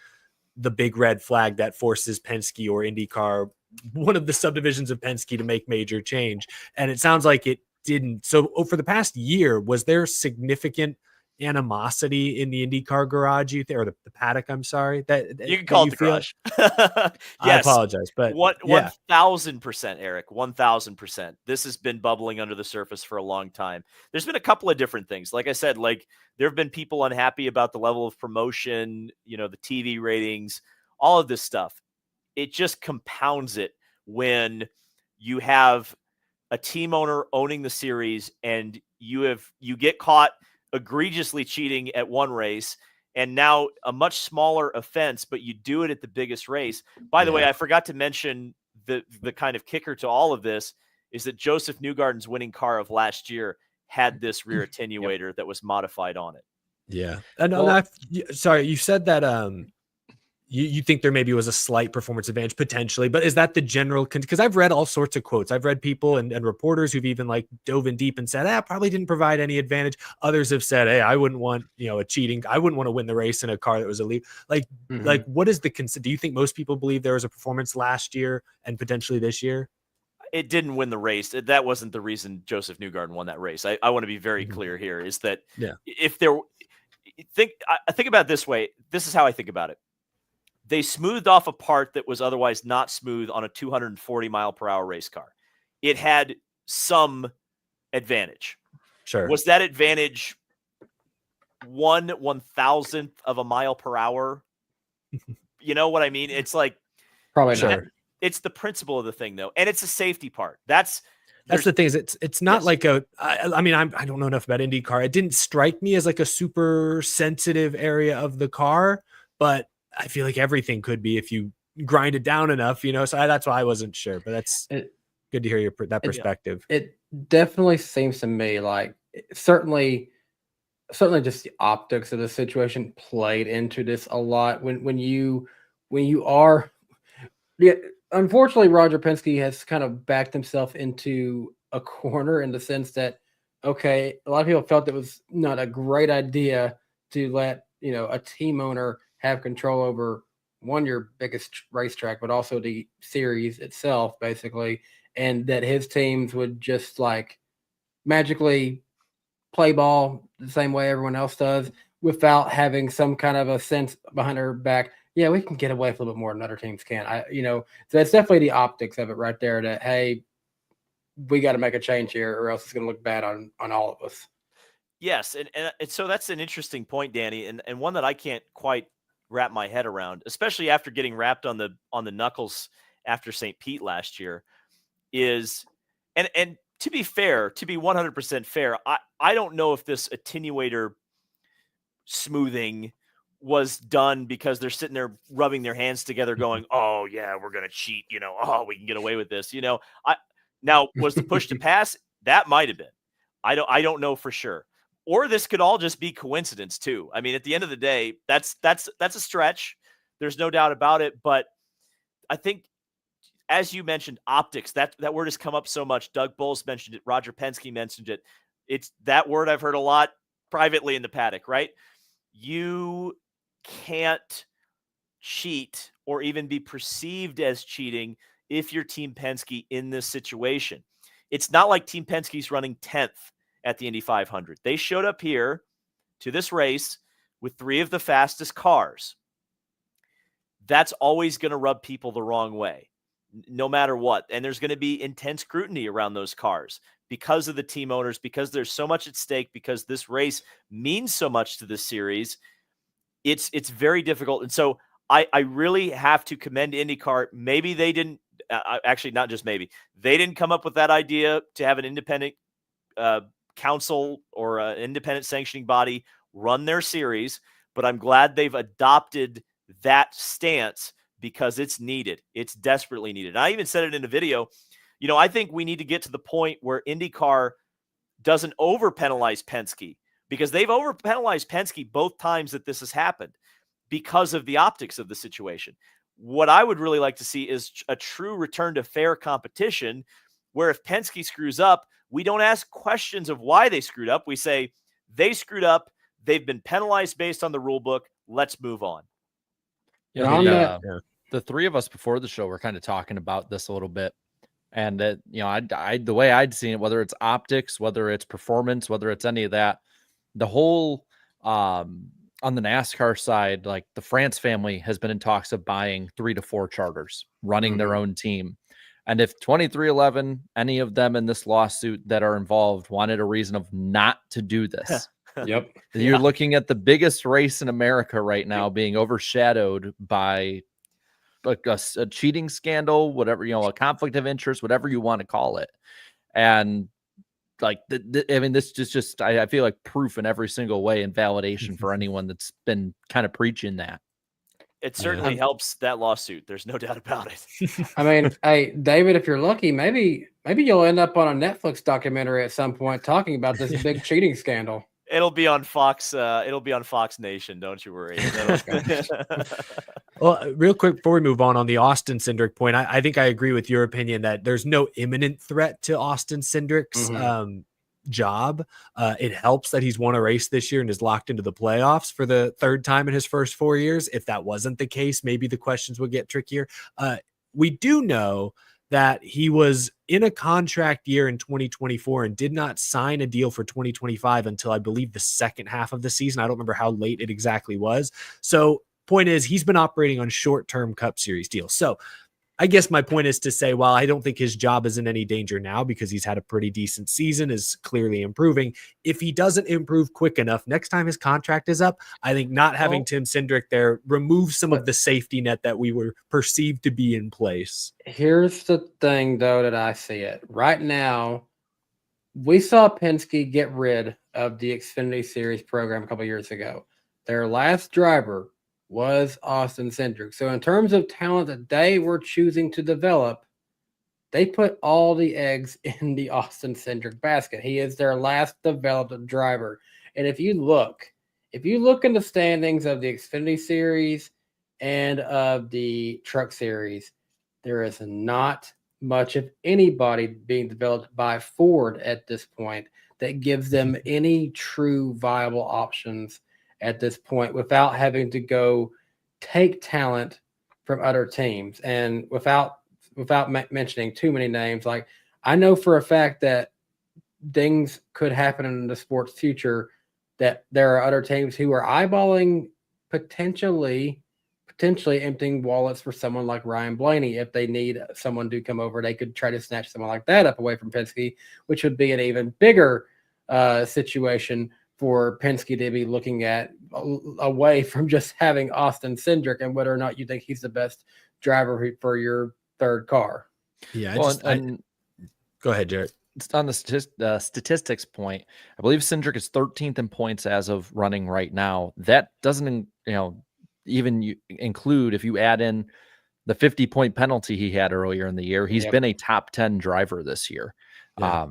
Speaker 5: the big red flag that forces Penske or IndyCar, one of the subdivisions of Penske, to make major change. And it sounds like it didn't. So for the past year, was there significant animosity in the IndyCar garage, or the paddock? I'm sorry, that
Speaker 7: You can call it the
Speaker 5: feel?
Speaker 7: garage.
Speaker 5: I
Speaker 7: Yes.
Speaker 5: apologize, but yeah.
Speaker 7: 1,000%, Eric. 1,000%. This has been bubbling under the surface for a long time. There's been a couple of different things. Like I said, like there have been people unhappy about the level of promotion, the TV ratings, all of this stuff. It just compounds it when you have a team owner owning the series and you get caught egregiously cheating at one race, and now a much smaller offense, but you do it at the biggest race. By the way, I forgot to mention the kind of kicker to all of this is that Joseph Newgarden's winning car of last year had this rear attenuator that was modified on it.
Speaker 5: Yeah. And sorry, you said that you think there maybe was a slight performance advantage potentially, but is that the general? Because I've read all sorts of quotes. I've read people and reporters who've even like dove in deep and said, probably didn't provide any advantage. Others have said, hey, I wouldn't want, a cheating. I wouldn't want to win the race in a car that was elite. Like what is do you think most people believe there was a performance last year and potentially this year?
Speaker 7: It didn't win the race. That wasn't the reason Joseph Newgarden won that race. I want to be very clear here is that if there, I think about it this way. This is how I think about it. They smoothed off a part that was otherwise not smooth on a 240 mile per hour race car. It had some advantage.
Speaker 5: Sure.
Speaker 7: Was that advantage 1/1000th of a mile per hour? You know what I mean? It's like
Speaker 4: probably not.
Speaker 7: It's the principle of the thing though. And it's a safety part. That's
Speaker 5: the thing is it's not like I mean, I don't know enough about IndyCar. It didn't strike me as like a super sensitive area of the car, but I feel like everything could be if you grind it down enough, so that's why I wasn't sure, but that's good to hear that perspective.
Speaker 4: It definitely seems to me like certainly just the optics of the situation played into this a lot when you are, unfortunately Roger Penske has kind of backed himself into a corner in the sense that, okay, a lot of people felt it was not a great idea to let, a team owner have control over your biggest racetrack, but also the series itself, basically, and that his teams would just like magically play ball the same way everyone else does without having some kind of a sense behind their back. Yeah, we can get away with a little bit more than other teams can. So that's definitely the optics of it right there that, hey, we got to make a change here or else it's going to look bad on all of us.
Speaker 7: Yes. And so that's an interesting point, Danny, and one that I can't quite wrap my head around, especially after getting wrapped on the knuckles after St. Pete last year, is and to be fair, to be 100% fair, I don't know if this attenuator smoothing was done because they're sitting there rubbing their hands together going, oh yeah, we're going to cheat, we can get away with this. Now was the push to pass? That might've been, I don't know for sure. Or this could all just be coincidence too. I mean, at the end of the day, that's a stretch. There's no doubt about it. But I think, as you mentioned, optics, that word has come up so much. Doug Bowles mentioned it. Roger Penske mentioned it. It's that word I've heard a lot privately in the paddock, right? You can't cheat or even be perceived as cheating if you're Team Penske in this situation. It's not like Team Penske's running 10th at the Indy 500. They showed up here to this race with 3 of the fastest cars. That's always going to rub people the wrong way, no matter what. And there's going to be intense scrutiny around those cars because of the team owners, because there's so much at stake, because this race means so much to this series. It's very difficult. And so I really have to commend IndyCar. Maybe they didn't, actually not just maybe, they didn't come up with that idea to have an independent council or an independent sanctioning body run their series, but I'm glad they've adopted that stance because it's needed. It's desperately needed. I even said it in a video. I think we need to get to the point where IndyCar doesn't over penalize Penske, because they've over penalized Penske both times that this has happened because of the optics of the situation. What I would really like to see is a true return to fair competition, where if Penske screws up, we don't ask questions of why they screwed up. We say they screwed up. They've been penalized based on the rule book. Let's move on.
Speaker 6: Yeah, the three of us before the show were kind of talking about this a little bit. And that, I the way I'd seen it, whether it's optics, whether it's performance, whether it's any of that, the whole on the NASCAR side, like the France family has been in talks of buying 3 to 4 charters, running their own team. And if 2311, any of them in this lawsuit that are involved wanted a reason of not to do this,
Speaker 4: Yep.
Speaker 6: you're looking at the biggest race in America right now being overshadowed by a cheating scandal, whatever, a conflict of interest, whatever you want to call it. And like, this just I feel like proof in every single way and validation for anyone that's been kind of preaching that.
Speaker 7: It certainly helps that lawsuit. There's no doubt about it.
Speaker 4: I mean, hey, David, if you're lucky, maybe you'll end up on a Netflix documentary at some point talking about this big cheating scandal.
Speaker 7: It'll be on Fox. It'll be on Fox Nation. Don't you worry.
Speaker 5: Well, real quick before we move on the Austin Cindric point, I think I agree with your opinion that there's no imminent threat to Austin Cindric's job. It helps that he's won a race this year and is locked into the playoffs for the 3rd time in his first 4 years. If that wasn't the case, maybe the questions would get trickier. We do know that he was in a contract year in 2024 and did not sign a deal for 2025 until I believe the second half of the season. I don't remember how late it exactly was. So point is, he's been operating on short-term Cup Series deals. So I guess my point is to say, while I don't think his job is in any danger now because he's had a pretty decent season, is clearly improving. If he doesn't improve quick enough, next time his contract is up, I think not having Tim Cindric there removes some of the safety net that we were perceived to be in place.
Speaker 4: Here's the thing, though, that I see it. Right now, we saw Penske get rid of the Xfinity Series program a couple years ago. Their last driver was Austin Cindric. So in terms of talent that they were choosing to develop, they put all the eggs in the Austin Cindric basket. He is their last developed driver. And if you look in the standings of the Xfinity Series and of the Truck Series, there is not much of anybody being developed by Ford at this point that gives them any true viable options at this point without having to go take talent from other teams. And without mentioning too many names, like I know for a fact that things could happen in the sport's future that there are other teams who are eyeballing potentially emptying wallets for someone like Ryan Blaney. If they need someone to come over, they could try to snatch someone like that up away from Penske, which would be an even bigger situation for Penske to be looking at away from just having Austin Cindric and whether or not you think he's the best driver for your 3rd car.
Speaker 5: Yeah.
Speaker 6: Go ahead, Jared. It's on the statistics point. I believe Cindric is 13th in points as of running right now. That doesn't, even include if you add in the 50-point penalty he had earlier in the year. He's been a top 10 driver this year. Yeah.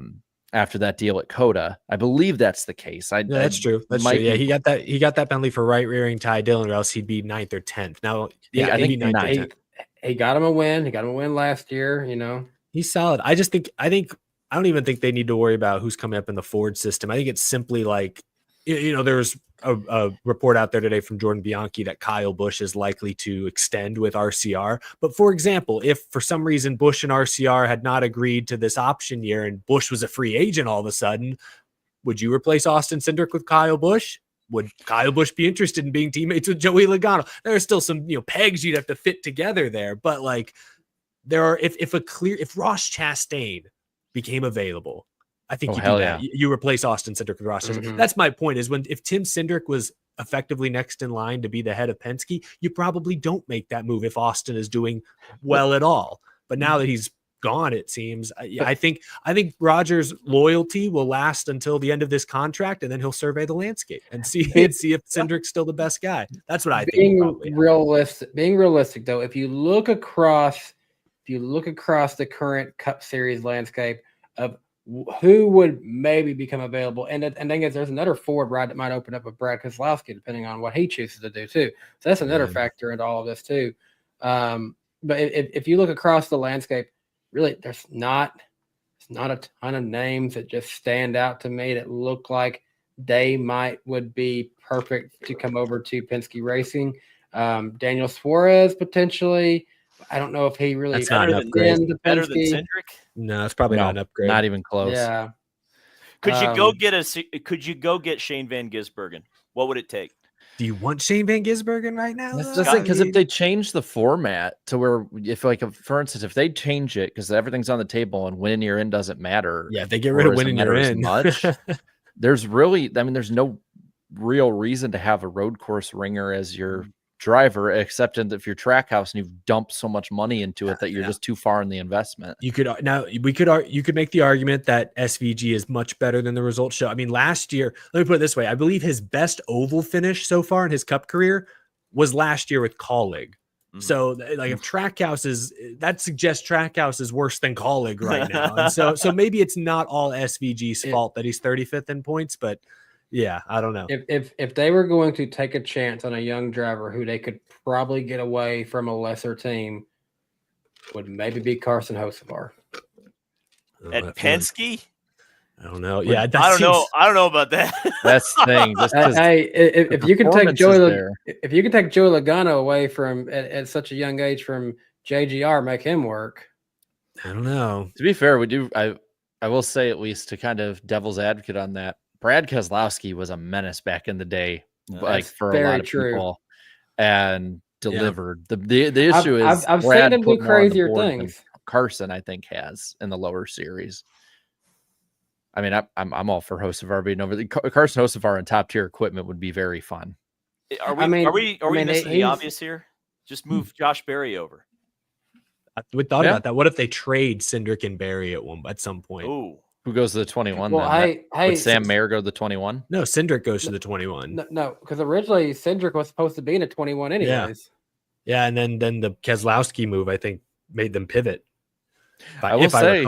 Speaker 6: After that deal at Coda, I believe that's the case.
Speaker 5: That's true. That's true. Yeah, he got that penalty for right rearing Ty Dillon, or else he'd be 9th or 10th. Now,
Speaker 6: I think 9th.
Speaker 4: He got him a win. He got him a win last year.
Speaker 5: He's solid. I don't even think they need to worry about who's coming up in the Ford system. I think it's simply like, there's a report out there today from Jordan Bianchi that Kyle Busch is likely to extend with RCR. But for example, if for some reason Busch and RCR had not agreed to this option year and Busch was a free agent all of a sudden, would you replace Austin Cindric with Kyle Busch? Would Kyle Busch be interested in being teammates with Joey Logano? There are still some pegs you'd have to fit together there, but like there are if Ross Chastain became available, I think you do that. You replace Austin Cindric with Ross Chastain. That's my point, is if Tim Cindric was effectively next in line to be the head of Penske, you probably don't make that move if Austin is doing well at all. But now that he's gone, it seems, I think Roger's loyalty will last until the end of this contract, and then he'll survey the landscape and see if Cindric's still the best guy. That's what I think.
Speaker 4: Being realistic though, if you look across the current Cup Series landscape of who would maybe become available, and thing is, there's another Ford ride that might open up with Brad Keselowski, depending on what he chooses to do too. So that's another factor into all of this too. But if you look across the landscape, really, there's not a ton of names that just stand out to me that look like they would be perfect to come over to Penske Racing. Daniel Suarez potentially. I don't know if he really
Speaker 5: That's not an upgrade.
Speaker 7: Better than Cindric.
Speaker 5: No, it's probably not an upgrade.
Speaker 6: Not even close.
Speaker 4: Yeah.
Speaker 7: Could you go get Shane Van Gisbergen? What would it take?
Speaker 5: Do you want Shane Van Gisbergen right now?
Speaker 6: That's
Speaker 5: though?
Speaker 6: just because if they change the format to where, for instance, if they change it because everything's on the table and winning you're in doesn't matter.
Speaker 5: Yeah, if they get rid of winning you're in,
Speaker 6: much. There's no real reason to have a road course ringer as your driver, except if you're Trackhouse and you've dumped so much money into it that you're just too far in the investment.
Speaker 5: You could make the argument that SVG is much better than the results show. I mean, last year, let me put it this way: I believe his best oval finish so far in his Cup career was last year with Colleague. Mm-hmm. So, like, if Trackhouse that suggests Trackhouse is worse than Colleague right now, and so maybe it's not all SVG's fault that he's 35th in points, but. Yeah, I don't know.
Speaker 4: If they were going to take a chance on a young driver who they could probably get away from a lesser team, would maybe be Carson Hocevar.
Speaker 7: At Penske?
Speaker 5: I don't know. Yeah,
Speaker 7: I don't know. I don't know about that.
Speaker 6: That's the thing.
Speaker 4: If you can take Joey Logano away from at such a young age from JGR, make him work.
Speaker 5: I don't know.
Speaker 6: To be fair, we do. I will say, at least to kind of devil's advocate on that. Brad Keselowski was a menace back in the day, like for a lot of people, and delivered. Yeah. The issue is
Speaker 4: I've seen him do crazier things.
Speaker 6: Carson, I think, has in the lower series. I mean, I'm all for Hocevar being over. Carson Hocevar and top tier equipment would be very fun.
Speaker 7: Are we missing the obvious here? Just move Josh Berry over.
Speaker 5: We thought about that. What if they trade Cindric and Berry at some point?
Speaker 7: Ooh.
Speaker 6: Who goes to the 21?
Speaker 4: Well,
Speaker 6: would Sam Mayer go to the 21?
Speaker 5: No, Cindric goes to the 21.
Speaker 4: No, because originally Cindric was supposed to be in a 21 anyways.
Speaker 5: Yeah, and then the Keselowski move, I think, made them pivot.
Speaker 6: I will say,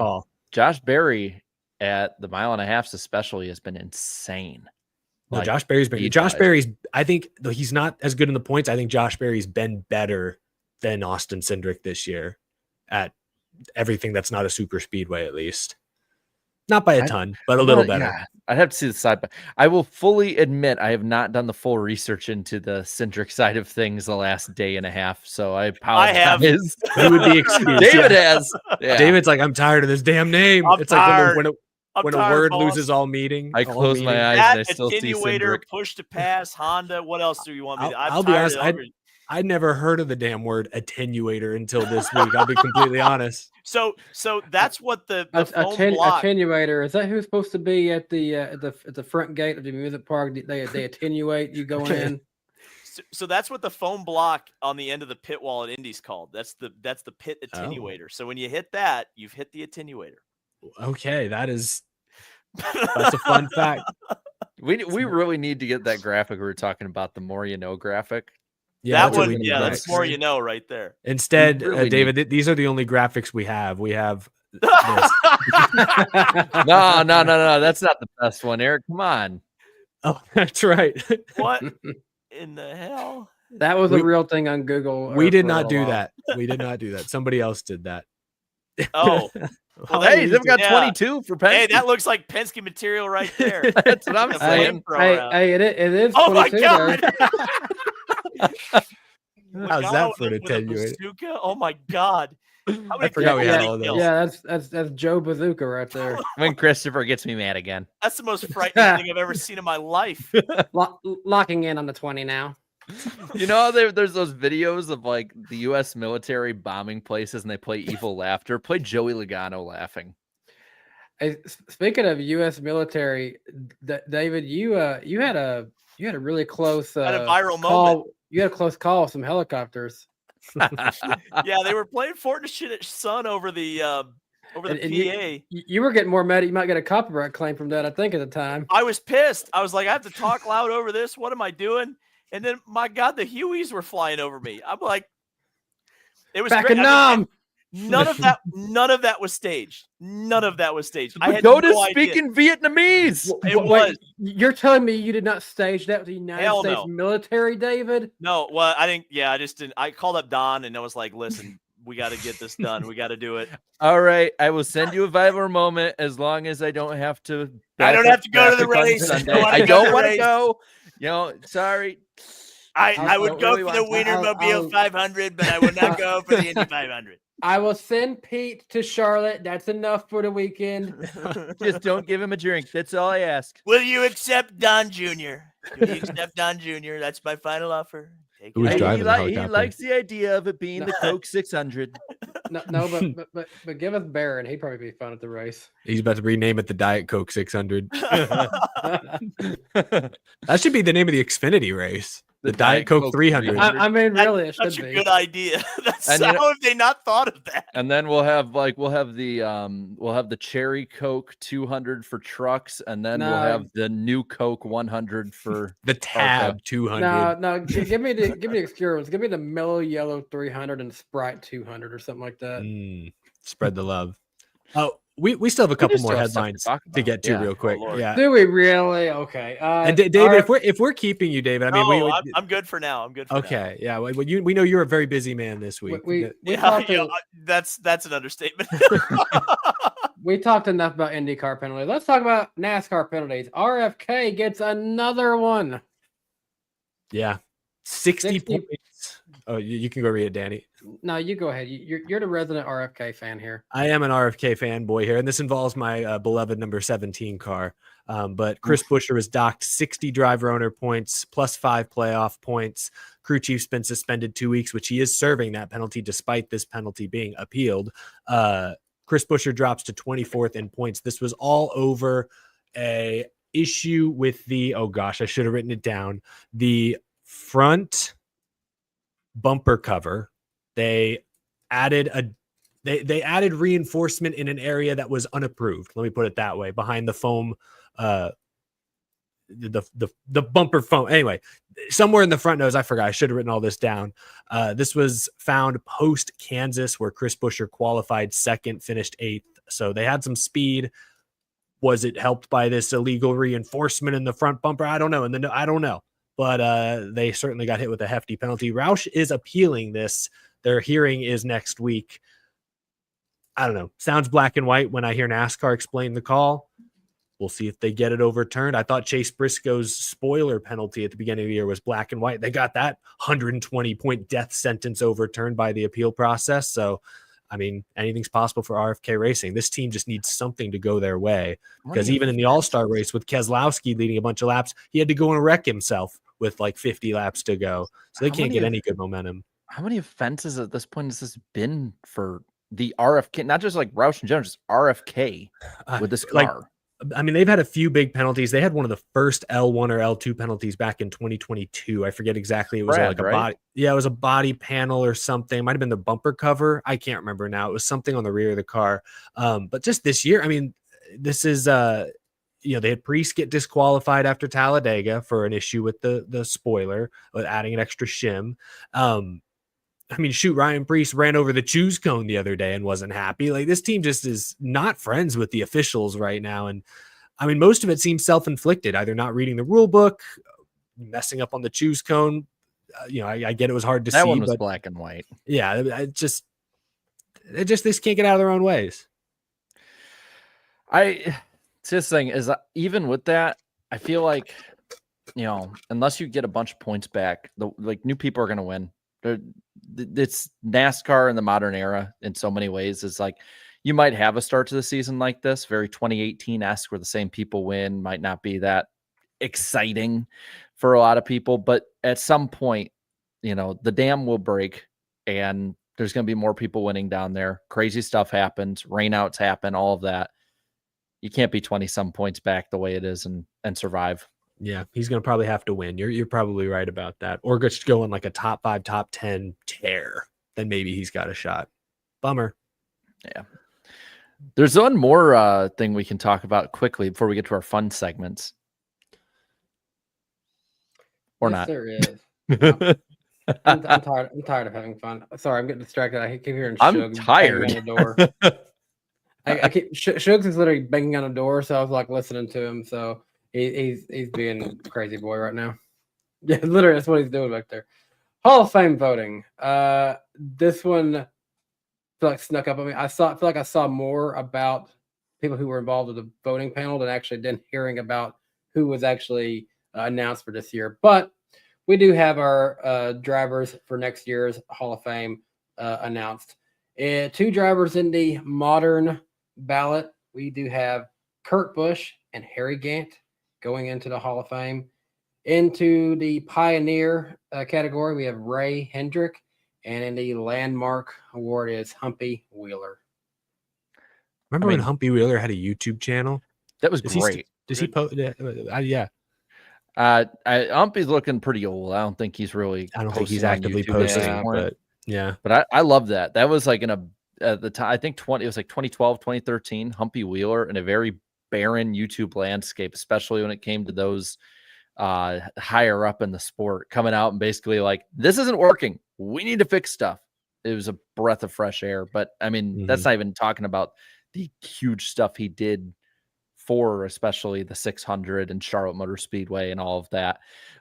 Speaker 6: Josh Berry at the 1.5 miles especially has been insane.
Speaker 5: No, Josh Berry's been. I think, though he's not as good in the points, I think Josh Berry's been better than Austin Cindric this year at everything that's not a super speedway, at least. Not by a ton, but a little better.
Speaker 6: Yeah, I'd have to see the side. But I will fully admit I have not done the full research into the Cindric side of things the last day and a half. So I apologize.
Speaker 7: I have.
Speaker 5: You would be excused.
Speaker 6: David has. Yeah.
Speaker 5: David's like, I'm tired of this damn name. It's
Speaker 7: tired.
Speaker 5: like when a word loses all meaning.
Speaker 6: I close my eyes and I still see Cindric.
Speaker 7: Push to pass, Honda. What else do you want me to?
Speaker 5: I'll be honest. I'd never heard of the damn word attenuator until this week. I'll be completely honest.
Speaker 7: So that's what the foam block.
Speaker 4: Attenuator, is that who's supposed to be at the front gate of the amusement park? They attenuate you going in.
Speaker 7: So that's what the foam block on the end of the pit wall at Indy's called. That's the pit attenuator. So when you hit that, you've hit the attenuator.
Speaker 5: Okay, that's a fun fact.
Speaker 6: We really need to get that graphic we were talking about, the more you know graphic.
Speaker 5: Yeah,
Speaker 7: that's more you know right there.
Speaker 5: Instead, really David, these are the only graphics we have. We have this.
Speaker 6: No, that's not the best one, Eric. Come on.
Speaker 5: Oh, that's right.
Speaker 7: What in the hell?
Speaker 4: That was a real thing on Google.
Speaker 5: We did not do that. We did not do that. Somebody else did that.
Speaker 7: Oh.
Speaker 6: Well, hey, they've got 22 for Penske.
Speaker 7: Hey, that looks like Penske material right there.
Speaker 6: That's what I'm saying.
Speaker 4: Hey, it is.
Speaker 7: Oh my god!
Speaker 5: How's that for an attenuator?
Speaker 7: Oh my god!
Speaker 5: I forgot we had all those.
Speaker 4: Yeah, that's Joe Bazooka right there.
Speaker 6: When Christopher gets me mad again.
Speaker 7: That's the most frightening thing I've ever seen in my life.
Speaker 4: Locking in on the 20 now.
Speaker 6: You know, there's those videos of like the U.S. military bombing places, and they play evil laughter. Play Joey Logano laughing.
Speaker 4: Hey, speaking of U.S. military, David, you had a really close
Speaker 7: had a viral
Speaker 4: call.
Speaker 7: moment.
Speaker 4: You had a close call with some helicopters.
Speaker 7: Yeah, they were playing Fort Sun over the PA.
Speaker 4: You were getting more mad. You might get a copyright claim from that, I think, at the time.
Speaker 7: I was pissed. I was like, I have to talk loud over this. What am I doing? And then, my God, the Hueys were flying over me. I'm like, it was
Speaker 4: back
Speaker 7: great.
Speaker 4: in Nam.
Speaker 7: None of that was staged. None of that was staged. I had
Speaker 6: Pagoda's
Speaker 7: no
Speaker 6: speaking Vietnamese.
Speaker 7: Was.
Speaker 4: You're telling me you did not stage that with the United States military, David?
Speaker 7: No, well, I didn't. Yeah, I just didn't. I called up Don and I was like, listen, We got to get this done. We got to do it.
Speaker 6: All right, I will send you a Viber moment as long as I don't have to.
Speaker 7: I don't
Speaker 6: back
Speaker 7: have
Speaker 6: up
Speaker 7: to go to the
Speaker 6: traffic on
Speaker 7: race.
Speaker 6: Sunday.
Speaker 7: I
Speaker 6: I
Speaker 7: don't
Speaker 6: don't
Speaker 7: wanna
Speaker 6: want
Speaker 7: go
Speaker 6: to go. Sorry.
Speaker 7: I would go
Speaker 6: really
Speaker 7: for the
Speaker 6: want-
Speaker 7: Wienermobile 500, but I would not go for the Indy 500.
Speaker 4: I will send Pete to Charlotte. That's enough for the weekend.
Speaker 6: Just don't give him a drink. That's all I ask.
Speaker 7: Will you accept Don Jr.? Will you accept Don Jr.? That's my final offer. Take
Speaker 5: Who was
Speaker 7: it.
Speaker 5: driving the
Speaker 6: He
Speaker 5: helicopter?
Speaker 6: likes the idea of it being
Speaker 4: No.
Speaker 6: the Coke 600.
Speaker 4: No, but give us Barron. He'd probably be fun at the race.
Speaker 5: He's about to rename it the Diet Coke 600. That should be the name of the Xfinity race. The Diet Coke 300.
Speaker 4: I mean, really, it
Speaker 7: That's
Speaker 4: should
Speaker 7: such a
Speaker 4: be.
Speaker 7: good idea. That's
Speaker 6: And
Speaker 7: how
Speaker 6: you know-
Speaker 7: have they not thought of that?
Speaker 6: And then we'll have the Cherry Coke 200 for trucks, and then we'll
Speaker 4: No.
Speaker 6: have the new Coke 100 for
Speaker 5: The Tab 200.
Speaker 4: No, give me the exterior ones. Give me the Mellow Yellow 300 and Sprite 200 or something like that.
Speaker 5: Spread the love. Oh, we still have a couple
Speaker 6: do
Speaker 5: more
Speaker 6: still have stuff to
Speaker 5: headlines
Speaker 6: talk
Speaker 5: to
Speaker 6: about.
Speaker 5: get to
Speaker 6: Yeah.
Speaker 5: real quick.
Speaker 7: Lord.
Speaker 5: Yeah.
Speaker 4: Do we really? Okay.
Speaker 5: And David, if we're keeping you, David, I mean,
Speaker 7: No, I'm good for now. I'm good for now.
Speaker 5: okay, yeah. Well, we know you're a very busy man this week.
Speaker 4: we
Speaker 7: Yeah,
Speaker 4: talked
Speaker 7: yeah, that's an understatement.
Speaker 4: we talked enough about IndyCar penalties. Let's talk about NASCAR penalties. RFK gets another one.
Speaker 5: Yeah, 60
Speaker 4: 60
Speaker 5: points. Oh, you can go read it, Danny.
Speaker 4: No, you go ahead. You're the resident RFK fan here.
Speaker 5: I am an RFK fanboy here, and this involves my beloved number 17 car. But Chris Buescher was docked 60 driver owner points plus 5 playoff points. Crew chief's been suspended 2 weeks, which he is serving that penalty despite this penalty being appealed. Chris Buescher drops to 24th in points. This was all over a issue with the, oh gosh, I should have written it down. The front bumper cover. They added they added reinforcement in an area that was unapproved. Let me put it that way, behind the foam, the bumper foam. Anyway, somewhere in the front nose, I forgot. I should have written all this down. This was found post Kansas, where Chris Buescher qualified second, finished 8th. So they had some speed. Was it helped by this illegal reinforcement in the front bumper? I don't know. And then I don't know. But they certainly got hit with a hefty penalty. Roush is appealing this. Their hearing is next week. I don't know. Sounds black and white when I hear NASCAR explain the call. We'll see if they get it overturned. I thought Chase Briscoe's spoiler penalty at the beginning of the year was black and white. They got that 120-point death sentence overturned by the appeal process. So, I mean, anything's possible for RFK Racing. This team just needs something to go their way, because even in the All-Star race with Keselowski leading a bunch of laps, he had to go and wreck himself with like 50 laps to go. So they can't get any good momentum.
Speaker 6: How many offenses at this point has this been for the RFK? Not just like Roush in general, just RFK with this car.
Speaker 5: I mean, they've had a few big penalties. They had one of the first L1 or L2 penalties back in 2022. I forget exactly. It was like a body. Yeah, it was a body panel or something. It might have been the bumper cover. I can't remember now. It was something on the rear of the car. But just this year, I mean, this is, they had Priest get disqualified after Talladega for an issue with the spoiler, with adding an extra shim. I mean, shoot, Ryan Priest ran over the choose cone the other day and wasn't happy. Like, this team just is not friends with the officials right now. And I mean, most of it seems self-inflicted, either not reading the rule book, messing up on the choose cone. I get it was hard to see.
Speaker 6: That one was
Speaker 5: but
Speaker 6: black and white.
Speaker 5: Yeah, they just can't get out of their own ways.
Speaker 6: This thing is, even with that, I feel like, unless you get a bunch of points back, new people are going to win. It's NASCAR in the modern era in so many ways. It's like you might have a start to the season like this, very 2018-esque, where the same people win, might not be that exciting for a lot of people. But at some point, the dam will break and there's going to be more people winning down there. Crazy stuff happens. Rainouts happen, all of that. You can't be 20-some points back the way it is and survive.
Speaker 5: Yeah, he's going to probably have to win. You're probably right about that. Or just go in like a top 5, top 10 tear. Then maybe he's got a shot. Bummer.
Speaker 6: Yeah. There's one more thing we can talk about quickly before we get to our fun segments. Or
Speaker 4: Yes,
Speaker 6: not.
Speaker 4: there is. I'm tired. I'm tired of having fun. Sorry, I'm getting distracted. I keep hearing
Speaker 6: I'm
Speaker 4: Shug
Speaker 6: tired.
Speaker 4: banging on the door. I keep Shugs is literally banging on the door, so I was like listening to him. So he's being a crazy boy right now. Yeah, literally, that's what he's doing back there. Hall of Fame voting. This one, feel like snuck up on me. I feel like I saw more about people who were involved with the voting panel than actually then hearing about who was actually announced for this year. But we do have our drivers for next year's Hall of Fame announced. 2 drivers in the modern ballot. We do have Kurt Busch and Harry Gant going into the Hall of Fame. Into the Pioneer category, we have Ray Hendrick. And in the Landmark Award is Humpy Wheeler.
Speaker 5: Remember when Humpy Wheeler had a YouTube channel?
Speaker 6: That was great.
Speaker 5: Does he post? Yeah.
Speaker 6: Humpy's looking pretty old. I don't think he's really.
Speaker 5: I don't think he's
Speaker 6: posting on
Speaker 5: actively
Speaker 6: YouTube at this
Speaker 5: posting,
Speaker 6: point.
Speaker 5: but yeah.
Speaker 6: But I love that. That was like at the time, I think it was like 2012, 2013, Humpy Wheeler in a very barren YouTube landscape, especially when it came to those higher up in the sport coming out and basically like, this isn't working. We need to fix stuff. It was a breath of fresh air. But I mean, that's not even talking about the huge stuff he did for especially the 600 and Charlotte Motor Speedway and all of that.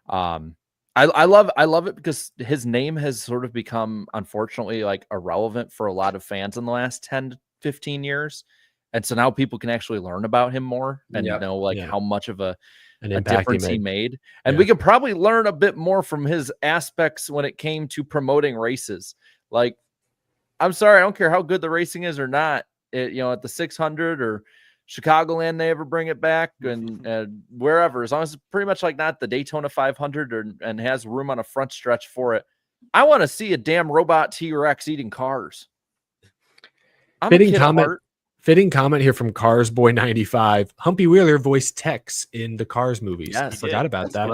Speaker 6: I love it because his name has sort of become, unfortunately, like irrelevant for a lot of fans in the last 10 to 15 years. And so now people can actually learn about him more and know like how much of a difference he made. And we could probably learn a bit more from his aspects when it came to promoting races. Like, I'm sorry, I don't care how good the racing is or not. At the 600 or Chicagoland, they ever bring it back and wherever, as long as it's pretty much like not the Daytona 500 and has room on a front stretch for it. I want to see a damn robot T-Rex eating cars.
Speaker 5: Fitting comment here from Cars Boy 95. Humpy Wheeler voiced Tex in the Cars movies.
Speaker 6: Yes,
Speaker 5: I forgot about that.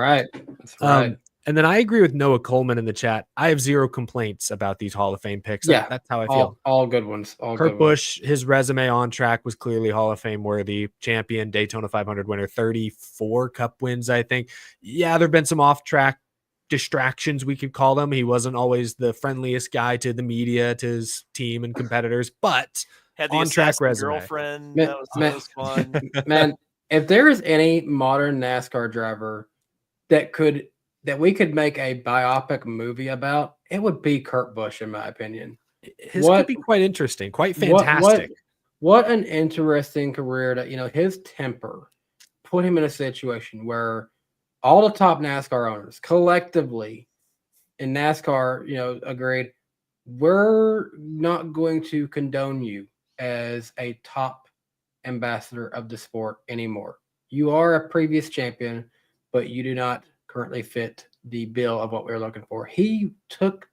Speaker 4: That's right.
Speaker 5: And then I agree with Noah Coleman in the chat. I have 0 complaints about these Hall of Fame picks.
Speaker 4: Yeah,
Speaker 5: that's how I feel.
Speaker 4: All good ones.
Speaker 5: Kurt Busch, his resume on track was clearly Hall of Fame worthy. Champion, Daytona 500 winner, 34 Cup wins, I think. Yeah, there have been some off-track distractions, we could call them. He wasn't always the friendliest guy to the media, to his team and competitors, but
Speaker 7: had the
Speaker 5: on-track resume.
Speaker 7: Girlfriend. That was fun.
Speaker 4: Man, if there is any modern NASCAR driver that we could make a biopic movie about, it would be Kurt Busch, in my opinion.
Speaker 5: His could be quite interesting, quite fantastic.
Speaker 4: What an interesting career that, his temper put him in a situation where all the top NASCAR owners collectively in NASCAR, agreed, we're not going to condone you as a top ambassador of the sport anymore. You are a previous champion, but you do not currently fit the bill of what we were looking for. He took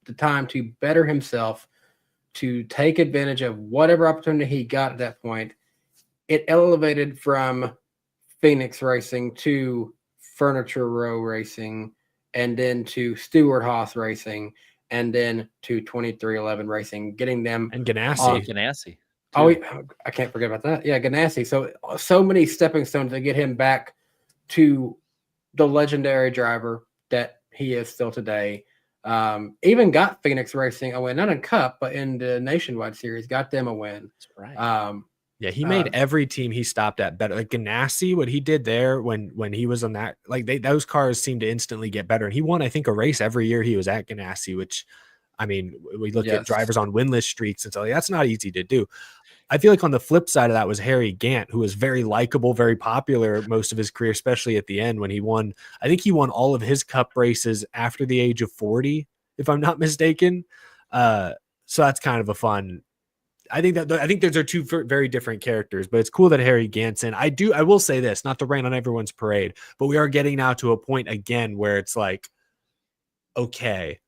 Speaker 4: the time to better himself, to take advantage of whatever opportunity he got at that point. It elevated from Phoenix Racing to Furniture Row Racing, and then to Stewart Haas Racing, and then to 2311 Racing, getting them
Speaker 5: and Ganassi.
Speaker 6: Ganassi.
Speaker 4: Oh, I can't forget about that. Yeah, Ganassi. So many stepping stones to get him back to the legendary driver that he is still today. Even got Phoenix Racing a win, not in Cup, but in the Nationwide Series, got them a win.
Speaker 6: That's right.
Speaker 5: Yeah, he made every team he stopped at better. Like Ganassi, what he did there when he was on that, like those cars seemed to instantly get better. And he won, I think, a race every year he was at Ganassi, which, I mean, we look at drivers on winless streaks and so that's not easy to do. I feel like on the flip side of that was Harry Gant, who was very likable, very popular most of his career, especially at the end when he won. I think he won all of his Cup races after the age of 40, if I'm not mistaken. So that's kind of a fun. I think those are 2 very different characters, but it's cool that Harry Gant's in. I will say this, not to rain on everyone's parade, but we are getting now to a point again where it's like, okay,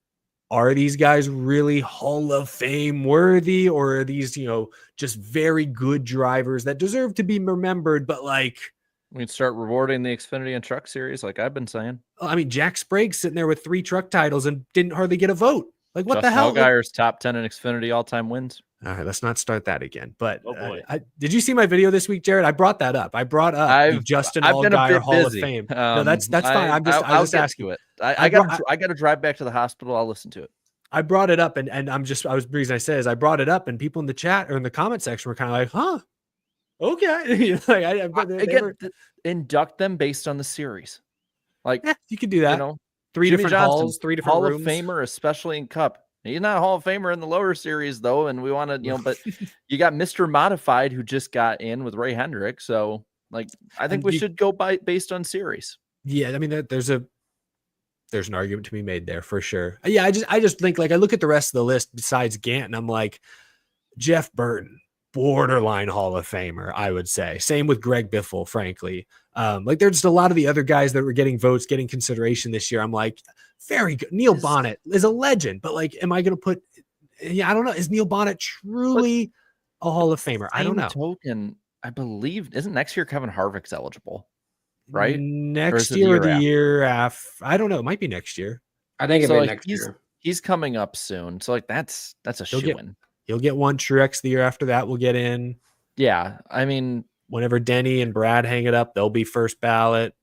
Speaker 5: are these guys really Hall of Fame worthy, or are these, just very good drivers that deserve to be remembered, but like,
Speaker 6: we can start rewarding the Xfinity and Truck Series, like I've been saying.
Speaker 5: I mean, Jack Sprague's sitting there with 3 truck titles and didn't hardly get a vote. Like, what the hell?
Speaker 6: Allgaier's top 10 in Xfinity all-time wins.
Speaker 5: All right, let's not start that again. But did you see my video this week, Jared? I brought that up. The Justin Allgaier Hall of Fame. No, that's fine. I'll just ask you
Speaker 6: it. I got to drive back to the hospital. I'll listen to it.
Speaker 5: I brought it up, and the reason I say is I brought it up, and people in the chat or in the comment section were kind of like, "Huh, okay."
Speaker 6: Induct them based on the series. Like,
Speaker 5: you could do that. 3
Speaker 6: Jimmy
Speaker 5: different
Speaker 6: Johnson,
Speaker 5: halls, 3 different
Speaker 6: Hall
Speaker 5: rooms.
Speaker 6: of Famer, especially in Cup. He's not a Hall of Famer in the lower series though, and we want to, but you got Mr. Modified who just got in with Ray Hendrick, so like I think we should go based on series.
Speaker 5: Yeah, I mean there's an argument to be made there for sure. Yeah, I just think like I look at the rest of the list besides Gant, and I'm like Jeff Burton, borderline Hall of Famer, I would say. Same with Greg Biffle, frankly. Like there's just a lot of the other guys that were getting votes, getting consideration this year. I'm like, very good. Neil Bonnet is a legend, but like, am I going to put? Yeah, I don't know. Is Neil Bonnet truly a Hall of Famer? I don't know.
Speaker 6: Token, I believe, isn't next year Kevin Harvick's eligible, right?
Speaker 5: Next year or the year after? I don't know. It might be next year.
Speaker 4: I think it'll be next year.
Speaker 6: He's coming up soon, so like that's a shoo-in.
Speaker 5: He'll get one. Truex the year after that will get in.
Speaker 6: Yeah, I mean,
Speaker 5: whenever Denny and Brad hang it up, they'll be first ballot.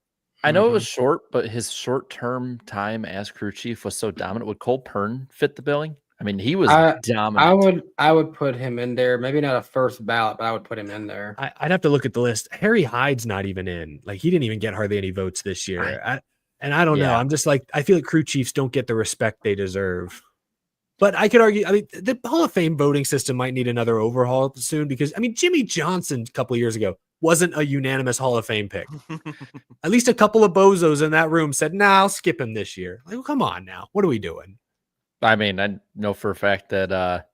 Speaker 6: I know it was short, but his short-term time as crew chief was so dominant. Would Cole Pern fit the billing? I mean, he was dominant.
Speaker 4: I would put him in there. Maybe not a first ballot, but I would put him in there.
Speaker 5: I'd have to look at the list. Harry Hyde's not even in. Like he didn't even get hardly any votes this year. I don't know. I'm just like, I feel like crew chiefs don't get the respect they deserve. But I could argue, I mean, the Hall of Fame voting system might need another overhaul soon because, I mean, Jimmy Johnson a couple of years ago wasn't a unanimous Hall of Fame pick. At least a couple of bozos in that room said, nah, I'll skip him this year. Like, well, come on now. What are we doing?
Speaker 6: I mean, I know for a fact that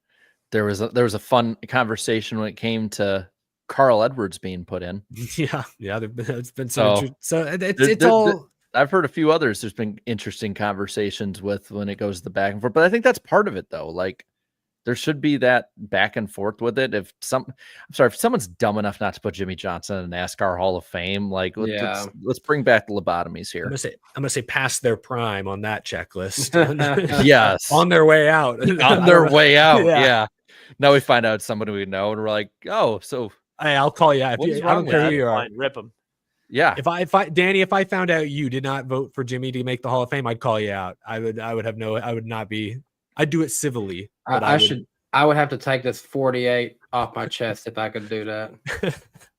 Speaker 6: there was a fun conversation when it came to Carl Edwards being put in.
Speaker 5: Yeah. It's been so it's all.
Speaker 6: I've heard a few others. There's been interesting conversations with when it goes the back and forth, but I think that's part of it though. Like there should be that back and forth with it. If someone's dumb enough not to put Jimmy Johnson in the NASCAR Hall of Fame, like let's bring back the lobotomies here.
Speaker 5: I'm gonna say past their prime on that checklist.
Speaker 6: Yes,
Speaker 5: on their way out.
Speaker 6: On their way out. Yeah. Now we find out somebody we know, and we're like, oh, so
Speaker 5: hey, I'll call you out. I don't care who you are.
Speaker 7: Rip him.
Speaker 6: Yeah.
Speaker 5: If I found out you did not vote for Jimmy to make the Hall of Fame, I'd call you out. I'd do it civilly.
Speaker 4: I would have to take this 48 off my chest if I could do that.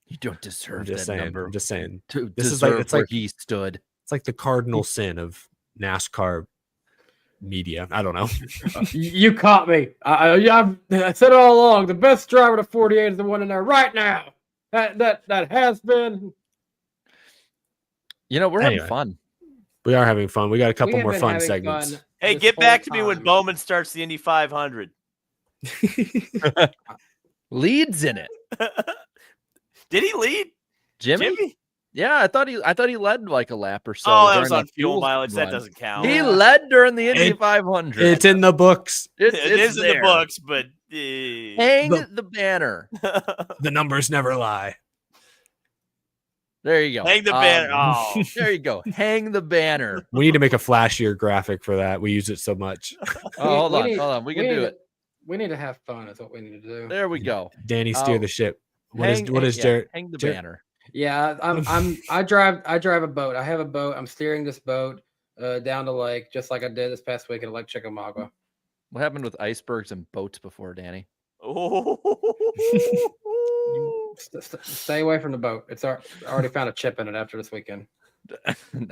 Speaker 6: You don't deserve
Speaker 5: number. I'm just saying.
Speaker 6: This is like it's like he stood.
Speaker 5: It's like the cardinal sin of NASCAR media. I don't know.
Speaker 4: You caught me. I said it all along. The best driver to 48 is the one in there right now. That has been.
Speaker 6: We're having fun.
Speaker 5: We are having fun. We got a couple more fun segments.
Speaker 7: Hey, get back to me when Bowman starts the Indy 500.
Speaker 6: Leads in it.
Speaker 7: Did he lead?
Speaker 6: Jimmy? Yeah, I thought he led like a lap or so.
Speaker 7: Oh, that was on fuel mileage. That doesn't count.
Speaker 6: He led during the Indy 500.
Speaker 5: It's in the books.
Speaker 7: It is in the books, but
Speaker 6: hang the banner.
Speaker 5: The numbers never lie.
Speaker 6: There you go.
Speaker 7: Hang the banner. Oh,
Speaker 6: there you go. Hang the banner.
Speaker 5: We need to make a flashier graphic for that. We use it so much.
Speaker 6: Hold on. We can do it.
Speaker 4: We need to have fun. Is what we need to do.
Speaker 6: There we go.
Speaker 5: Danny, steer the ship. What is Jared?
Speaker 6: Hang the banner.
Speaker 4: Yeah, I drive a boat. I have a boat. I'm steering this boat down the lake, just like I did this past week in Lake Chickamauga.
Speaker 6: What happened with icebergs and boats before, Danny?
Speaker 4: Stay away from the boat. It's already found a chip in it after this weekend.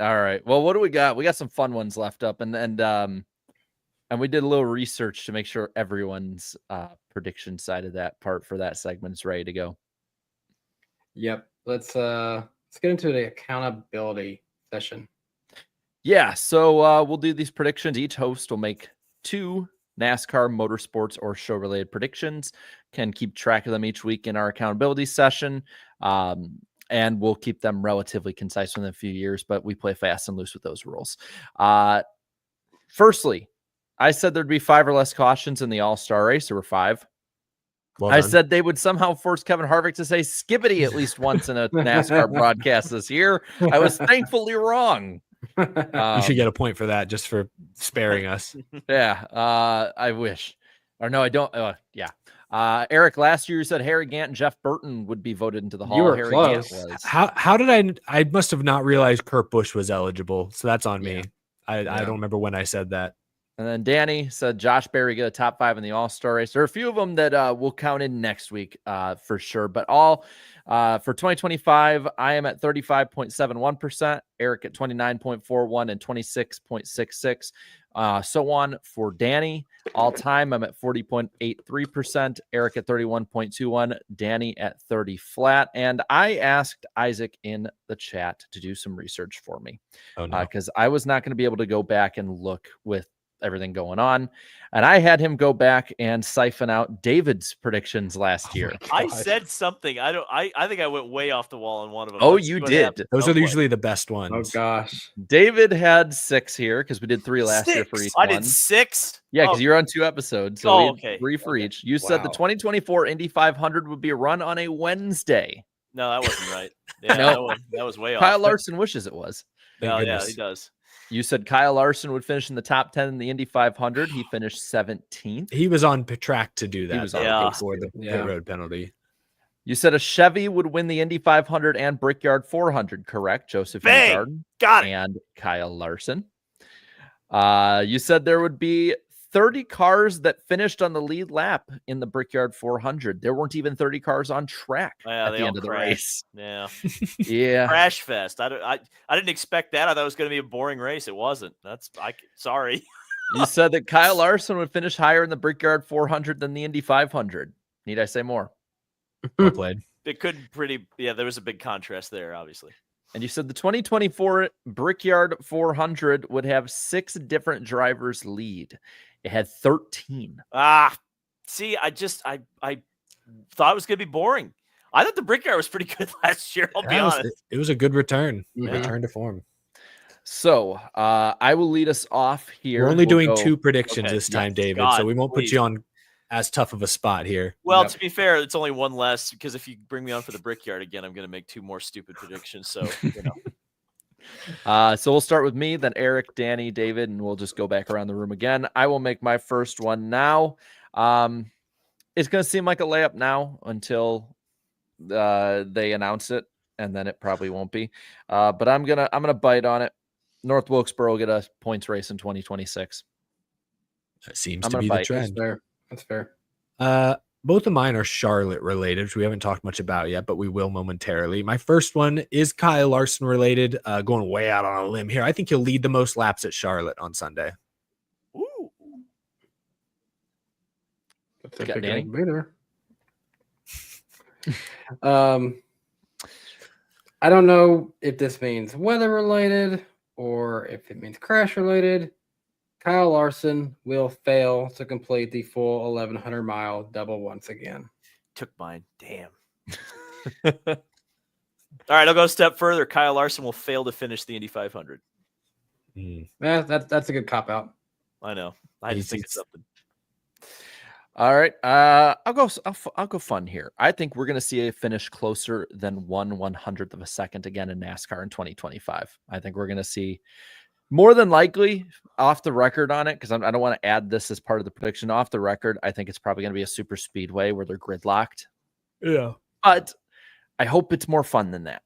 Speaker 6: All right. Well, what do we got? We got some fun ones left up, and we did a little research to make sure everyone's prediction side of that part for that segment is ready to go.
Speaker 4: Yep. Let's get into the accountability session.
Speaker 6: Yeah. So we'll do these predictions. Each host will make 2 NASCAR, motorsports, or show-related predictions. Can keep track of them each week in our accountability session, and we'll keep them relatively concise within a few years, but we play fast and loose with those rules. Firstly, I said there'd be 5 or less cautions in the All-Star race. There were 5.
Speaker 5: Well
Speaker 6: I
Speaker 5: done.
Speaker 6: said they would somehow force Kevin Harvick to say skibbity at least once in a NASCAR broadcast this year. I was thankfully wrong.
Speaker 5: You should get a point for that, just for sparing us.
Speaker 6: Yeah, I wish. Or no, I don't. Eric, last year you said Harry Gant and Jeff Burton would be voted into the Hall.
Speaker 4: You were
Speaker 6: Harry
Speaker 4: close.
Speaker 6: Gant was.
Speaker 5: How did I must have not realized Kurt Busch was eligible, so that's on me.
Speaker 6: Yeah.
Speaker 5: I don't remember when I said that.
Speaker 6: And then Danny said Josh Berry get a top 5 in the All-Star race. There are a few of them that we'll count in next week for sure. But all for 2025, I am at 35.71%, Eric at 29.41 and 26.66. So on for Danny. All time, I'm at 40.83%, Eric at 31.21, Danny at 30 flat. And I asked Isaac in the chat to do some research for me because I was not going to be able to go back and look with everything going on. And I had him go back and siphon out David's predictions last year.
Speaker 7: I said something. I think I went way off the wall on one of them.
Speaker 6: Oh,
Speaker 7: Let's
Speaker 6: you
Speaker 7: see what
Speaker 6: did.
Speaker 7: happens.
Speaker 5: Those
Speaker 7: Oh,
Speaker 5: are
Speaker 7: boy.
Speaker 5: usually the best ones.
Speaker 4: Oh gosh.
Speaker 6: David had 6 here because we did 3 last year for each
Speaker 7: I
Speaker 6: one.
Speaker 7: did 6.
Speaker 6: Yeah, because you're on 2 episodes. So we had
Speaker 7: okay.
Speaker 6: 3 for
Speaker 7: Okay.
Speaker 6: each. You said the
Speaker 4: Wow.
Speaker 6: 2024 Indy 500 would be a run on a Wednesday.
Speaker 7: No, that wasn't right. Yeah,
Speaker 6: No.
Speaker 7: that was way
Speaker 6: Kyle
Speaker 7: off.
Speaker 6: Larson wishes it was.
Speaker 7: No, yeah,
Speaker 5: goodness.
Speaker 7: he does.
Speaker 6: You said Kyle Larson would finish in the top 10 in the Indy 500. He finished 17th.
Speaker 5: He was on track to do that.
Speaker 6: was
Speaker 7: on pace
Speaker 5: before the pit road penalty.
Speaker 6: You said a Chevy would win the Indy 500 and Brickyard 400, correct? Joseph
Speaker 7: Bang!
Speaker 6: Garden
Speaker 7: Got it.
Speaker 6: and Kyle Larson. You said there would be 30 cars that finished on the lead lap in the Brickyard 400. There weren't even 30 cars on track
Speaker 7: Yeah,
Speaker 6: at
Speaker 7: they
Speaker 6: the
Speaker 7: all
Speaker 6: end of the
Speaker 7: crashed.
Speaker 6: race.
Speaker 7: Yeah.
Speaker 6: Yeah.
Speaker 7: Crash fest. I didn't expect that. I thought it was going to be a boring race. It wasn't. Sorry.
Speaker 6: You said that Kyle Larson would finish higher in the Brickyard 400 than the Indy 500. Need I say more?
Speaker 5: Well played.
Speaker 7: It could there was a big contrast there, obviously.
Speaker 6: And you said the 2024 Brickyard 400 would have 6 different drivers lead. It had 13.
Speaker 7: See, I thought it was going to be boring. I thought the Brickyard was pretty good last year. I'll be honest.
Speaker 5: It was a good return.
Speaker 4: Mhm.
Speaker 5: Return to form.
Speaker 6: So I will lead us off here.
Speaker 5: We're only
Speaker 6: We'll
Speaker 5: doing
Speaker 6: go-
Speaker 5: 2 predictions
Speaker 7: Okay.
Speaker 5: this time,
Speaker 7: Yes.
Speaker 5: David.
Speaker 7: God,
Speaker 5: so we won't
Speaker 7: please.
Speaker 5: put you on as tough of a spot here.
Speaker 7: Well,
Speaker 4: Yep.
Speaker 7: to be fair, it's only one less because if you bring me on for the Brickyard again, I'm going to make 2 more stupid predictions. So,
Speaker 6: So we'll start with me, then Eric, Danny, David, and we'll just go back around the room again. I will make my first one now. It's going to seem like a layup now until they announce it, and then it probably won't be. But I'm gonna bite on it. North Wilkesboro will get a points race in 2026.
Speaker 5: That seems
Speaker 6: I'm
Speaker 5: to
Speaker 6: gonna
Speaker 5: be
Speaker 6: bite.
Speaker 5: the
Speaker 4: That's
Speaker 5: trend.
Speaker 4: fair. That's fair.
Speaker 5: Both of mine are Charlotte related, which we haven't talked much about yet, but we will momentarily. My first one is Kyle Larson related, going way out on a limb here. I think he'll lead the most laps at Charlotte on Sunday.
Speaker 7: ooh.
Speaker 4: That's
Speaker 6: You got
Speaker 4: a
Speaker 6: Danny?
Speaker 4: big beater. I don't know if this means weather related or if it means crash related. Kyle Larson will fail to complete the full 1,100 mile double once again.
Speaker 7: Took mine. Damn. All right, I'll go a step further. Kyle Larson will fail to finish the Indy 500.
Speaker 4: Yeah, that's a good cop out.
Speaker 7: I know. I just think
Speaker 5: He's-
Speaker 7: it's something.
Speaker 6: All right. I'll go fun here. I think we're going to see a finish closer than 1/100th of a second again in NASCAR in 2025. I think we're going to see more than likely off the record on it, because I don't want to add this as part of the prediction. Off the record, I think it's probably going to be a super speedway where they're gridlocked.
Speaker 5: Yeah.
Speaker 6: But I hope it's more fun than that.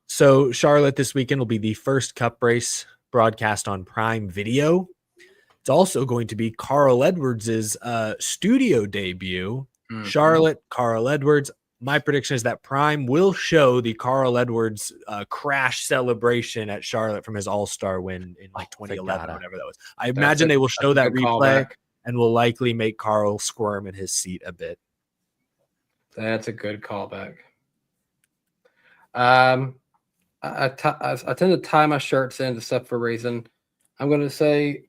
Speaker 5: So Charlotte this weekend will be the first Cup race broadcast on Prime Video. It's also going to be Carl Edwards' studio debut. Charlotte, Carl Edwards. My prediction is that Prime will show the Carl Edwards crash celebration at Charlotte from his All-Star win in like 2011 or whatever that was. I imagine they will show that replay and will likely make Carl squirm in his seat a bit.
Speaker 4: That's a good callback. I tend to tie my shirts into stuff for a reason. I'm going to say,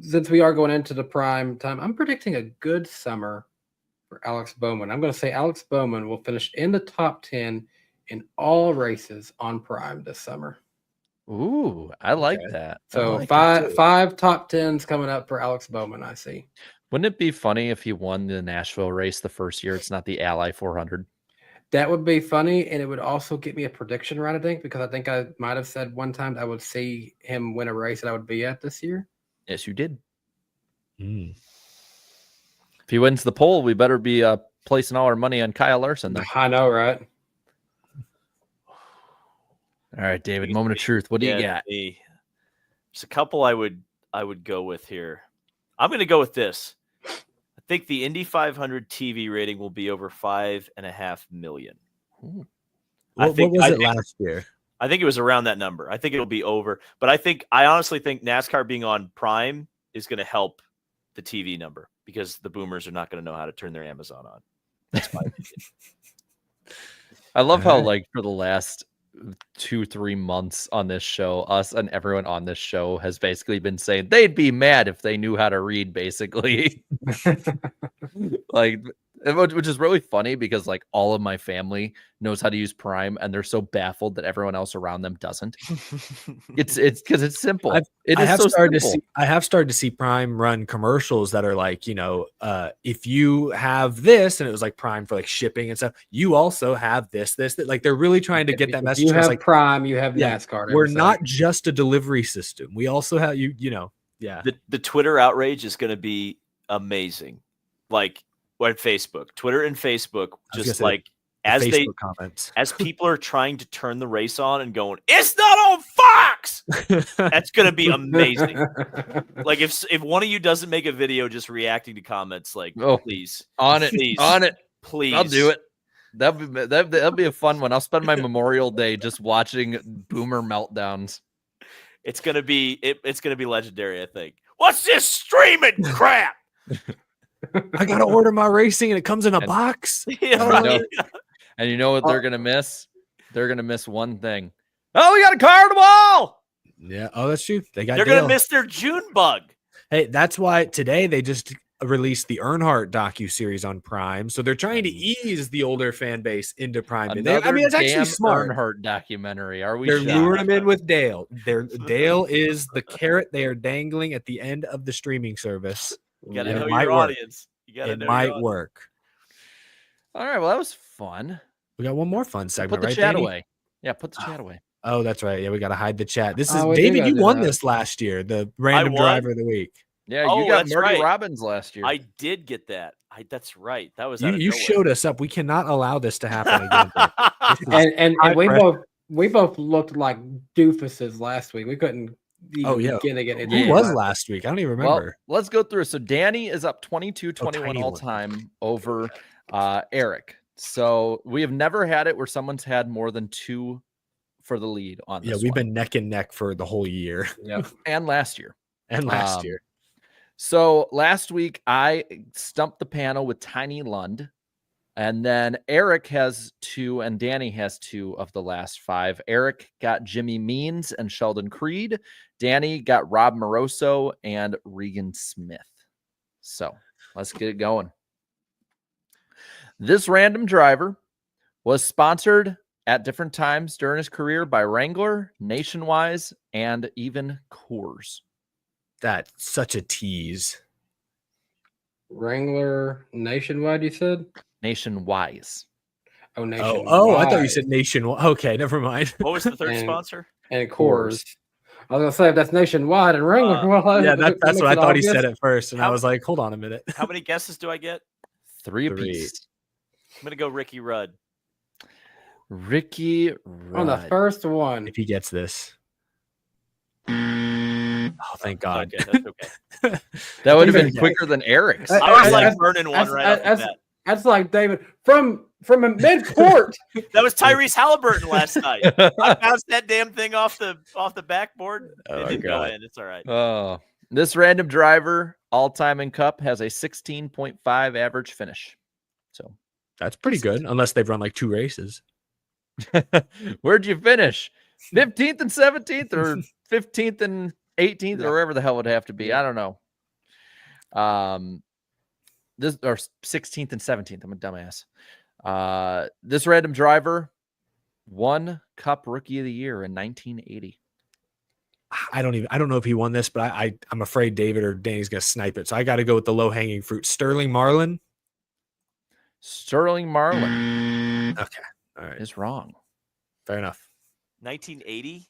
Speaker 4: since we are going into the prime time, I'm predicting a good summer for Alex Bowman. I'm going to say Alex Bowman will finish in the top 10 in all races on Prime this summer.
Speaker 6: Ooh, I like that.
Speaker 4: So
Speaker 5: like that too.
Speaker 4: five top 10s coming up for Alex Bowman, I see.
Speaker 6: Wouldn't it be funny if he won the Nashville race the first year? It's not the Ally 400.
Speaker 4: That would be funny, and it would also get me a prediction right, I think, because I think I might have said one time I would see him win a race that I would be at this year.
Speaker 6: Yes, you did.
Speaker 5: Mm.
Speaker 6: If he wins the poll, we better be placing all our money on Kyle Larson then.
Speaker 4: I know, right?
Speaker 6: All right, David, moment of truth. What do you got?
Speaker 7: There's a couple I would go with here. I'm going to go with this. I think the Indy 500 TV rating will be over 5.5 million.
Speaker 5: What
Speaker 7: I
Speaker 5: was it last year?
Speaker 7: I think it was around that number. I think it'll be over. But I honestly think NASCAR being on Prime is going to help the TV number because the boomers are not going to know how to turn their Amazon on. That's my opinion.
Speaker 6: I love how like for the last 2-3 months on this show, us and everyone on this show has basically been saying they'd be mad if they knew how to read, basically. Like, which is really funny because like all of my family knows how to use Prime and they're so baffled that everyone else around them doesn't. It's because it's simple. I have
Speaker 5: started to see Prime run commercials that are like, if you have this, and it was like Prime for like shipping and stuff, you also have this. Like they're really trying to get that message.
Speaker 4: You have
Speaker 5: like
Speaker 4: Prime, you have NASCAR.
Speaker 5: We're not just a delivery system. We also have
Speaker 7: The Twitter outrage is going to be amazing. Like on Facebook, Twitter and Facebook, just like as people are trying to turn the race on and going, it's not on Fox. That's going to be amazing. Like if one of you doesn't make a video just reacting to comments, like, please,
Speaker 6: on it,
Speaker 7: please,
Speaker 6: I'll do it. That'll be a fun one. I'll spend my Memorial Day just watching boomer meltdowns.
Speaker 7: It's gonna be legendary. I think. What's this streaming crap?
Speaker 5: I gotta order my racing and it comes in a box.
Speaker 7: Yeah, right.
Speaker 6: And you know what they're gonna miss? They're gonna miss one thing. Oh, we got a car on the wall.
Speaker 5: Yeah. Oh, that's true. They're
Speaker 7: gonna miss their June bug.
Speaker 5: Hey, that's why today they just released the Earnhardt docu-series on Prime. So they're trying to ease the older fan base into Prime. It's actually smart.
Speaker 6: Earnhart documentary. Are we?
Speaker 5: They're luring them in with Dale. Dale is the carrot they are dangling at the end of the streaming service.
Speaker 7: You gotta know your audience.
Speaker 5: It might work.
Speaker 6: All right. Well, that was fun.
Speaker 5: We got one more fun segment.
Speaker 6: Put the
Speaker 5: right,
Speaker 6: chat
Speaker 5: Danny?
Speaker 6: away. Yeah, put the chat away.
Speaker 5: Oh, that's right. Yeah, we got to hide the chat. This is David. You won this last year, the random driver of the week.
Speaker 6: Yeah, you got Marty Robbins last year.
Speaker 7: I did get that. That's right. That was
Speaker 5: you showed us up. We cannot allow this to happen again.
Speaker 4: and we both looked like doofuses last week. We couldn't.
Speaker 5: Who was last week? I don't even remember.
Speaker 6: Well, let's go through. So Danny is up 22-21 all time over Eric. So we have never had it where someone's had more than 2 for the lead on this.
Speaker 5: Yeah, we've been neck and neck for the whole year.
Speaker 6: Yeah, and last year.
Speaker 5: year.
Speaker 6: So last week I stumped the panel with Tiny Lund, and then Eric has 2 and Danny has 2 of the last 5. Eric got Jimmy Means and Sheldon Creed. Danny got Rob Moroso and Regan Smith. So let's get it going. This random driver was sponsored at different times during his career by Wrangler, Nationwide, and even Coors.
Speaker 5: That's such a tease.
Speaker 4: Wrangler, Nationwide, you said?
Speaker 6: Nationwide.
Speaker 4: Oh, Nationwide.
Speaker 5: Oh, I thought you said Nationwide. Okay, never mind.
Speaker 7: What was the third sponsor?
Speaker 4: And Coors. I was going to say, if that's Nationwide and Wrangler.
Speaker 5: That's what I thought he said at first. And I was like, hold on a minute.
Speaker 7: How many guesses do I get?
Speaker 6: 3 apiece.
Speaker 7: I'm going to go Ricky Rudd.
Speaker 6: Ricky Rudd.
Speaker 4: On the first one.
Speaker 5: If he gets this. Oh, thank God.
Speaker 7: Okay, that's okay.
Speaker 6: That would have been quicker than Eric's.
Speaker 7: I was like burning one right off the bat.
Speaker 4: That's like David from a mid-court.
Speaker 7: That was Tyrese Halliburton last night. I bounced that damn thing off the backboard. It didn't go in. It's all right.
Speaker 6: Oh, this random driver all-time in Cup has a 16.5 average finish. So
Speaker 5: that's pretty good, unless they've run like 2 races.
Speaker 6: Where'd you finish? 15th and 17th, or 15th and 18th, or wherever the hell it would have to be. I don't know. This or 16th and 17th. I'm a dumbass. This random driver won Cup Rookie of the Year in 1980.
Speaker 5: I don't know if he won this, but I'm afraid David or Danny's gonna snipe it. So I got to go with the low hanging fruit. Sterling Marlin.
Speaker 6: Sterling Marlin.
Speaker 5: Okay, all right,
Speaker 6: is wrong.
Speaker 5: Fair enough.
Speaker 7: 1980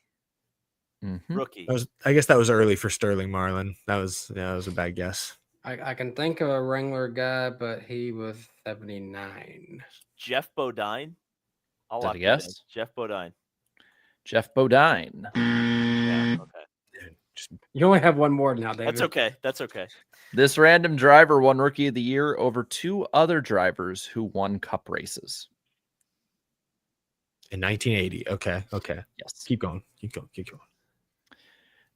Speaker 6: Mm-hmm.
Speaker 7: rookie.
Speaker 5: I guess that was early for Sterling Marlin. That was a bad guess.
Speaker 4: I can think of a Wrangler guy, but he was 79.
Speaker 7: Jeff Bodine.
Speaker 6: I'll lock guess.
Speaker 7: Jeff Bodine.
Speaker 6: Jeff Bodine.
Speaker 7: Yeah, okay.
Speaker 4: You only have one more now, David.
Speaker 7: That's okay. That's okay.
Speaker 6: This random driver won Rookie of the Year over 2 other drivers who won Cup races.
Speaker 5: In 1980. Okay.
Speaker 6: Yes.
Speaker 5: Keep going.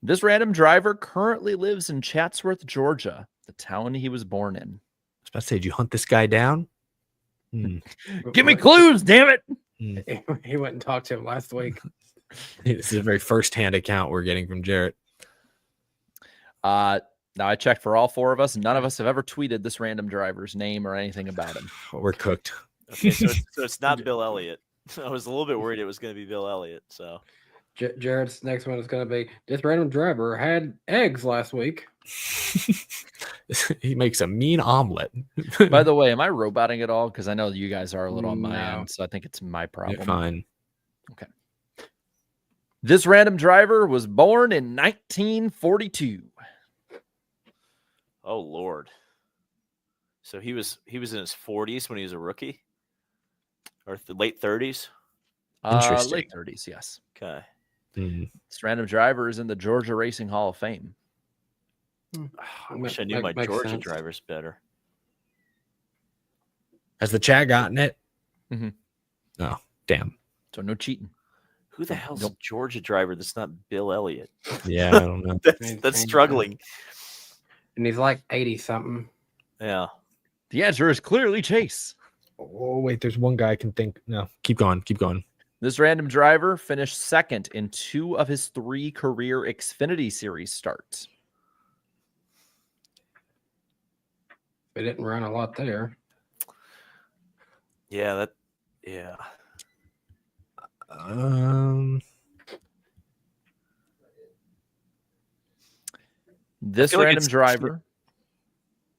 Speaker 6: This random driver currently lives in Chatsworth, Georgia, the town he was born in.
Speaker 5: I was about to say, did you hunt this guy down?
Speaker 6: Give me clues, damn it.
Speaker 4: He went and talked to him last week.
Speaker 5: This is a very first-hand account we're getting from Jarrett.
Speaker 6: Now I checked for all 4 of us. None of us have ever tweeted this random driver's name or anything about him.
Speaker 5: We're cooked.
Speaker 7: Okay, so it's not Bill Elliott. I was a little bit worried it was going to be Bill Elliott. So
Speaker 4: Jared's next one is going to be, this random driver had eggs last week.
Speaker 5: He makes a mean omelet.
Speaker 6: By the way, am I roboting at all? Because I know you guys are a little on my
Speaker 4: No.
Speaker 6: end, so I think it's my problem.
Speaker 5: You're fine.
Speaker 6: Okay. This random driver was born in 1942.
Speaker 7: oh Lord. So he was in his 40s when he was a rookie, or late 30s.
Speaker 5: Interesting.
Speaker 6: Late 30s, yes.
Speaker 7: Okay.
Speaker 6: This random driver is in the Georgia Racing Hall of Fame.
Speaker 7: I wish I knew my
Speaker 4: Makes
Speaker 7: Georgia
Speaker 4: sense.
Speaker 7: drivers better.
Speaker 5: Has the chat gotten it?
Speaker 6: Mhm.
Speaker 5: Oh, damn.
Speaker 6: So no cheating.
Speaker 7: Who the hell's
Speaker 6: Nope.
Speaker 7: a Georgia driver that's not Bill Elliott?
Speaker 5: Yeah, I don't know.
Speaker 7: That's struggling.
Speaker 4: And he's like 80 something.
Speaker 7: Yeah.
Speaker 6: The answer is clearly Chase.
Speaker 5: Oh, wait, there's one guy I can think. No, keep going.
Speaker 6: This random driver finished second in 2 of his 3 career Xfinity Series starts.
Speaker 4: They didn't run a lot there.
Speaker 7: Yeah.
Speaker 6: This
Speaker 7: feel like
Speaker 6: random
Speaker 7: it's-
Speaker 6: driver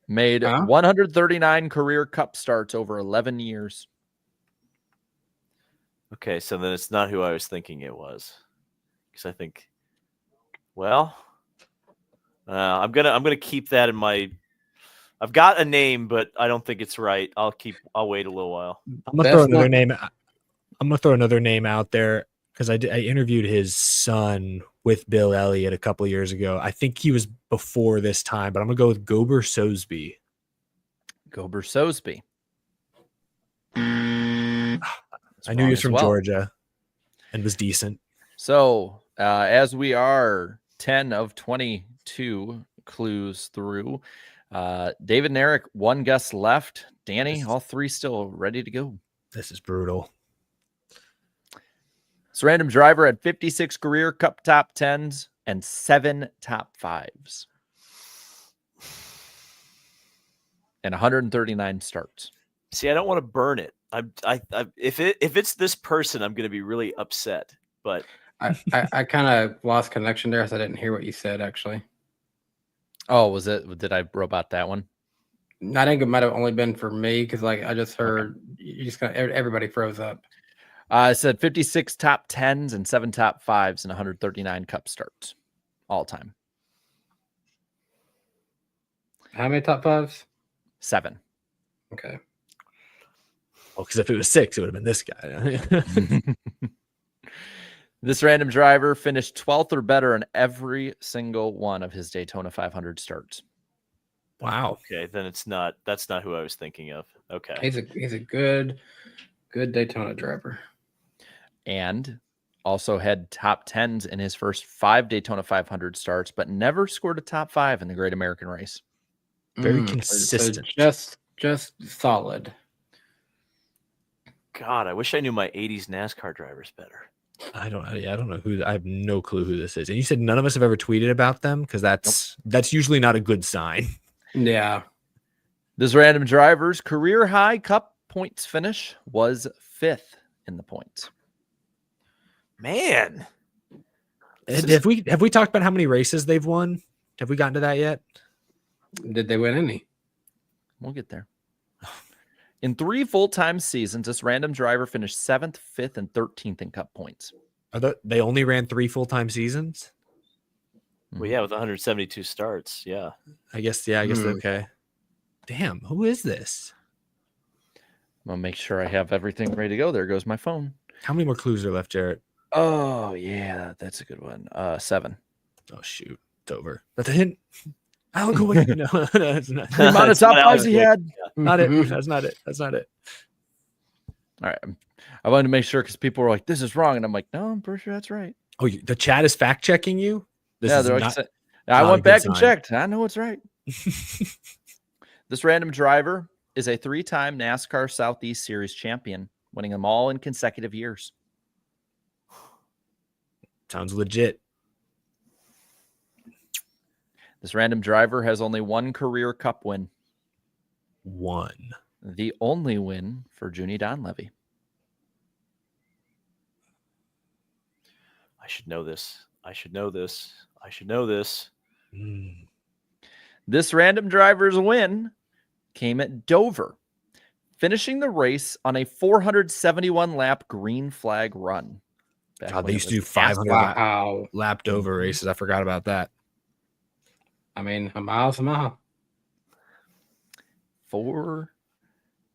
Speaker 6: made
Speaker 4: Huh?
Speaker 6: 139 career Cup starts over 11 years.
Speaker 7: Okay, so then it's not who I was thinking it was, because I think, well, I'm gonna keep that in my. I've got a name, but I don't think it's right. I'll wait a little while.
Speaker 5: I'm gonna throw another name. I'm gonna throw another name out there because I interviewed his son with Bill Elliott a couple of years ago. I think he was before this time, but I'm gonna go with Gober Sosby.
Speaker 6: Gober Sosby.
Speaker 5: I knew he was from
Speaker 6: well.
Speaker 5: Georgia and was decent.
Speaker 6: So, as we are 10 of 22 clues through, David and Eric, 1 guess left. Danny, all 3 still ready to go.
Speaker 5: This is brutal.
Speaker 6: This random driver had 56 career Cup top 10s and 7 top 5s. And 139 starts.
Speaker 7: See, I don't want to burn it. If it's this person, I'm going to be really upset. But
Speaker 4: I kind of lost connection there, so I didn't hear what you said, actually.
Speaker 6: Oh, was it? Did I robot that one?
Speaker 4: I think it might have only been for me because, like, I just heard you just everybody froze up.
Speaker 6: I said 56 top 10s and 7 top 5s and 139 Cup starts all time.
Speaker 4: How many top 5s?
Speaker 6: 7.
Speaker 4: Okay.
Speaker 5: Oh, because if it was 6, it would have been this guy.
Speaker 6: This random driver finished 12th or better in every single one of his Daytona 500 starts.
Speaker 5: Wow.
Speaker 7: okay, then it's not. That's not who I was thinking of. Okay.
Speaker 4: He's a good Daytona driver.
Speaker 6: And also had top 10s in his first 5 Daytona 500 starts, but never scored a top 5 in the Great American Race.
Speaker 5: Very
Speaker 4: So
Speaker 5: consistent.
Speaker 4: just solid.
Speaker 7: God, I wish I knew my 80s NASCAR drivers better.
Speaker 5: I don't know who. I have no clue who this is. And you said none of us have ever tweeted about them because that's usually not a good sign.
Speaker 4: Yeah.
Speaker 6: This random driver's career high Cup points finish was 5th in the points.
Speaker 7: Man,
Speaker 5: Have we talked about how many races they've won? Have we gotten to that yet?
Speaker 4: Did they win any?
Speaker 6: We'll get there. In 3 full-time seasons, this random driver finished 7th, 5th, and 13th in Cup points.
Speaker 5: They only ran 3 full-time seasons?
Speaker 7: well, yeah, with 172 starts, yeah.
Speaker 5: I guess okay. Damn, who is this?
Speaker 6: I'm going to make sure I have everything ready to go. There goes my phone.
Speaker 5: How many more clues are left, Jarrett?
Speaker 6: Oh, yeah, that's a good one. 7.
Speaker 5: Oh, shoot. It's over. That's a hint. I'll go away. No, that's not.
Speaker 6: The amount of
Speaker 7: That's
Speaker 6: top
Speaker 7: what I
Speaker 6: fives
Speaker 7: was
Speaker 6: he had.
Speaker 5: Not it. That's not it. That's not it.
Speaker 6: All right. I wanted to make sure because people were like, "This is wrong," and I'm like, "No, I'm pretty sure that's right."
Speaker 5: Oh, the chat is fact checking you. This
Speaker 6: yeah,
Speaker 5: is
Speaker 6: they're
Speaker 5: not.
Speaker 6: like, I
Speaker 5: not a
Speaker 6: went
Speaker 5: good
Speaker 6: back and
Speaker 5: sign.
Speaker 6: checked. I know it's right. This random driver is a 3-time NASCAR Southeast Series champion, winning them all in consecutive years.
Speaker 5: Sounds legit.
Speaker 6: This random driver has only one career Cup win.
Speaker 5: One.
Speaker 6: The only win for Junie Donlevy.
Speaker 7: I should know this. I should know this. I should know this.
Speaker 6: This random driver's win came at Dover, finishing the race on a 471-lap green flag run.
Speaker 5: God, they used to do 500
Speaker 4: Wow.
Speaker 5: lapped over races. I forgot about that.
Speaker 4: I mean, a mile's a mile.
Speaker 6: 4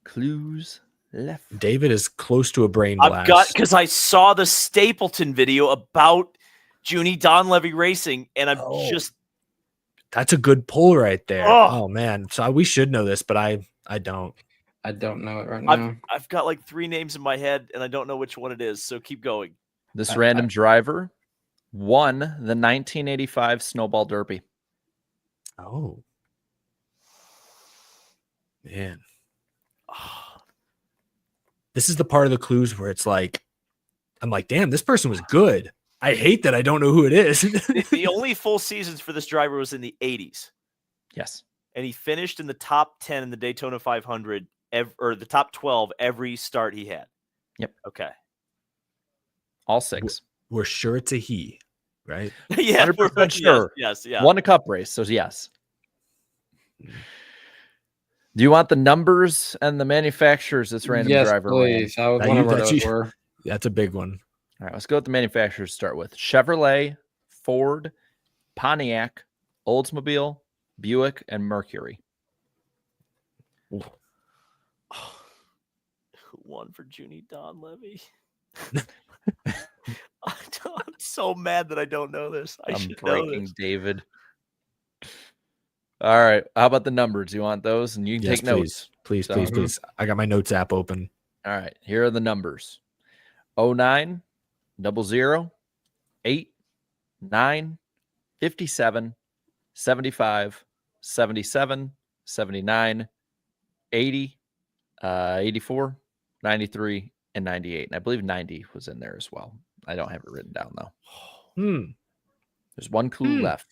Speaker 6: clues left.
Speaker 5: David is close to a brain
Speaker 7: I've
Speaker 5: blast.
Speaker 7: got because I saw the Stapleton video about Junie Donlevy Racing, and I'm just
Speaker 5: That's a good pull right there.
Speaker 7: Oh.
Speaker 5: Oh man, so we should know this, but I don't.
Speaker 4: I don't know it right now.
Speaker 7: I've got like 3 names in my head, and I don't know which one it is. So keep going.
Speaker 6: This random driver won the 1985 Snowball Derby.
Speaker 5: Oh man, this is the part of the clues where it's like, I'm like, damn, this person was good. I hate that I don't know who it is.
Speaker 7: The only full seasons for this driver was in the 80s.
Speaker 6: Yes.
Speaker 7: And he finished in the top 10 in the Daytona 500 or the top 12 every start he had.
Speaker 6: Yep.
Speaker 7: Okay.
Speaker 6: All 6.
Speaker 5: We're sure it's a he, right?
Speaker 7: Yeah,
Speaker 6: 100% sure.
Speaker 7: Yes, yeah.
Speaker 6: Won a Cup race, so yes. Do you want the numbers and the manufacturers this random
Speaker 4: yes,
Speaker 6: driver
Speaker 4: please. I was
Speaker 5: Now
Speaker 4: wondering
Speaker 5: you-
Speaker 4: where
Speaker 5: that's
Speaker 4: those
Speaker 5: you-
Speaker 4: were.
Speaker 5: That's a big one.
Speaker 6: ran? All right, let's go with the manufacturers to start with. Chevrolet, Ford, Pontiac, Oldsmobile, Buick, and Mercury.
Speaker 7: Who won for Junie Donlevy? I'm so mad that I don't know this. I
Speaker 6: I'm
Speaker 7: should know
Speaker 6: breaking
Speaker 7: this.
Speaker 6: David. All right. How about the numbers? You want those? And you can
Speaker 5: Yes,
Speaker 6: take notes.
Speaker 5: Please,
Speaker 6: So-
Speaker 5: please, please. I got my notes app open.
Speaker 6: All right. Here are the numbers. 09, 00, 8, 9, 57, 75, 77, 79, 80, 84, 93, and 98. And I believe 90 was in there as well. I don't have it written down though. There's one clue left.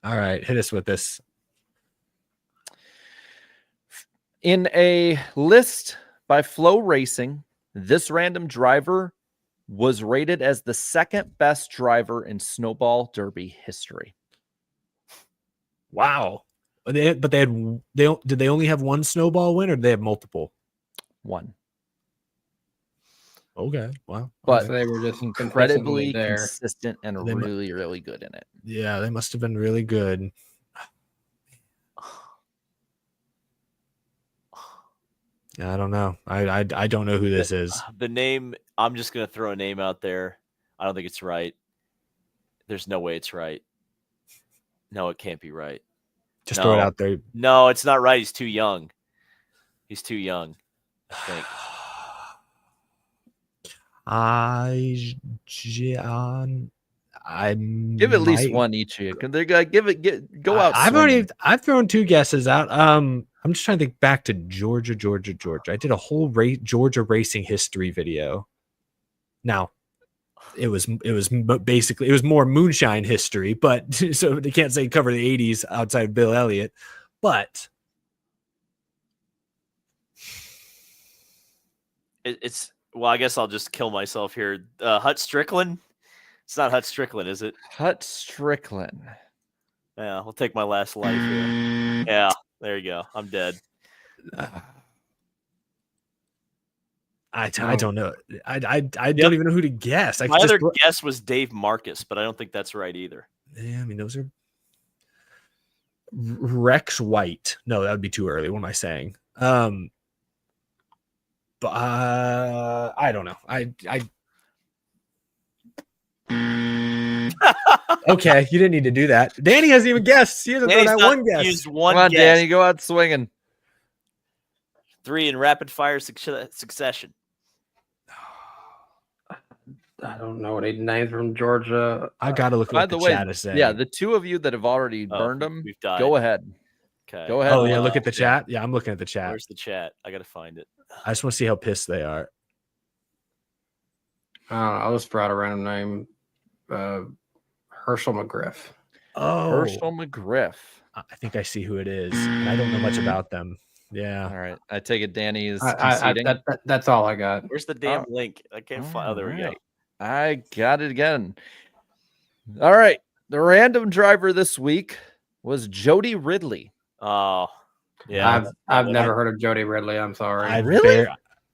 Speaker 5: All right, hit us with this.
Speaker 6: In a list by Flow Racing, this random driver was rated as the second best driver in Snowball Derby history.
Speaker 5: Wow. Did they only have one snowball win, or did they have multiple?
Speaker 6: One.
Speaker 5: Okay. Wow.
Speaker 6: But
Speaker 4: So they were just
Speaker 6: incredibly
Speaker 4: consistently there.
Speaker 6: consistent and
Speaker 5: They mu-
Speaker 6: really, really good in it.
Speaker 5: Yeah, they must have been really good. I don't know. I don't know who this is.
Speaker 7: The name, I'm just going to throw a name out there. I don't think it's right. There's no way it's right. No, it can't be right.
Speaker 5: Just throw it
Speaker 7: No.
Speaker 5: out there.
Speaker 7: No, it's not right. He's too young. He's too young, I think.
Speaker 5: I'm
Speaker 6: Give at least one each of you. Can they go out?
Speaker 5: I've thrown 2 guesses out. I'm just trying to think back to Georgia. I did a whole Georgia racing history video. Now, it was basically, it was more moonshine history, but so they can't say cover the 80s outside of Bill Elliott, but
Speaker 7: It's well, I guess I'll just kill myself here. Hut Strickland? It's not Hut Strickland, is it?
Speaker 6: Hut Strickland.
Speaker 7: Yeah, I'll take my last life here. Yeah, there you go. I'm dead.
Speaker 5: I don't know. I don't even know who to guess.
Speaker 7: My other guess was Dave Marcus, but I don't think that's right either.
Speaker 5: Yeah, I mean, those are Rex White. No, that would be too early. What am I saying? But I don't know. Okay, you didn't need to do that. Danny hasn't even guessed. He hasn't thrown
Speaker 7: Danny's
Speaker 5: that
Speaker 7: not
Speaker 5: one guess.
Speaker 7: used one
Speaker 6: Come on,
Speaker 7: guess.
Speaker 6: Danny, go out swinging.
Speaker 7: 3 in rapid fire succession.
Speaker 4: I don't know any names from Georgia.
Speaker 5: I gotta look
Speaker 6: By
Speaker 5: at
Speaker 6: the
Speaker 5: the
Speaker 6: way,
Speaker 5: chat is saying.
Speaker 6: yeah, the two of you that have already
Speaker 7: Oh,
Speaker 6: burned them,
Speaker 7: we've died.
Speaker 6: go ahead.
Speaker 7: Okay.
Speaker 6: Go ahead.
Speaker 5: Oh
Speaker 6: and
Speaker 5: yeah,
Speaker 6: let
Speaker 5: look
Speaker 6: them
Speaker 5: at the
Speaker 6: do.
Speaker 5: chat. Yeah, I'm looking at the chat.
Speaker 7: Where's the chat? I gotta find it.
Speaker 5: I just want to see how pissed they are.
Speaker 4: I don't know. I'll just throw out a random name. Herschel McGriff.
Speaker 5: Oh,
Speaker 6: Herschel McGriff.
Speaker 5: I think I see who it is. And I don't know much about them. Yeah.
Speaker 6: All right. I take it Danny is
Speaker 4: I,
Speaker 6: conceding.
Speaker 4: that's all I got.
Speaker 7: Where's the damn link? I can't find. Oh, there we go.
Speaker 6: Alright. I got it again. All right. The random driver this week was Jody Ridley.
Speaker 7: Oh, yeah.
Speaker 4: I've never heard of Jody Ridley. I'm sorry.
Speaker 6: Really?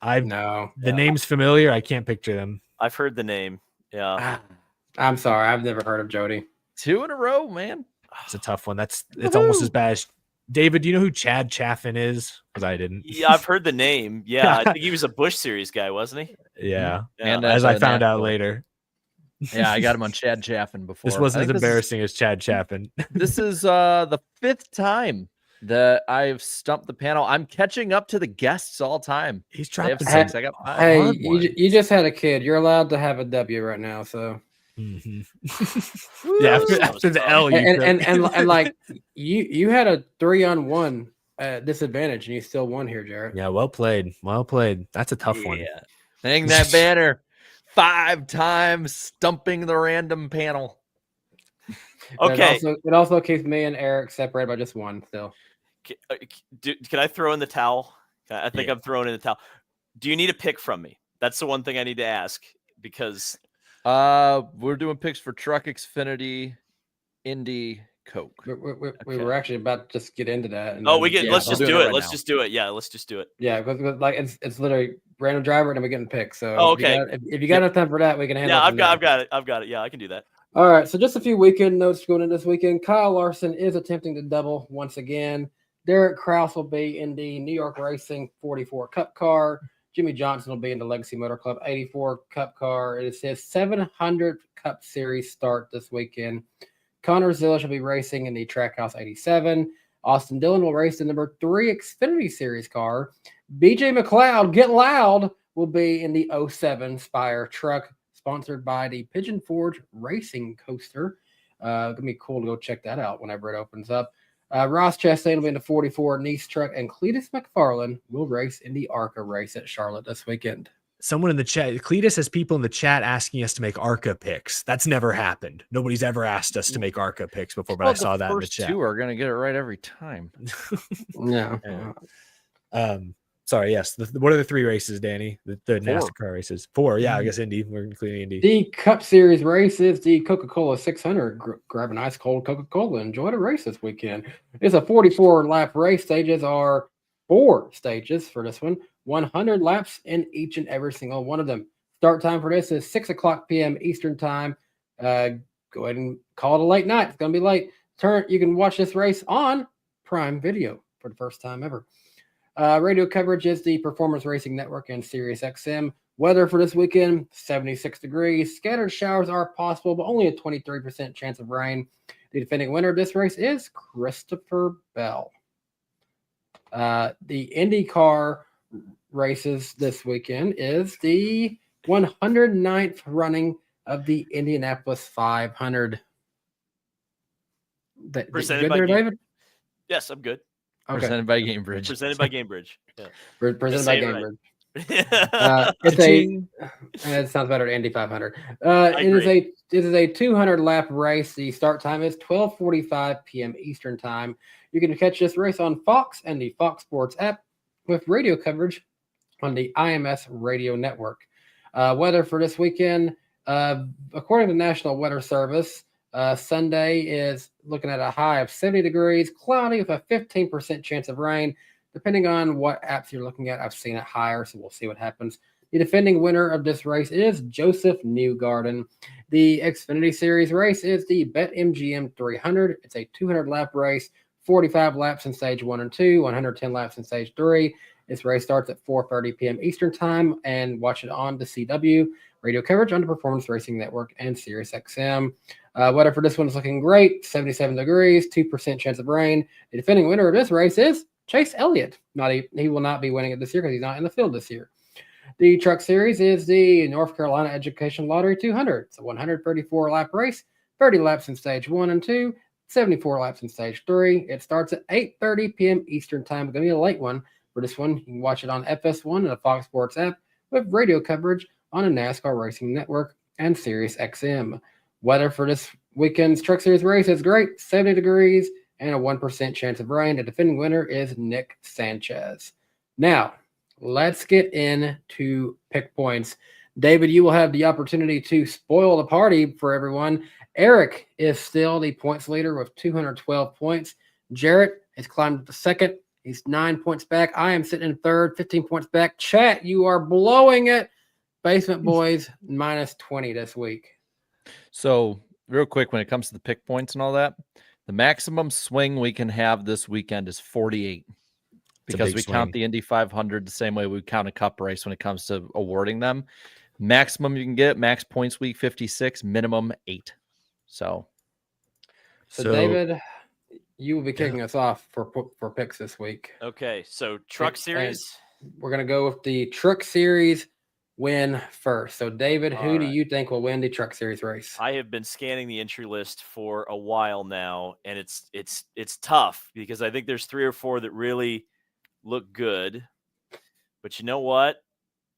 Speaker 4: No.
Speaker 5: The name's familiar. I can't picture them.
Speaker 7: I've heard the name. Yeah.
Speaker 4: I'm sorry. I've never heard of Jody.
Speaker 6: 2 in a row, man.
Speaker 5: It's a tough one. It's almost as bad as David. Do you know who Chad Chaffin is? Because I didn't.
Speaker 7: Yeah, I've heard the name. Yeah, I think he was a Busch Series guy, wasn't he?
Speaker 5: Yeah.
Speaker 7: Yeah.
Speaker 6: And
Speaker 5: As I
Speaker 6: a
Speaker 5: found out
Speaker 6: NASCAR.
Speaker 5: later.
Speaker 6: Yeah, I got him on Chad Chaffin before.
Speaker 5: This wasn't
Speaker 6: I
Speaker 5: as
Speaker 6: think
Speaker 5: embarrassing as Chad Chaffin.
Speaker 6: This is the 5th time that I've stumped the panel. I'm catching up to the guests all time.
Speaker 5: He's
Speaker 6: They have
Speaker 5: dropping
Speaker 6: 6.
Speaker 5: some
Speaker 6: I got 5.
Speaker 4: Hey,
Speaker 5: hard
Speaker 4: you just had a kid. You're allowed to have a W right now. So
Speaker 5: Mhm. Yeah, after the L, you
Speaker 4: and like you had a 3-on-1 disadvantage and you still won here, Jarrett.
Speaker 5: yeah, well played. Well played. That's a tough one.
Speaker 6: Yeah. Hang that banner. 5 times stumping the random panel.
Speaker 7: Okay.
Speaker 4: It also keeps me and Eric separated by just one still.
Speaker 7: Can I throw in the towel? I think
Speaker 5: Yeah.
Speaker 7: I'm throwing in the towel. Do you need a pick from me? That's the one thing I need to ask because
Speaker 6: We're doing picks for Truck Xfinity, Indy, Coke.
Speaker 4: We were actually about to just get into that. And
Speaker 7: oh,
Speaker 4: then-
Speaker 7: we get.
Speaker 6: Yeah,
Speaker 7: let's
Speaker 6: I'll
Speaker 7: just
Speaker 6: do it
Speaker 7: do it.
Speaker 6: right
Speaker 7: Let's
Speaker 6: now.
Speaker 7: just do it. Yeah, let's just do it.
Speaker 4: Yeah, because like it's literally random driver and then we're getting picked. So
Speaker 7: Oh,
Speaker 4: if you
Speaker 7: okay.
Speaker 4: got- if you got enough time for that, we can handle.
Speaker 7: Yeah,
Speaker 4: it
Speaker 7: I've
Speaker 4: from
Speaker 7: got
Speaker 4: there.
Speaker 7: it. Yeah, I can do that.
Speaker 4: All right, so just a few weekend notes going into this weekend. Kyle Larson is attempting to double once again. Derek Kraus will be in the New York Racing 44 Cup car. Jimmy Johnson will be in the Legacy Motor Club 84 Cup car. It is his 700th Cup Series start this weekend. Connor Zillish will be racing in the Trackhouse 87. Austin Dillon will race the number 3 Xfinity Series car. BJ McLeod, get loud, will be in the 07 Spire truck, sponsored by the Pigeon Forge Racing Coaster. Gonna be cool to go check that out whenever it opens up. Ross Chastain will be in the 44 Nice truck, and Cletus McFarland will race in the ARCA race at Charlotte this weekend.
Speaker 5: Someone in the chat, Cletus has people in the chat asking us to make ARCA picks. That's never happened. Nobody's ever asked us to make ARCA picks before, but I saw that in the
Speaker 6: first
Speaker 5: chat.
Speaker 6: 2 are going to get it right every time.
Speaker 4: Yeah.
Speaker 5: Sorry, yes. What are the 3 races, Danny? The NASCAR races. 4, yeah, I guess Indy. We're including Indy.
Speaker 4: The Cup Series race is the Coca-Cola 600. Grab an ice cold Coca-Cola. Enjoy the race this weekend. It's a 44-lap race. Stages are 4 stages for this one. 100 laps in each and every single one of them. Start time for this is 6 o'clock p.m. Eastern time. Go ahead and call it a late night. It's going to be late. You can watch this race on Prime Video for the first time ever. Radio coverage is the Performance Racing Network and Sirius XM. Weather for this weekend, 76 degrees. Scattered showers are possible, but only a 23% chance of rain. The defending winner of this race is Christopher Bell. The IndyCar races this weekend is the 109th running of the Indianapolis 500.
Speaker 7: Presented
Speaker 4: Good
Speaker 7: by
Speaker 4: there,
Speaker 7: Game-
Speaker 4: David?
Speaker 7: Yes, I'm good.
Speaker 4: Okay.
Speaker 6: Presented by Gamebridge.
Speaker 7: Presented by Gamebridge. Yeah.
Speaker 4: Presented
Speaker 7: Say
Speaker 4: by
Speaker 7: it right.
Speaker 4: Gamebridge.
Speaker 7: Yeah.
Speaker 4: It sounds better to Indy 500.
Speaker 7: agree.
Speaker 4: It is a 200 lap race. The start time is 12:45 p.m. Eastern time. You can catch this race on Fox and the Fox Sports app with radio coverage on the IMS radio network. Weather for this weekend, according to the National Weather Service, Sunday is looking at a high of 70 degrees, cloudy with a 15% chance of rain. Depending on what apps you're looking at, I've seen it higher, so we'll see what happens. The defending winner of this race is Joseph Newgarden. The Xfinity Series race is the BetMGM 300. It's a 200-lap race, 45 laps in stage 1 and 2, 110 laps in stage 3. This race starts at 4:30 p.m. Eastern time, and watch it on the CW radio coverage on the Performance Racing Network and Sirius XM. Weather for this one is looking great. 77 degrees, 2% chance of rain. The defending winner of this race is Chase Elliott. He will not be winning it this year because he's not in the field this year. The Truck Series is the North Carolina Education Lottery 200. It's a 134-lap race, 30 laps in Stage 1 and 2, 74 laps in Stage 3. It starts at 8:30 p.m. Eastern Time. It's going to be a late one. For this one, you can watch it on FS1 and the Fox Sports app with radio coverage on the NASCAR Racing Network and Sirius XM. Weather for this weekend's Truck Series race is great, 70 degrees and a 1% chance of rain. The defending winner is Nick Sanchez. Now, let's get into pick points. David, you will have the opportunity to spoil the party for everyone. Eric is still the points leader with 212 points. Jarrett has climbed up to second. He's 9 points back. I am sitting in third, 15 points back. Chat, you are blowing it. Basement Boys minus 20 this week.
Speaker 6: So real quick, when it comes to the pick points and all that, the maximum swing we can have this weekend is 48 because we count the Indy 500 the same way we count a cup race when it comes to awarding them. Maximum you can get, max points week 56, minimum 8. So
Speaker 4: David, you will be kicking us off for picks this week.
Speaker 7: Okay, so Truck Series.
Speaker 4: We're going to go with the Truck Series win first. So, David, who do you think will win the Truck Series race?
Speaker 7: I have been scanning the entry list for a while now, and it's tough because I think there's 3 or 4 that really look good. But you know what?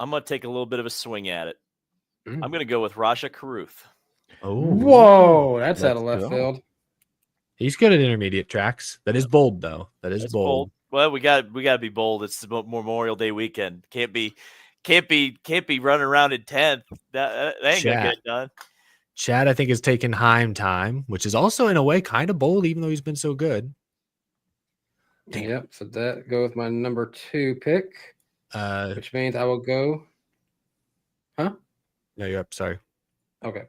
Speaker 7: I'm going to take a little bit of a swing at it. I'm going to go with Rasha Caruth.
Speaker 5: Oh,
Speaker 4: whoa, that's out of left field.
Speaker 5: He's good at intermediate tracks. That is bold, though. That's bold.
Speaker 7: Well, we got to be bold. It's the Memorial Day weekend. Can't be running around in 10th. That ain't gonna get done.
Speaker 5: Chad, I think, is taking Heim time, which is also in a way kind of bold, even though he's been so good.
Speaker 4: Yep. So that go with my number 2 pick, which means I will go. Huh?
Speaker 5: No, you're up. Sorry.
Speaker 4: Okay.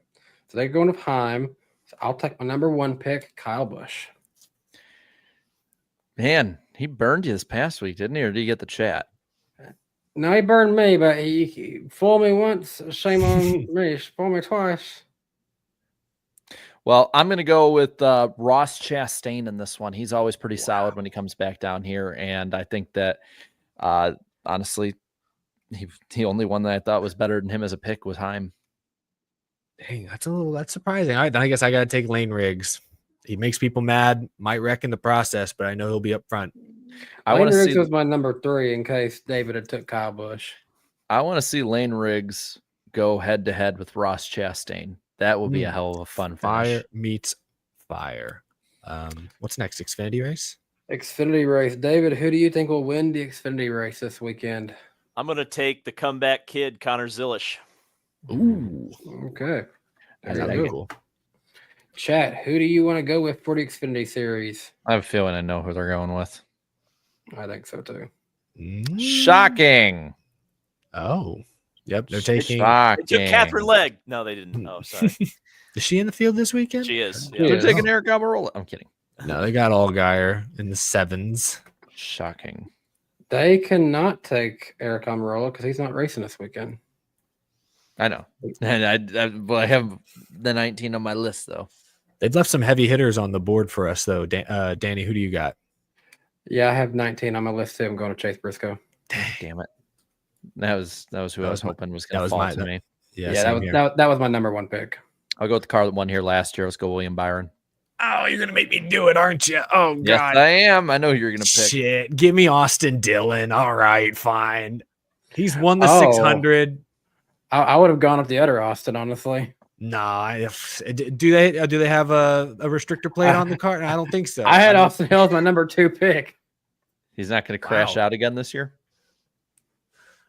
Speaker 4: So they're going with Heim. So I'll take my number 1 pick, Kyle Busch.
Speaker 6: Man, he burned you this past week, didn't he? Or did he get the chat?
Speaker 4: No, he burned me, but he fooled me once. Shame on me. Fooled me twice.
Speaker 6: Well, I'm going to go with Ross Chastain in this one. He's always pretty solid when he comes back down here. And I think that, honestly, the only one that I thought was better than him as a pick was Heim.
Speaker 5: Dang, that's surprising. I guess I got to take Lane Riggs. He makes people mad, might wreck in the process, but I know he'll be up front.
Speaker 4: Lane Riggs was my number 3 in case David had took Kyle Busch.
Speaker 6: I want to see Lane Riggs go head to head with Ross Chastain. That will be a hell of a fun finish.
Speaker 5: Fire meets fire. What's next? Xfinity race?
Speaker 4: Xfinity race. David, who do you think will win the Xfinity race this weekend?
Speaker 7: I'm going to take the comeback kid, Connor Zilisch.
Speaker 5: Ooh.
Speaker 4: Okay.
Speaker 5: That's cool.
Speaker 4: Chat, who do you want to go with for the Xfinity series?
Speaker 6: I have a feeling I know who they're going with.
Speaker 4: I think so too.
Speaker 6: Shocking.
Speaker 5: Oh. Yep. They're taking.
Speaker 7: They took Catherine Legg. No, they didn't. Oh, sorry.
Speaker 5: Is she in the field this weekend?
Speaker 7: She is.
Speaker 6: Yeah. They're taking Eric Almirola. I'm kidding.
Speaker 5: No, they got Allgaier in the 7s.
Speaker 6: Shocking.
Speaker 4: They cannot take Eric Almirola because he's not racing this weekend.
Speaker 6: I know. And I have the 19 on my list, though.
Speaker 5: They've left some heavy hitters on the board for us, though. Danny, who do you got?
Speaker 4: Yeah, I have 19 on my list, too. I'm going to Chase Briscoe.
Speaker 6: Damn it. That was who I was hoping was going to fall to me.
Speaker 4: Yeah, that was my number 1 pick.
Speaker 6: I'll go with the car that won here last year. Let's go William Byron.
Speaker 5: Oh, you're going to make me do it, aren't you? Oh, God.
Speaker 6: Yes, I am. I know you're going to pick.
Speaker 5: Shit. Give me Austin Dillon. All right, fine. He's won the 600.
Speaker 4: I would have gone with the other Austin, honestly.
Speaker 5: Nah. Do they have a restrictor plate on the car? I don't think so.
Speaker 4: I had Austin Hill as my number 2 pick.
Speaker 6: He's not going to crash out again this year?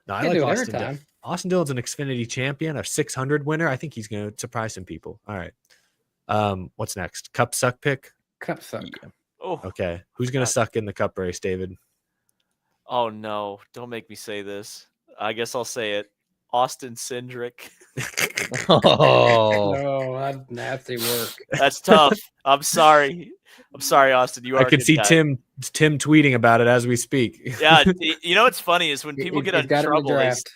Speaker 5: No, I like Austin Dillon. Austin Dillon's an Xfinity champion, a 600 winner. I think he's going to surprise some people. All right. What's next? Cup suck pick?
Speaker 4: Cup suck.
Speaker 6: Yeah.
Speaker 7: Oh,
Speaker 5: okay. Who's going to suck in the cup race, David?
Speaker 7: Oh, no. Don't make me say this. I guess I'll say it. Austin Cindric.
Speaker 6: Oh,
Speaker 4: no, that's nasty work.
Speaker 7: That's tough. I'm sorry, Austin. You are.
Speaker 5: I can see Tim tweeting about it as we speak.
Speaker 7: Yeah, you know what's funny is when people get in trouble.
Speaker 4: Draft.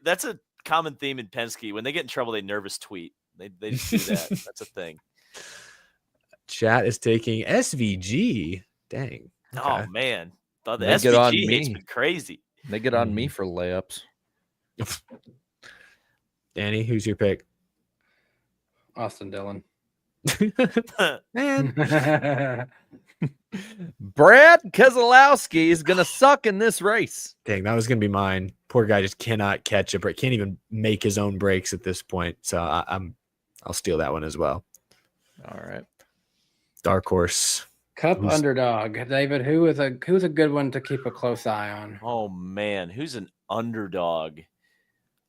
Speaker 7: That's a common theme in Penske. When they get in trouble, they nervous tweet. They just do that. That's a thing.
Speaker 5: Chat is taking SVG. Dang. Okay.
Speaker 7: Oh man, the
Speaker 6: They get on
Speaker 7: SVG hate's
Speaker 6: me.
Speaker 7: been crazy.
Speaker 6: They get on me for layups.
Speaker 5: Danny, who's your pick?
Speaker 4: Austin Dillon.
Speaker 5: Man.
Speaker 6: Brad Keselowski is gonna suck in this race.
Speaker 5: Dang, that was gonna be mine. Poor guy just cannot catch a break. Can't even make his own breaks at this point. So I'll steal that one as well.
Speaker 6: All right.
Speaker 5: Dark horse.
Speaker 4: Cup underdog. David, who's a good one to keep a close eye on?
Speaker 7: Oh man, who's an underdog?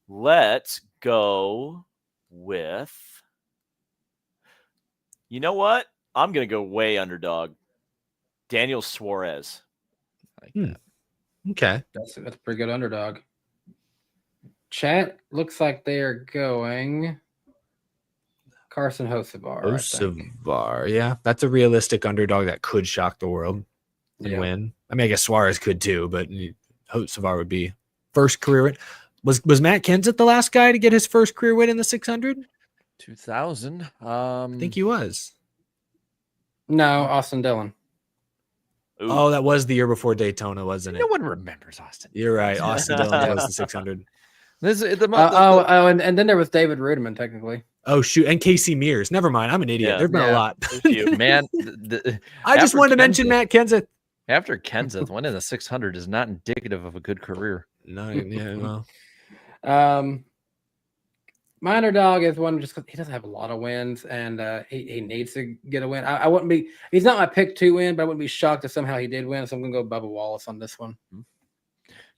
Speaker 7: Let's go with. You know what? I'm gonna go way underdog. Daniel Suarez.
Speaker 6: Like that.
Speaker 5: Okay.
Speaker 4: That's a pretty good underdog. Chat looks like they are going Carson Hocevar. I think.
Speaker 5: Hocevar. Yeah, that's a realistic underdog that could shock the world and win. I mean, I guess Suarez could too, but Hocevar would be first career win. Was Matt Kenseth the last guy to get his first career win in the 600?
Speaker 6: 2000.
Speaker 5: I think he was.
Speaker 4: No, Austin Dillon.
Speaker 7: Ooh.
Speaker 5: Oh, that was the year before Daytona, wasn't it?
Speaker 6: No one remembers Austin.
Speaker 5: You're right. Austin Dillon was the 600.
Speaker 6: This is
Speaker 4: and then there was David Rudiman, technically.
Speaker 5: Oh, shoot. And Casey Mears. Never mind. I'm an idiot.
Speaker 7: Yeah.
Speaker 5: There's been a lot.
Speaker 6: man.
Speaker 5: I just wanted to mention Matt Kenseth.
Speaker 6: After Kenseth, winning the 600 is not indicative of a good career.
Speaker 5: No, yeah, well.
Speaker 4: My underdog is one just because he doesn't have a lot of wins, and he needs to get a win. I wouldn't be. He's not my pick to win, but I wouldn't be shocked if somehow he did win. So I'm gonna go Bubba Wallace on this one.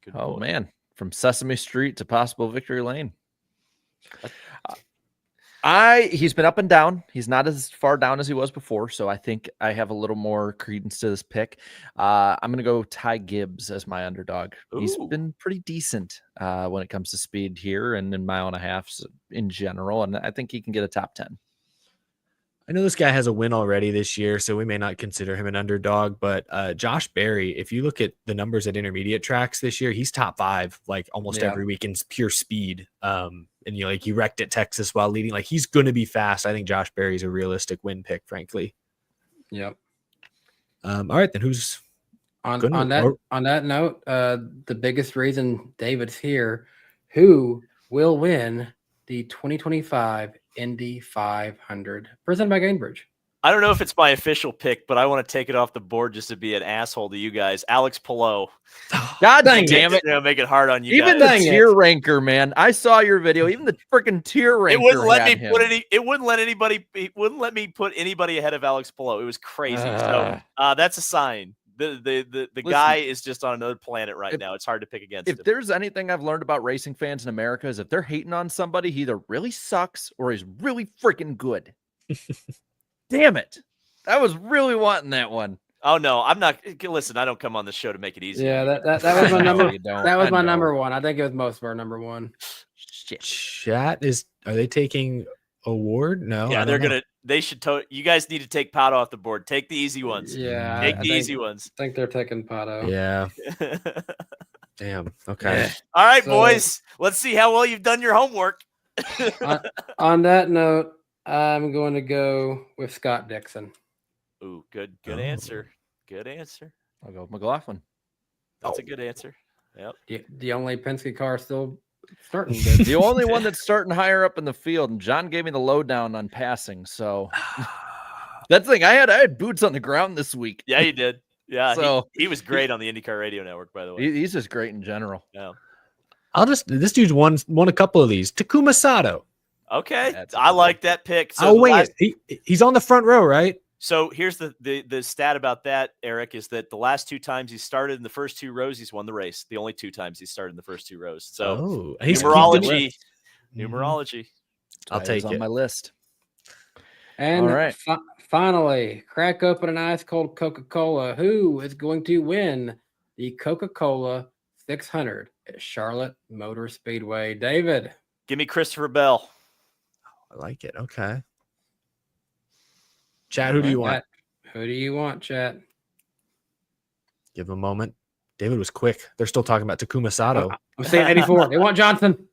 Speaker 7: Good
Speaker 6: Oh
Speaker 7: boy.
Speaker 6: man, from Sesame Street to possible victory lane. He's been up and down. He's not as far down as he was before, so I think I have a little more credence to this pick. I'm going to go Ty Gibbs as my underdog. He's
Speaker 7: Ooh.
Speaker 6: been pretty decent when it comes to speed here and in mile and a halfs in general, and I think he can get a top 10.
Speaker 5: I know this guy has a win already this year, so we may not consider him an underdog. But Josh Berry, if you look at the numbers at intermediate tracks this year, he's top 5 like almost every week in pure speed. And he wrecked at Texas while leading. Like he's going to be fast. I think Josh Berry's a realistic win pick, frankly.
Speaker 4: Yep.
Speaker 5: All right, then who's
Speaker 4: on that note? The biggest reason David's here, who will win the 2025 Indy 500 presented by Gainbridge?
Speaker 7: I don't know if it's my official pick, but I want to take it off the board just to be an asshole to you guys. Alex Palou.
Speaker 6: God damn it.
Speaker 7: Make it hard on you
Speaker 6: Even
Speaker 7: guys.
Speaker 6: the tier ranker, man. I saw your video. Even the freaking tier ranker.
Speaker 7: It wouldn't let
Speaker 6: had
Speaker 7: me
Speaker 6: him.
Speaker 7: put any. It wouldn't let anybody. It wouldn't let me put anybody ahead of Alex Palou. It was crazy. So that's a sign. The guy is just on another planet right now. It's hard to pick against him.
Speaker 6: If there's anything I've learned about racing fans in America is if they're hating on somebody, he either really sucks or he's really freaking good. Damn it. I was really wanting that one.
Speaker 7: Oh no, I'm not. Listen, I don't come on the show to make it easy.
Speaker 4: Yeah, that was my number.
Speaker 6: You don't.
Speaker 4: That was
Speaker 6: I
Speaker 4: my
Speaker 6: know.
Speaker 4: number one. I think it was most of our number one.
Speaker 6: Shit.
Speaker 5: Chat are they taking award? No.
Speaker 7: Yeah,
Speaker 5: I
Speaker 7: they're
Speaker 5: don't know.
Speaker 7: gonna. They should. You guys need to take Pato off the board. Take the easy ones.
Speaker 4: Yeah,
Speaker 7: Take
Speaker 4: I
Speaker 7: the
Speaker 4: think-
Speaker 7: easy ones.
Speaker 4: I think they're taking Pato.
Speaker 5: Yeah. Damn. Okay.
Speaker 7: All right,
Speaker 4: So-
Speaker 7: boys. Let's see how well you've done your homework.
Speaker 4: On that note, I'm going to go with Scott Dixon.
Speaker 7: Ooh, good
Speaker 5: Oh.
Speaker 7: answer. Good answer.
Speaker 6: I'll go with McLaughlin.
Speaker 7: That's a good answer. Yep.
Speaker 4: The only Penske car still starting good.
Speaker 6: The only one that's starting higher up in the field, and John gave me the lowdown on passing. So that's the thing. I had boots on the ground this week.
Speaker 7: Yeah, you did. Yeah.
Speaker 6: So-
Speaker 7: he was great on the IndyCar Radio Network, by the way.
Speaker 6: He's just great in general.
Speaker 7: Yeah.
Speaker 5: This dude's won a couple of these. Takuma Sato.
Speaker 7: Okay.
Speaker 6: That's a
Speaker 7: I
Speaker 6: good
Speaker 7: like that pick. So
Speaker 5: I'll
Speaker 7: the
Speaker 5: wing
Speaker 7: last-
Speaker 5: it. He's on the front row, right?
Speaker 7: So here's the stat about that, Eric, is that the last 2 times he started in the first 2 rows, he's won the race. The only 2 times he started in the first 2 rows. So
Speaker 5: he's
Speaker 7: numerology.
Speaker 5: Mhm.
Speaker 7: Numerology.
Speaker 5: I'll
Speaker 6: That's
Speaker 5: take
Speaker 6: on
Speaker 5: it.
Speaker 6: my list.
Speaker 4: And
Speaker 6: All right.
Speaker 4: finally, crack open an ice cold Coca-Cola. Who is going to win the Coca-Cola 600 at Charlotte Motor Speedway? David.
Speaker 7: Give me Christopher Bell.
Speaker 5: I like it. Okay. Chat, who do you want?
Speaker 4: Who do you want, chat?
Speaker 5: Give him a moment. David was quick. They're still talking about Takuma Sato.
Speaker 4: I'm saying 84. They want Johnson.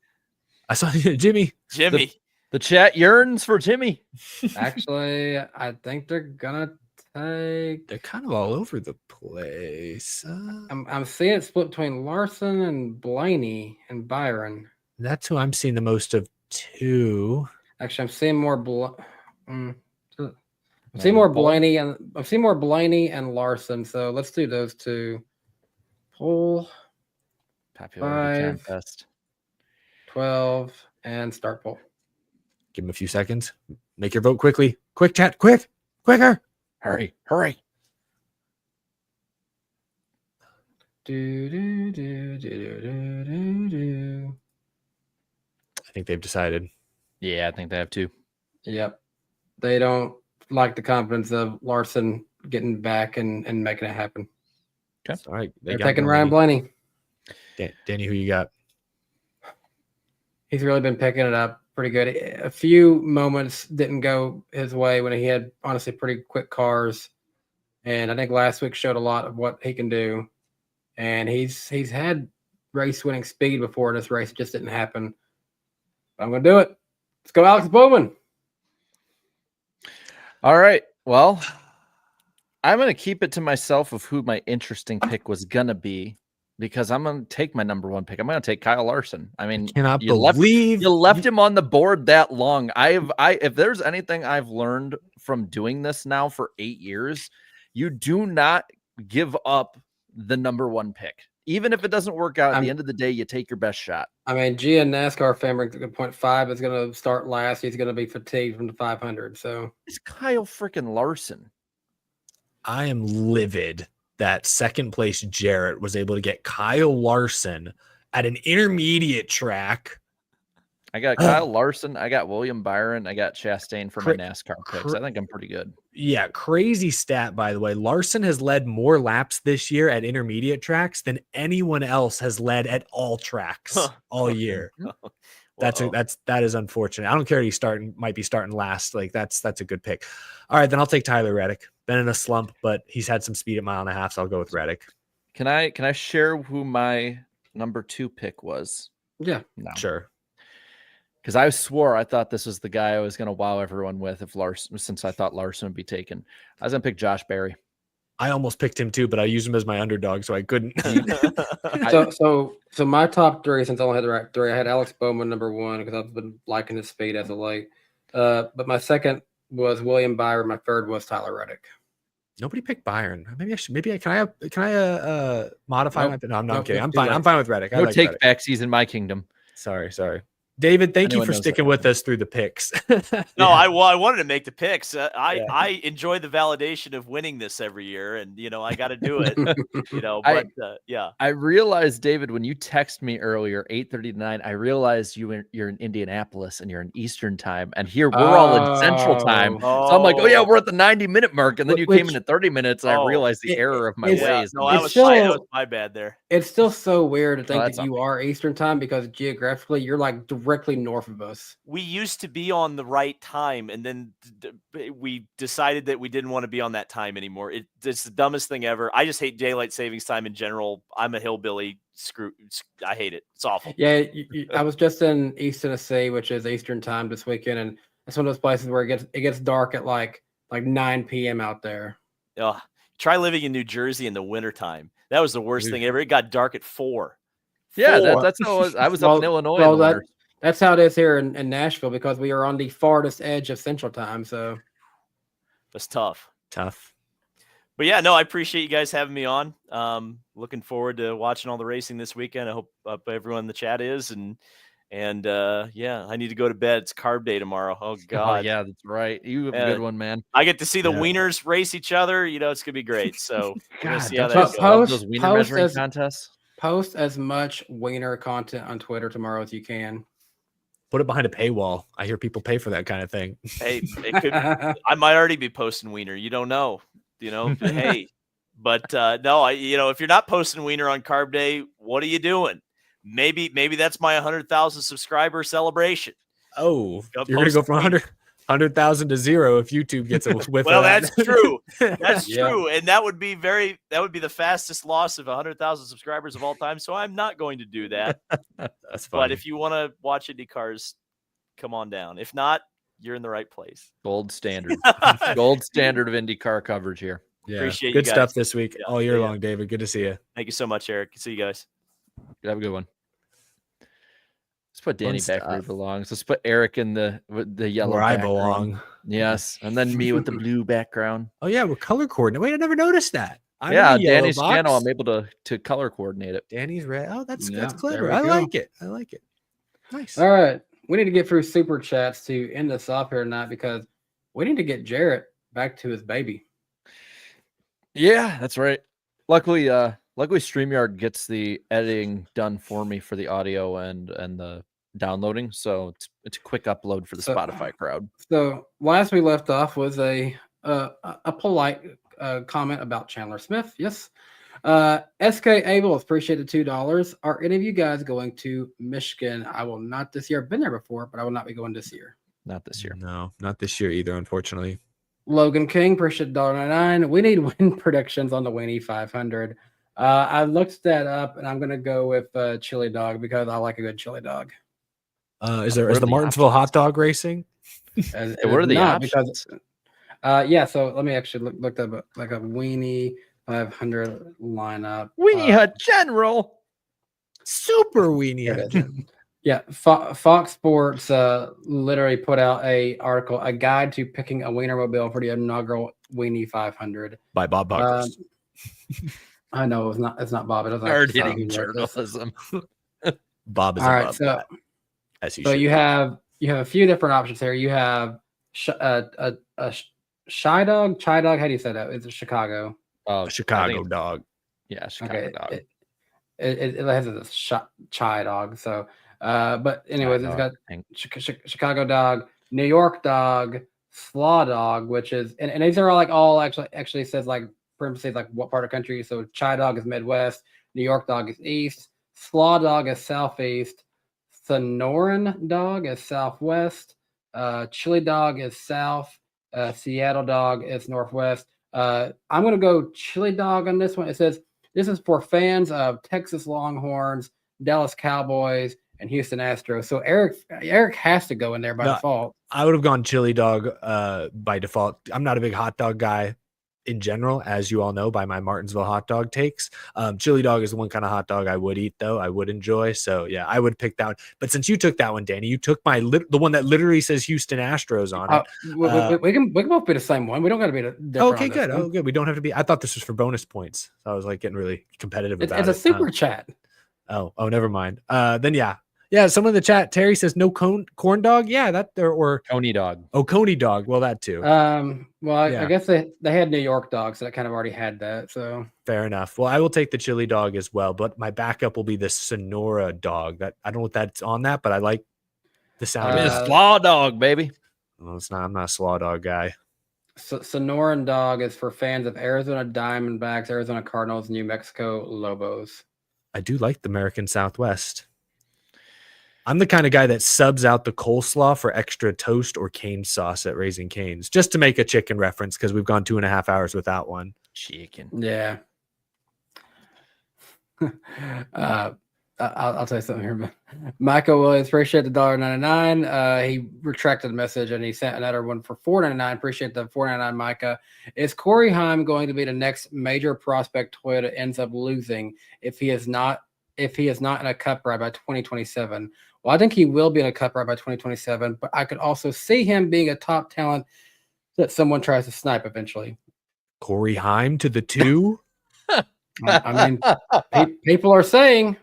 Speaker 5: I saw Jimmy.
Speaker 7: Jimmy.
Speaker 6: The chat yearns for Timmy.
Speaker 4: Actually, I think they're gonna take.
Speaker 5: They're kind of all over the place.
Speaker 4: I'm seeing it split between Larson and Blaney and Byron.
Speaker 5: That's who I'm seeing the most of too.
Speaker 4: Actually, I'm seeing more. I'm seeing more Blaney and Larson. So let's do those two. Poll
Speaker 6: Popularity
Speaker 4: 5,
Speaker 6: contest.
Speaker 4: 12, and start poll.
Speaker 5: Give him a few seconds. Make your vote quickly. Quick, chat. Quicker.
Speaker 6: Hurry.
Speaker 5: I think they've decided.
Speaker 6: Yeah, I think they have to.
Speaker 4: Yep. They don't like the confidence of Larson getting back and making it happen.
Speaker 6: Okay.
Speaker 5: All right.
Speaker 4: They're taking Ryan Blaney.
Speaker 5: Danny, who you got?
Speaker 4: He's really been picking it up pretty good. A few moments didn't go his way when he had honestly pretty quick cars. And I think last week showed a lot of what he can do. And he's had race winning speed before in this race. It just didn't happen. But I'm going to do it. Let's go, Alex Bowman.
Speaker 6: All right. Well, I'm going to keep it to myself of who my interesting pick was going to be, because I'm going to take my number one pick. I'm going to take Kyle Larson. I mean,
Speaker 5: Cannot
Speaker 6: you
Speaker 5: believe
Speaker 6: left him on the board that long. If there's anything I've learned from doing this now for 8 years, you do not give up the number one pick. Even if it doesn't work out, at the end of the day, you take your best shot.
Speaker 4: I mean, Gia NASCAR fan brings a good point. 5 is going to start last. He's going to be fatigued from the 500. So
Speaker 6: It's Kyle freaking Larson.
Speaker 5: I am livid that second place Jarrett was able to get Kyle Larson at an intermediate track.
Speaker 6: I got Kyle Larson. I got William Byron. I got Chastain for my NASCAR picks. I think I'm pretty good.
Speaker 5: Yeah, crazy stat, by the way. Larson has led more laps this year at intermediate tracks than anyone else has led at all tracks all year. That is unfortunate. I don't care if he might be starting last. Like that's a good pick. All right, then I'll take Tyler Reddick. Been in a slump, but he's had some speed at 1.5 miles, so I'll go with Reddick.
Speaker 6: Can I share who my number 2 pick was?
Speaker 4: yeah,
Speaker 6: No.
Speaker 5: Sure.
Speaker 6: Because I swore I thought this was the guy I was going to wow everyone with since I thought Larson would be taken. I was going to pick Josh Berry.
Speaker 5: I almost picked him too, but I used him as my underdog, so I couldn't.
Speaker 4: So my top 3, since I only had the right 3, I had Alex Bowman number 1 because I've been liking his speed as of late. But my second was William Byron. My third was Tyler Reddick.
Speaker 5: Nobody picked Byron. Maybe I should. Can I modify
Speaker 4: Nope.
Speaker 5: my? No, I'm
Speaker 4: Nope,
Speaker 5: kidding. I'm
Speaker 4: too
Speaker 5: fine.
Speaker 4: late.
Speaker 5: I'm fine with Reddick. I
Speaker 6: No
Speaker 5: like
Speaker 6: take
Speaker 5: Reddick.
Speaker 6: backs. He's in my kingdom.
Speaker 5: Sorry. David, thank you
Speaker 6: Anyone
Speaker 5: for
Speaker 6: knows
Speaker 5: sticking
Speaker 6: that.
Speaker 5: with us through the picks.
Speaker 7: No, I wanted to make the picks. I enjoy the validation of winning this every year, and I got to do it. Yeah.
Speaker 6: I realized, David, when you text me earlier, 8:39, I realized you're in Indianapolis and you're in Eastern time, and here we're all in Central time. So I'm like, oh yeah, we're at the 90-minute mark, and then you came in at 30 minutes, and I realized the error of my
Speaker 4: it's-
Speaker 6: ways.
Speaker 7: No,
Speaker 4: It's
Speaker 7: that was
Speaker 4: still-
Speaker 7: my bad there.
Speaker 4: It's still so weird to think
Speaker 6: that's
Speaker 4: that you are Eastern time because geographically you're like directly north of us.
Speaker 7: We used to be on the right time, and then we decided that we didn't want to be on that time anymore. It's the dumbest thing ever. I just hate daylight savings time in general. I'm a hillbilly. I hate it. It's awful.
Speaker 4: Yeah, I was just in East Tennessee, which is Eastern time this weekend, and it's one of those places where it gets dark at like 9 p.m. out there.
Speaker 7: Try living in New Jersey in the wintertime. That was the worst thing ever. It got dark at 4.
Speaker 6: Yeah,
Speaker 7: 4.
Speaker 6: that's how it was. I was up in Illinois. in the winter.
Speaker 4: That's how it is here in Nashville because we are on the farthest edge of Central Time. So
Speaker 7: That's tough. But yeah, no, I appreciate you guys having me on. Looking forward to watching all the racing this weekend. I hope everyone in the chat is. And yeah, I need to go to bed. It's carb day tomorrow. Oh God.
Speaker 6: Oh, yeah, that's right. You have a good one, man.
Speaker 7: I get to see the wieners race each other. It's gonna be great. So we're gonna see how that
Speaker 4: that's
Speaker 7: goes.
Speaker 6: I love those wiener measuring contests.
Speaker 4: Post as much wiener content on Twitter tomorrow as you can.
Speaker 5: Put it behind a paywall. I hear people pay for that kind of thing.
Speaker 7: Hey, I might already be posting wiener. You don't know. Hey, but no, if you're not posting wiener on carb day, what are you doing? Maybe that's my 100,000 subscriber celebration.
Speaker 5: Oh, you're gonna go from 100,000 to 0 if YouTube gets a whiff.
Speaker 7: Well,
Speaker 5: of that.
Speaker 7: that's true. That's true, and that would be the fastest loss of 100,000 subscribers of all time. So I'm not going to do that.
Speaker 5: That's fine.
Speaker 7: But if you want to watch IndyCars, come on down. If not, you're in the right place.
Speaker 6: Gold standard. Gold standard of IndyCar coverage here.
Speaker 5: Yeah.
Speaker 7: Appreciate
Speaker 5: Good
Speaker 7: you
Speaker 5: stuff
Speaker 7: guys.
Speaker 5: this week,
Speaker 7: Yeah,
Speaker 5: all year
Speaker 7: yeah.
Speaker 5: long, David. Good to see you.
Speaker 7: Thank you so much, Eric. See you guys.
Speaker 6: Have a good one. Let's put Danny
Speaker 5: Fun
Speaker 6: back where he
Speaker 5: stuff.
Speaker 6: belongs. Let's put Eric in the yellow
Speaker 5: Where I
Speaker 6: background.
Speaker 5: belong.
Speaker 6: Yes, and then me with the blue background.
Speaker 5: Oh yeah, we're color coordinated. Wait, I never noticed that. I'm in
Speaker 6: Yeah,
Speaker 5: the yellow
Speaker 6: Danny's
Speaker 5: box.
Speaker 6: channel. I'm able to color coordinate it.
Speaker 5: Danny's red. Oh,
Speaker 4: Yeah,
Speaker 5: that's
Speaker 4: there
Speaker 5: clever.
Speaker 4: we
Speaker 5: I
Speaker 4: go.
Speaker 5: like it. I like it. Nice.
Speaker 4: All right. We need to get through super chats to end this off here tonight because we need to get Jarrett back to his baby.
Speaker 6: Yeah, that's right. Luckily StreamYard gets the editing done for me for the audio and the downloading, so it's a quick upload for the Spotify crowd.
Speaker 4: So last we left off was a polite comment about Chandler Smith. Yes. SK Abel, appreciate the $2. Are any of you guys going to Michigan? I will not this year. I've been there before, but I will not be going this year.
Speaker 6: Not this year.
Speaker 5: No, not this year either, unfortunately.
Speaker 4: Logan King, appreciate $1.99. We need win predictions on the Weenie 500. I looked that up, and I'm going to go with chili dog because I like a good chili dog.
Speaker 5: Is the Martinsville hot dog racing?
Speaker 4: As,
Speaker 6: What are the
Speaker 4: not
Speaker 6: options?
Speaker 4: yeah, so let me actually look up like a Weenie 500 lineup.
Speaker 6: Weenie Hut General.
Speaker 5: Super weenie.
Speaker 4: Here it is. Yeah, Fox Sports literally put out a guide to picking a Wienermobile for the inaugural Weenie 500
Speaker 5: By Bob Buckers.
Speaker 4: I know it's not Bob. It doesn't
Speaker 6: Hard
Speaker 4: actually say
Speaker 6: hitting
Speaker 4: who wrote this.
Speaker 6: journalism.
Speaker 5: Bob is
Speaker 4: All right,
Speaker 5: above
Speaker 4: so
Speaker 5: that, as he
Speaker 4: so
Speaker 5: should
Speaker 4: you
Speaker 5: be.
Speaker 4: have a few different options here. You have a Shy Dog. How do you say that? It's a Chicago.
Speaker 6: Oh,
Speaker 5: A Chicago
Speaker 6: I think-
Speaker 5: dog.
Speaker 6: Yeah, Chicago dog.
Speaker 4: It has a Chai Dog. So, but anyways, it's got Chicago Dog, New York Dog, Slaw Dog, which is and these are all actually says like parentheses like what part of the country. So Chai Dog is Midwest, New York Dog is East, Slaw Dog is Southeast, Sonoran Dog is Southwest, Chili Dog is South, Seattle Dog is Northwest. I'm gonna go Chili Dog on this one. It says this is for fans of Texas Longhorns, Dallas Cowboys, and Houston Astros. So Eric has to go in there by default.
Speaker 5: I would have gone chili dog by default. I'm not a big hot dog guy in general, as you all know by my Martinsville hot dog takes. Chili dog is the one kind of hot dog I would eat, though. I would enjoy. So yeah, I would pick that one. But since you took that one, Danny, you took the one that literally says Houston Astros on it.
Speaker 4: We can both be the same one. We don't got to be different.
Speaker 5: Okay, good. Oh, good. We don't have to be. I thought this was for bonus points. So I was like getting really competitive about it.
Speaker 4: It's a super chat.
Speaker 5: Oh, never mind. Then yeah. Someone in the chat, Terry says no corn dog. Yeah, that or
Speaker 6: Coney dog.
Speaker 5: Oh, Coney dog. Well, that too.
Speaker 4: I guess they had New York Dog, so that kind of already had that. So
Speaker 5: fair enough. Well, I will take the chili dog as well, but my backup will be the Sonora dog. That I don't know what that's on that, but I like the sound.
Speaker 6: Give me a slaw dog, baby.
Speaker 5: Well, it's not. I'm not a slaw dog guy.
Speaker 4: Sonoran Dog is for fans of Arizona Diamondbacks, Arizona Cardinals, New Mexico Lobos.
Speaker 5: I do like the American Southwest. I'm the kind of guy that subs out the coleslaw for extra toast or cane sauce at Raising Cane's, just to make a chicken reference because we've gone 2.5 hours without one.
Speaker 6: Chicken.
Speaker 4: Yeah. I'll tell you something here. Michael Williams, appreciate the $1.99. He retracted the message and he sent another one for $4.99. Appreciate the $4.99, Micah. Is Corey Heim going to be the next major prospect Toyota ends up losing if he is not in a cup ride by 2027? Well, I think he will be in a cup ride by 2027, but I could also see him being a top talent that someone tries to snipe eventually.
Speaker 5: Corey Heim to the 2?
Speaker 4: I mean, people are saying.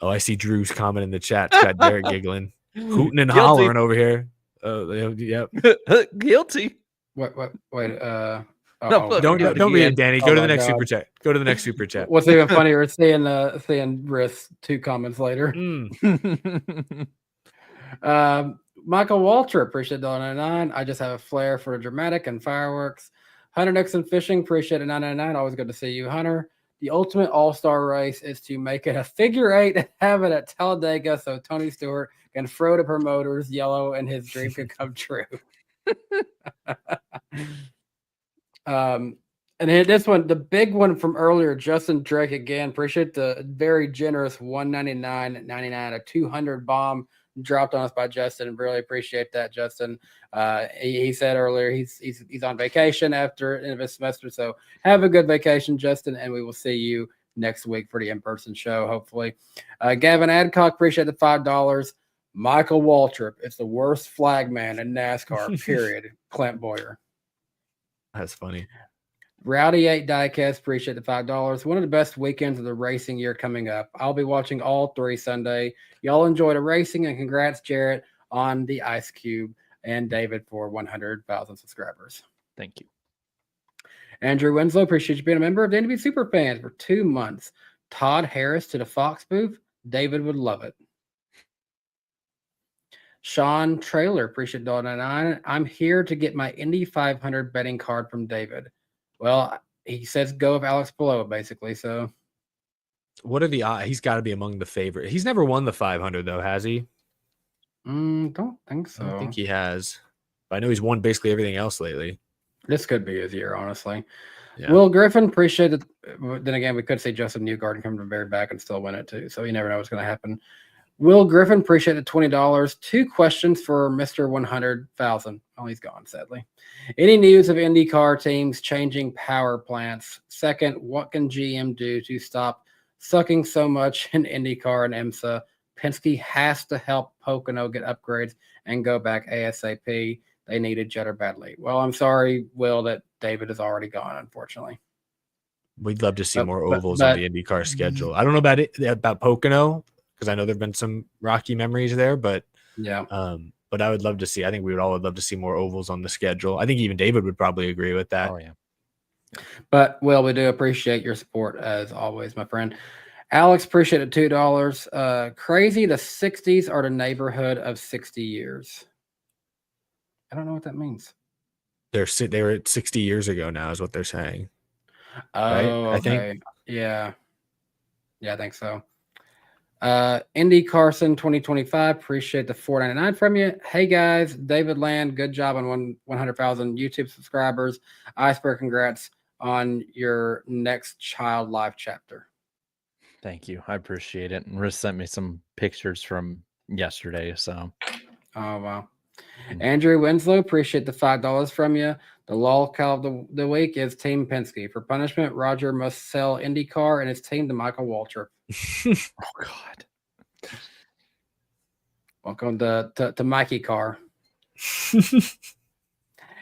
Speaker 5: Oh, I see Drew's comment in the chat. It's got Derek giggling, hooting and hollering over here. Yep.
Speaker 6: Guilty.
Speaker 4: Wait.
Speaker 5: Don't read it, Danny. Go to the next
Speaker 4: God.
Speaker 5: super chat. Go to the next super chat.
Speaker 4: What's even funnier is seeing Riss 2 comments later. Michael Walter, appreciate $1.99. I just have a flair for the dramatic and fireworks. Hunter Nixon Fishing, appreciate it, $9.99. Always good to see you, Hunter. The ultimate all-star race is to make it a figure 8 and have it at Talladega so Tony Stewart can throw the promoters yellow and his dream can come true. And then this one, the big one from earlier, Justin Drake again. Appreciate the very generous $199.99, a 200 bomb dropped on us by Justin. Really appreciate that, Justin. He said earlier he's on vacation after end of his semester, so have a good vacation, Justin, and we will see you next week for the in-person show, hopefully. Gavin Adcock, appreciate the $5. Michael Waltrip, it's the worst flag man in NASCAR, period. Clint Boyer.
Speaker 5: That's funny.
Speaker 4: Rowdy 8 Diecast, appreciate the $5. One of the best weekends of the racing year coming up. I'll be watching all 3 Sunday. Y'all enjoy the racing, and congrats, Jarrett, on the Ice Cube, and David for 100,000 subscribers.
Speaker 6: Thank you.
Speaker 4: Andrew Winslow, appreciate you being a member of the NWP Superfans for 2 months. Todd Harris to the Fox booth. David would love it. Sean Trailer, appreciate $1.99. I'm here to get my Indy 500 betting card from David. Well, he says go with Alex Below, basically. So,
Speaker 5: what are the odds? He's got to be among the favorite. He's never won the 500 though, has he?
Speaker 4: Don't think so.
Speaker 5: I don't think he has. But I know he's won basically everything else lately.
Speaker 4: This could be his year, honestly.
Speaker 5: Yeah.
Speaker 4: Will Griffin, appreciate it. Then again, we could see Joseph Newgarden come to the very back and still win it too. So you never know what's going to happen. Will Griffin, appreciate the $20. 2 questions for Mr. 100,000. Oh, he's gone, sadly. Any news of IndyCar teams changing power plants? Second, what can GM do to stop sucking so much in IndyCar and IMSA? Penske has to help Pocono get upgrades and go back ASAP. They need a jetter badly. Well, I'm sorry, Will, that David is already gone, unfortunately.
Speaker 5: We'd love to see more ovals on the IndyCar schedule. I don't know about Pocono, because I know there've been some rocky memories there, but
Speaker 4: yeah.
Speaker 5: But I would love to see. I think we would all love to see more ovals on the schedule. I think even David would probably agree with that.
Speaker 6: Oh yeah.
Speaker 4: But Will, we do appreciate your support as always, my friend. Alex, appreciate it, $2. Crazy, the 60s are the neighborhood of 60 years. I don't know what that means.
Speaker 5: They were at 60 years ago now, is what they're saying.
Speaker 4: Oh,
Speaker 5: right?
Speaker 4: okay.
Speaker 5: I think.
Speaker 4: Yeah, I think so. Indy Carson 2025, appreciate the $4.99 from you. Hey guys, David Land, good job on 100,000 YouTube subscribers. Iceberg, congrats on your next child life chapter.
Speaker 6: Thank you. I appreciate it. And Riz sent me some pictures from yesterday. So,
Speaker 4: oh wow. Andrew Winslow, appreciate the $5 from you. The lol cow of the week is Team Penske. For punishment, Roger must sell IndyCar and his team to Michael Waltrip.
Speaker 6: Oh God.
Speaker 4: Welcome to Mikey Carr.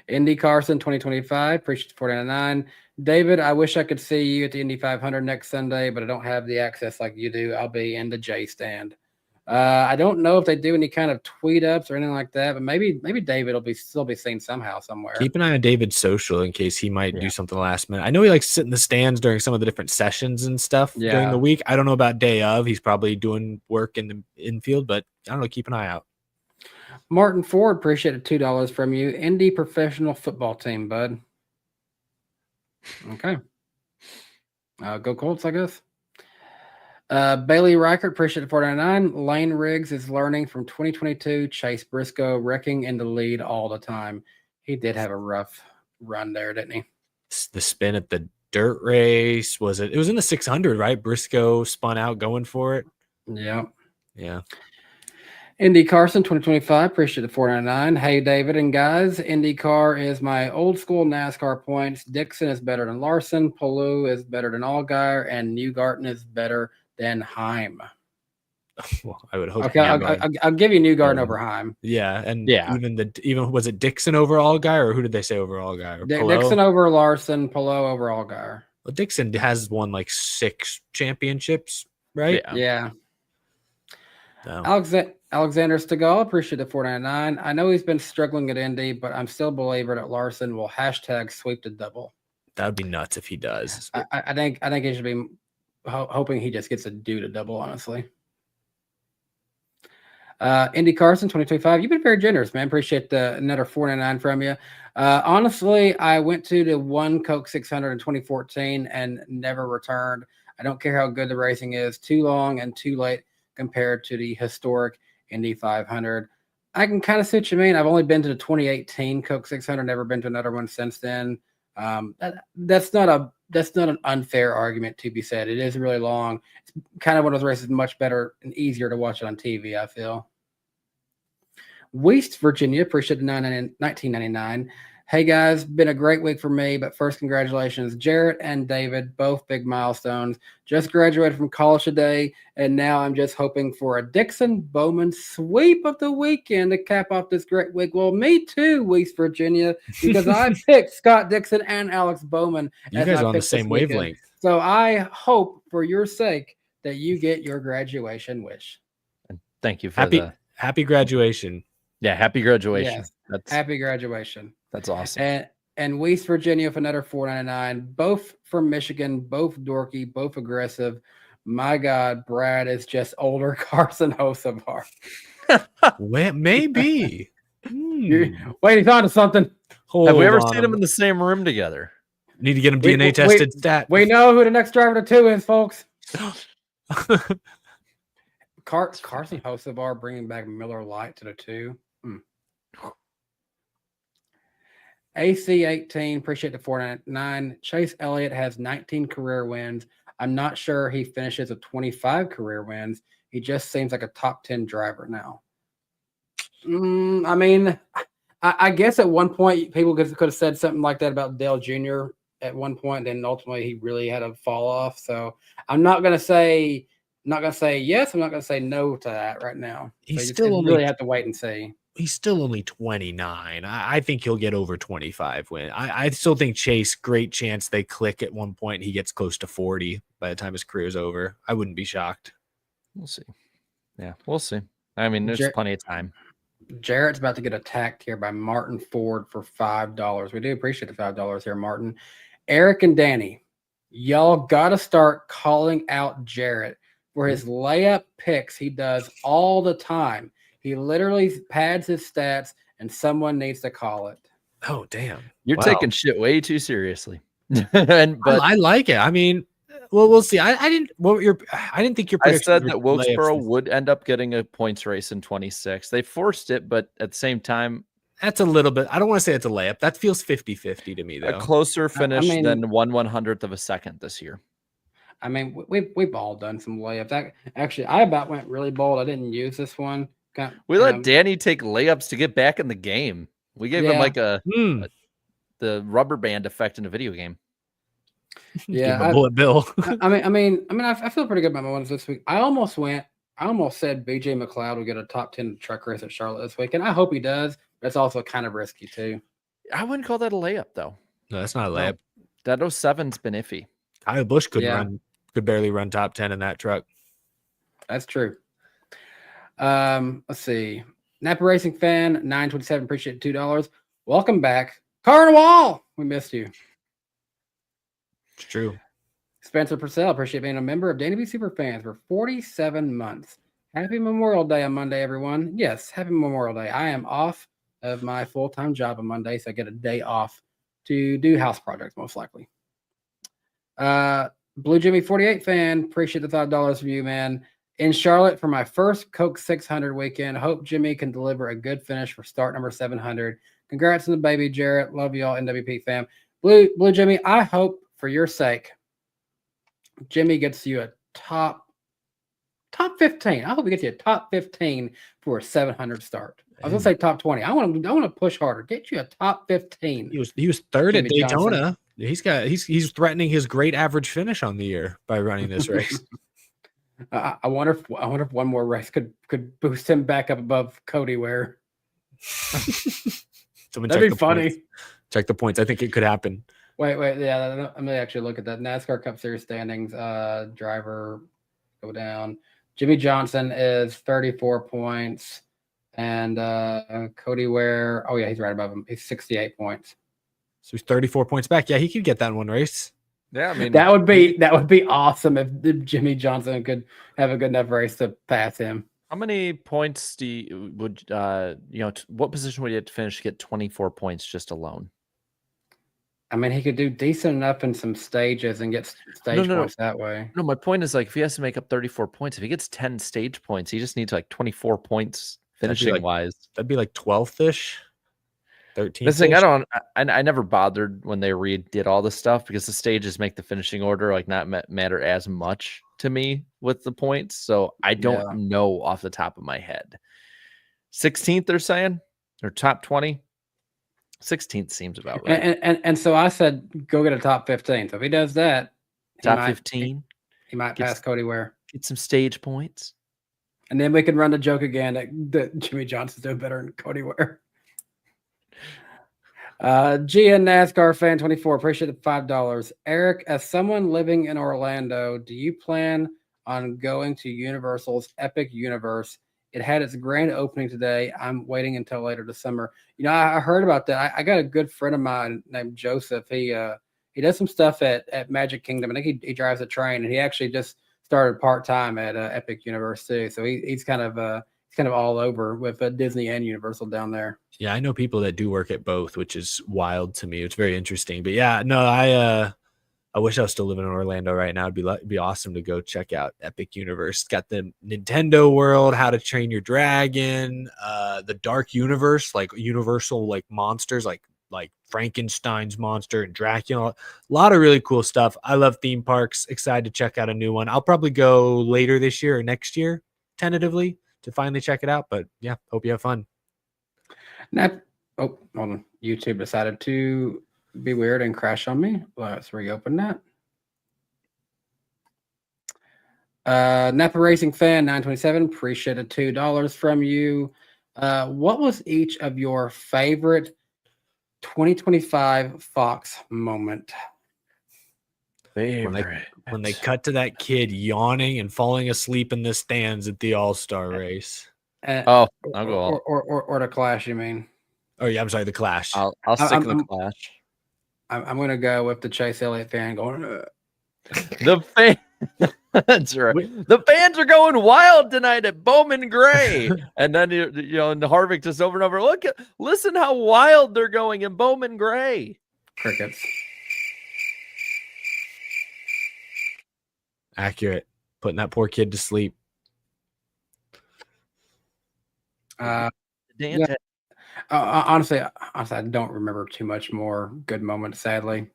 Speaker 4: Indy Carson 2025, appreciate the $4.99. David, I wish I could see you at the Indy 500 next Sunday, but I don't have the access like you do. I'll be in the J stand. I don't know if they do any kind of tweet ups or anything like that, but maybe David will still be seen somehow somewhere.
Speaker 5: Keep an eye on David's social in case he might do something last minute. I know he likes to sit in the stands during some of the different sessions and stuff during the week. I don't know about day of. He's probably doing work in the infield, but I don't know. Keep an eye out.
Speaker 4: Martin Ford, appreciate it, $2 from you. Indy professional football team, bud. Okay. Go Colts, I guess. Bailey Reichert, appreciate the $4.99. Lane Riggs is learning from 2022. Chase Briscoe wrecking in the lead all the time. He did have a rough run there, didn't he?
Speaker 5: The spin at the dirt race, was it? It was in the 600, right? Briscoe spun out going for it.
Speaker 4: Yeah.
Speaker 5: Yeah.
Speaker 4: Indy Carson 2025, appreciate the $4.99. Hey, David and guys, IndyCar is my old school NASCAR points. Dixon is better than Larson. Palou is better than Allgaier, and Newgarden is better than Heim.
Speaker 5: Well, I would hope.
Speaker 4: Okay, I'll give you Newgarden over Heim.
Speaker 5: Yeah, and even was it Dixon over Allgaier, or who did they say over Allgaier?
Speaker 4: Dixon over Larson, Palou over Allgaier.
Speaker 5: Well, Dixon has won like 6 championships, right?
Speaker 4: Yeah.
Speaker 5: No.
Speaker 4: Alexander Stegall, appreciate the $4.99. I know he's been struggling at Indy, but I'm still a believer that Larson will # sweep the double.
Speaker 5: That would be nuts if he does.
Speaker 4: I think he should be hoping he just gets a do to double, honestly. Indy Carson 2025, you've been very generous, man. Appreciate another $4.99 from you. Honestly, I went to the one Coke 600 in 2014 and never returned. I don't care how good the racing is, too long and too late compared to the historic Indy 500. I can kind of see what you mean. I've only been to the 2018 Coke 600, never been to another one since then. That's not an unfair argument to be said. It is really long. It's kind of one of those races much better and easier to watch it on TV, I feel. West Virginia, appreciate the 1999. Hey guys, been a great week for me, but first congratulations, Jarrett and David, both big milestones. Just graduated from college today, and now I'm just hoping for a Dixon Bowman sweep of the weekend to cap off this great week. Well, me too, West Virginia, because I picked Scott Dixon and Alex Bowman.
Speaker 5: You guys are on the same wavelength.
Speaker 4: So I hope for your sake that you get your graduation wish.
Speaker 6: And thank you for
Speaker 5: happy graduation.
Speaker 6: Yeah, happy graduation.
Speaker 4: Yes, happy graduation.
Speaker 6: That's awesome.
Speaker 4: And West Virginia for another $4.99. Both from Michigan, both dorky, both aggressive. My God, Brad is just older Carson Hocevar.
Speaker 5: Well, maybe.
Speaker 4: Wait, he's on to something.
Speaker 6: Have we ever seen them in the same room together?
Speaker 5: Need to get him DNA tested stat.
Speaker 4: We know who the next driver to 2 is, folks. Carson Hocevar bringing back Miller Lite to the 2. AC18, appreciate the 499. Chase Elliott has 19 career wins. I'm not sure he finishes with 25 career wins. He just seems like a top 10 driver now. I mean, I guess at one point people could have said something like that about Dale Jr. at one point, and ultimately he really had a fall off. So I'm not gonna say yes. I'm not gonna say no to that right now.
Speaker 5: He's
Speaker 4: so
Speaker 5: still
Speaker 4: really have to wait and see.
Speaker 5: He's still only 29. I think he'll get over 25 win. I still think Chase, great chance they click at one point. He gets close to 40 by the time his career's over. I wouldn't be shocked.
Speaker 6: We'll see. Yeah, we'll see. I mean, there's plenty of time.
Speaker 4: Jarrett's about to get attacked here by Martin Ford for $5. We do appreciate the $5 here, Martin. Eric and Danny, y'all got to start calling out Jarrett for his layup picks he does all the time. He literally pads his stats, and someone needs to call it.
Speaker 5: Oh, damn.
Speaker 6: You're
Speaker 5: Wow.
Speaker 6: taking shit way too seriously. But
Speaker 5: I like it. I mean, well, we'll see. I didn't think your
Speaker 6: I said
Speaker 5: predictions
Speaker 6: that
Speaker 5: were
Speaker 6: Wilkesboro
Speaker 5: layups.
Speaker 6: would end up getting a points race in 26. They forced it, but at the same time,
Speaker 5: That's a little bit. I don't want to say it's a layup. That feels 50-50 to me, though.
Speaker 6: a closer finish
Speaker 4: mean-
Speaker 6: than 1/100th of a second this year.
Speaker 4: I mean, we've all done some layups. Actually, I about went really bold. I didn't use this one.
Speaker 6: We let Danny take layups to get back in the game. We gave him like the rubber band effect in a video game.
Speaker 4: Yeah,
Speaker 5: Give him a bullet bill.
Speaker 4: I mean, I feel pretty good about my ones this week. I almost said BJ McLeod would get a top 10 truck race at Charlotte this week, and I hope he does. But it's also kind of risky too.
Speaker 6: I wouldn't call that a layup, though.
Speaker 5: No, that's not a layup.
Speaker 6: That 07's been iffy.
Speaker 5: Kyle Busch could barely run top 10 in that truck.
Speaker 4: That's true. Let's see. Napa Racing fan 927, appreciate $2. Welcome back, Carnival. We missed you.
Speaker 5: It's true.
Speaker 4: Spencer Purcell, appreciate being a member of Danny B Superfans for 47 months. Happy Memorial Day on Monday, everyone. Yes, happy Memorial Day. I am off of my full-time job on Monday, so I get a day off to do house projects, most likely. Blue Jimmy 48 fan, appreciate the $5 from you, man. In Charlotte for my first Coke 600 weekend. Hope Jimmy can deliver a good finish for start number 700. Congrats on the baby, Jarrett. Love y'all, NWP fam. Blue Jimmy, I hope for your sake, Jimmy gets you a top 15. I hope he gets you a top 15 for a 700 start. I was gonna say top 20. I want to push harder. Get you a top 15.
Speaker 5: He was third
Speaker 4: Jimmy
Speaker 5: at Daytona.
Speaker 4: Johnson.
Speaker 5: He's threatening his great average finish on the year by running this race.
Speaker 4: I wonder if one more race could boost him back up above Cody Ware. That'd be funny.
Speaker 5: Points. Check the points. I think it could happen.
Speaker 4: Wait. Yeah, I'm gonna actually look at that NASCAR Cup Series standings. Driver go down. Jimmy Johnson is 34 points, and Cody Ware. Oh yeah, he's right above him. He's 68 points.
Speaker 5: So he's 34 points back. Yeah, he could get that in one race.
Speaker 6: Yeah, I mean
Speaker 4: that would be awesome if Jimmy Johnson could have a good enough race to pass him.
Speaker 6: How many points what position would you have to finish to get 24 points just alone?
Speaker 4: I mean, he could do decent enough in some stages and get stage points that way.
Speaker 6: No, my point is, like, if he has to make up 34 points, if he gets 10 stage points, he just needs like 24 points finishing wise.
Speaker 5: That'd be like 12th-ish, 13th.
Speaker 6: This thing, I never bothered when they redid all this stuff because the stages make the finishing order like not matter as much to me with the points. So I don't know off the top of my head. 16th, they're saying, or top 20. 16th seems about right.
Speaker 4: And so I said, go get a top 15. So if he does that,
Speaker 6: Top 15.
Speaker 4: he might
Speaker 6: Gets-
Speaker 4: pass Cody Ware.
Speaker 6: Get some stage points.
Speaker 4: And then we can run the joke again that Jimmy Johnson's doing better than Cody Ware. GN NASCAR fan 24, appreciate the $5. Eric, as someone living in Orlando, do you plan on going to Universal's Epic Universe? It had its grand opening today. I'm waiting until later this summer. You know, I heard about that. I got a good friend of mine named Joseph. He does some stuff at Magic Kingdom. I think he drives a train, and he actually just started part-time at Epic Universe too. So he's kind of all over with Disney and Universal down there.
Speaker 5: Yeah, I know people that do work at both, which is wild to me. It's very interesting. But yeah, no, I wish I was still living in Orlando right now. It'd be awesome to go check out Epic Universe. It's got the Nintendo World, How to Train Your Dragon, the Dark Universe, like Universal like monsters, like Frankenstein's monster and Dracula. A lot of really cool stuff. I love theme parks. Excited to check out a new one. I'll probably go later this year or next year, tentatively, to finally check it out. But yeah, hope you have fun.
Speaker 4: Hold on. YouTube decided to be weird and crash on me. Let's reopen that. Napa Racing fan 927, appreciated $2 from you. What was each of your favorite 2025 Fox moment?
Speaker 5: When they cut to that kid yawning and falling asleep in the stands at the All-Star race.
Speaker 6: I'll go.
Speaker 4: Or the Clash, you mean?
Speaker 5: Oh yeah, I'm sorry, the Clash.
Speaker 6: I'll stick with the Clash.
Speaker 4: I'm going to go with the Chase Elliott fan going.
Speaker 6: The fan. That's right. The fans are going wild tonight at Bowman Gray, and then and the Harvick just over and over. Listen how wild they're going in Bowman Gray.
Speaker 4: Crickets.
Speaker 5: Accurate. Putting that poor kid to sleep.
Speaker 4: Honestly, I don't remember too much more good moments, sadly.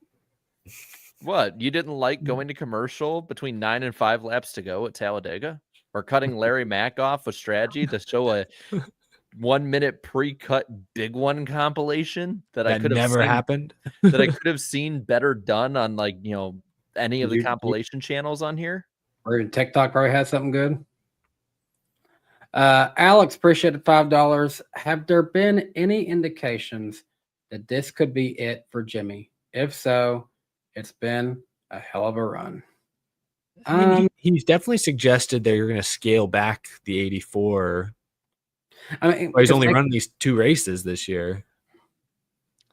Speaker 6: What? You didn't like going to commercial between 9 and 5 laps to go at Talladega? Or cutting Larry Mack off with strategy to show a 1 minute pre-cut big one compilation that I could have
Speaker 5: never happened?
Speaker 6: That I could have seen better done on any of the compilation channels on here?
Speaker 4: Or even TikTok probably has something good. Alex, appreciate the $5. Have there been any indications that this could be it for Jimmy? If so, it's been a hell of a run.
Speaker 5: I mean, he's definitely suggested they're going to scale back the 84.
Speaker 4: I mean,
Speaker 5: he's only run these 2 races this year.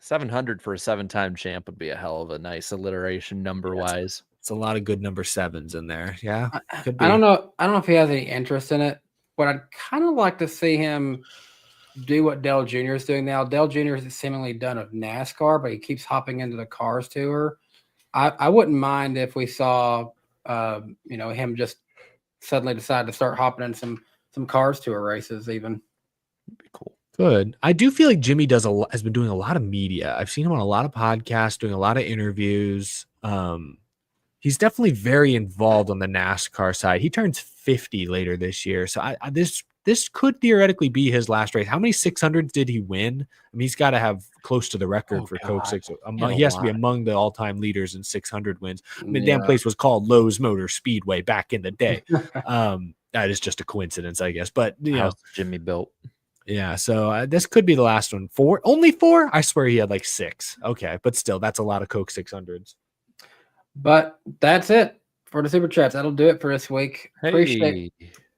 Speaker 6: 700 for a 7-time champ would be a hell of a nice alliteration number-wise.
Speaker 5: It's a lot of good number 7s in there. Yeah, could be.
Speaker 4: I don't know if he has any interest in it, but I'd kind of like to see him do what Dale Jr. is doing now. Dale Jr. is seemingly done of NASCAR, but he keeps hopping into the Cars tour. I wouldn't mind if we saw, him just suddenly decide to start hopping in some Cars tour races. Even
Speaker 6: that'd be cool.
Speaker 5: Good. I do feel like Jimmy has been doing a lot of media. I've seen him on a lot of podcasts, doing a lot of interviews. He's definitely very involved on the NASCAR side. He turns 50 later this year, so this could theoretically be his last race. How many 600s did he win? I mean, he's got to have close to the record for Coke 6. He has to be among the all-time leaders in 600 wins. I mean, the damn place was called Lowe's Motor Speedway back in the day. That is just a coincidence, I guess. But
Speaker 6: Jimmy built.
Speaker 5: Yeah, so this could be the last one. Only 4? I swear he had like 6. Okay, but still, that's a lot of Coke 600s.
Speaker 4: But that's it for the Super Chats. That'll do it for this week.
Speaker 6: Hey.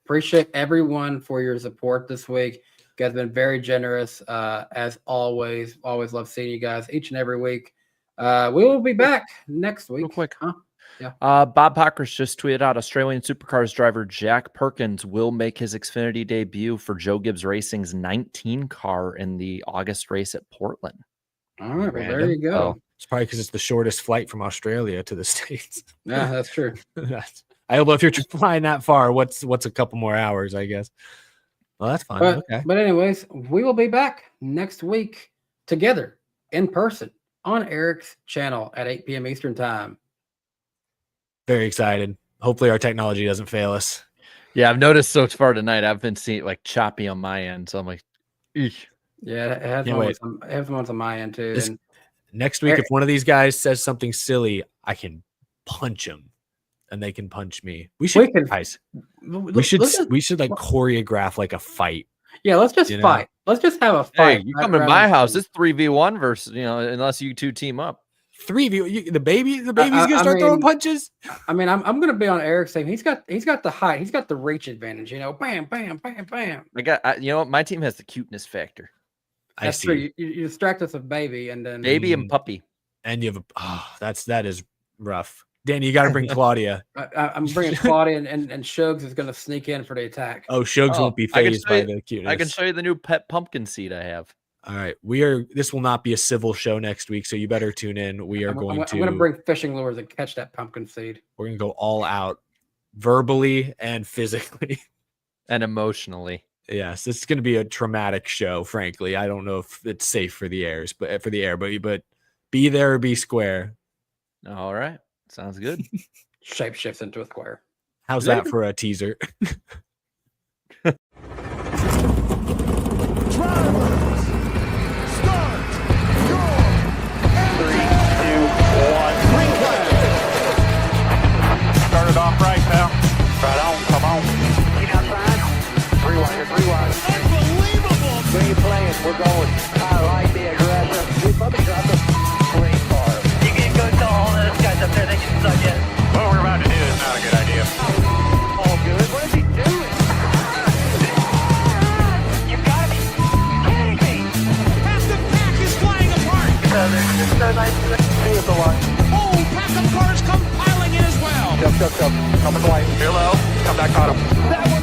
Speaker 4: Appreciate everyone for your support this week. You guys have been very generous, as always. Always love seeing you guys each and every week. We will be back next week.
Speaker 6: Real quick.
Speaker 4: Huh? Yeah.
Speaker 6: Bob Pockers just tweeted out Australian Supercars driver Jack Perkins will make his Xfinity debut for Joe Gibbs Racing's 19 car in the August race at Portland.
Speaker 4: All right, well, there you go.
Speaker 5: It's probably because it's the shortest flight from Australia to the States.
Speaker 4: Yeah, that's true.
Speaker 5: I don't know if you're flying that far. What's a couple more hours, I guess. Well, that's fine. Okay.
Speaker 4: But anyways, we will be back next week together in person on Eric's channel at 8 p.m. Eastern time.
Speaker 5: Very excited. Hopefully our technology doesn't fail us.
Speaker 6: Yeah, I've noticed so far tonight, I've been seeing like choppy on my end. So I'm like, Eesh.
Speaker 4: Yeah, it has
Speaker 5: Can't
Speaker 4: moments. It has moments on my end too.
Speaker 5: This-
Speaker 4: and
Speaker 5: Next week, if one of these guys says something silly, I can punch him, and they can punch me. We should, guys. We should like choreograph like a fight.
Speaker 4: Yeah, let's just fight. Let's just have a fight.
Speaker 6: Hey, you come to my house. It's 3v1 versus, unless you two team up.
Speaker 5: 3v. The baby's gonna start throwing punches.
Speaker 4: I mean, I'm gonna be on Eric's team. He's got the height. He's got the reach advantage. Bam, bam, bam, bam.
Speaker 6: My team has the cuteness factor.
Speaker 4: That's true. You distract us with baby, and then
Speaker 6: baby and puppy,
Speaker 5: and you have that is rough. Danny, you got to bring Claudia.
Speaker 4: I'm bringing Claudia, and Shugs is gonna sneak in for the attack.
Speaker 5: Oh, Shugs won't be fazed by the cuteness.
Speaker 6: I can show you the new pet pumpkin seed I have.
Speaker 5: All right, this will not be a civil show next week, so you better tune in. I'm going to
Speaker 4: bring fishing lures and catch that pumpkin seed.
Speaker 5: We're going to go all out, verbally and physically,
Speaker 6: and emotionally.
Speaker 5: Yes, this is going to be a traumatic show. Frankly, I don't know if it's safe for the air, but be there or be square.
Speaker 6: All right, sounds good.
Speaker 4: Shape shifts into a square.
Speaker 5: How's that for a teaser?
Speaker 1: Started off right now. Right on, come on.
Speaker 3: Get outside.
Speaker 1: 3 wide.
Speaker 2: Unbelievable.
Speaker 3: Green playing. We're going. I like the aggressive. We probably got the great car. You can go tell all those guys up there they can suck it.
Speaker 1: What we're about to do is not a good idea.
Speaker 3: All good. What is he doing? You gotta be kidding me.
Speaker 2: Half the pack is flying apart.
Speaker 3: They're so nice to
Speaker 1: See at the line.
Speaker 2: Oh, pack of cars come piling in as well.
Speaker 1: Jump. Come at the light. You're low. Come back on him.
Speaker 3: that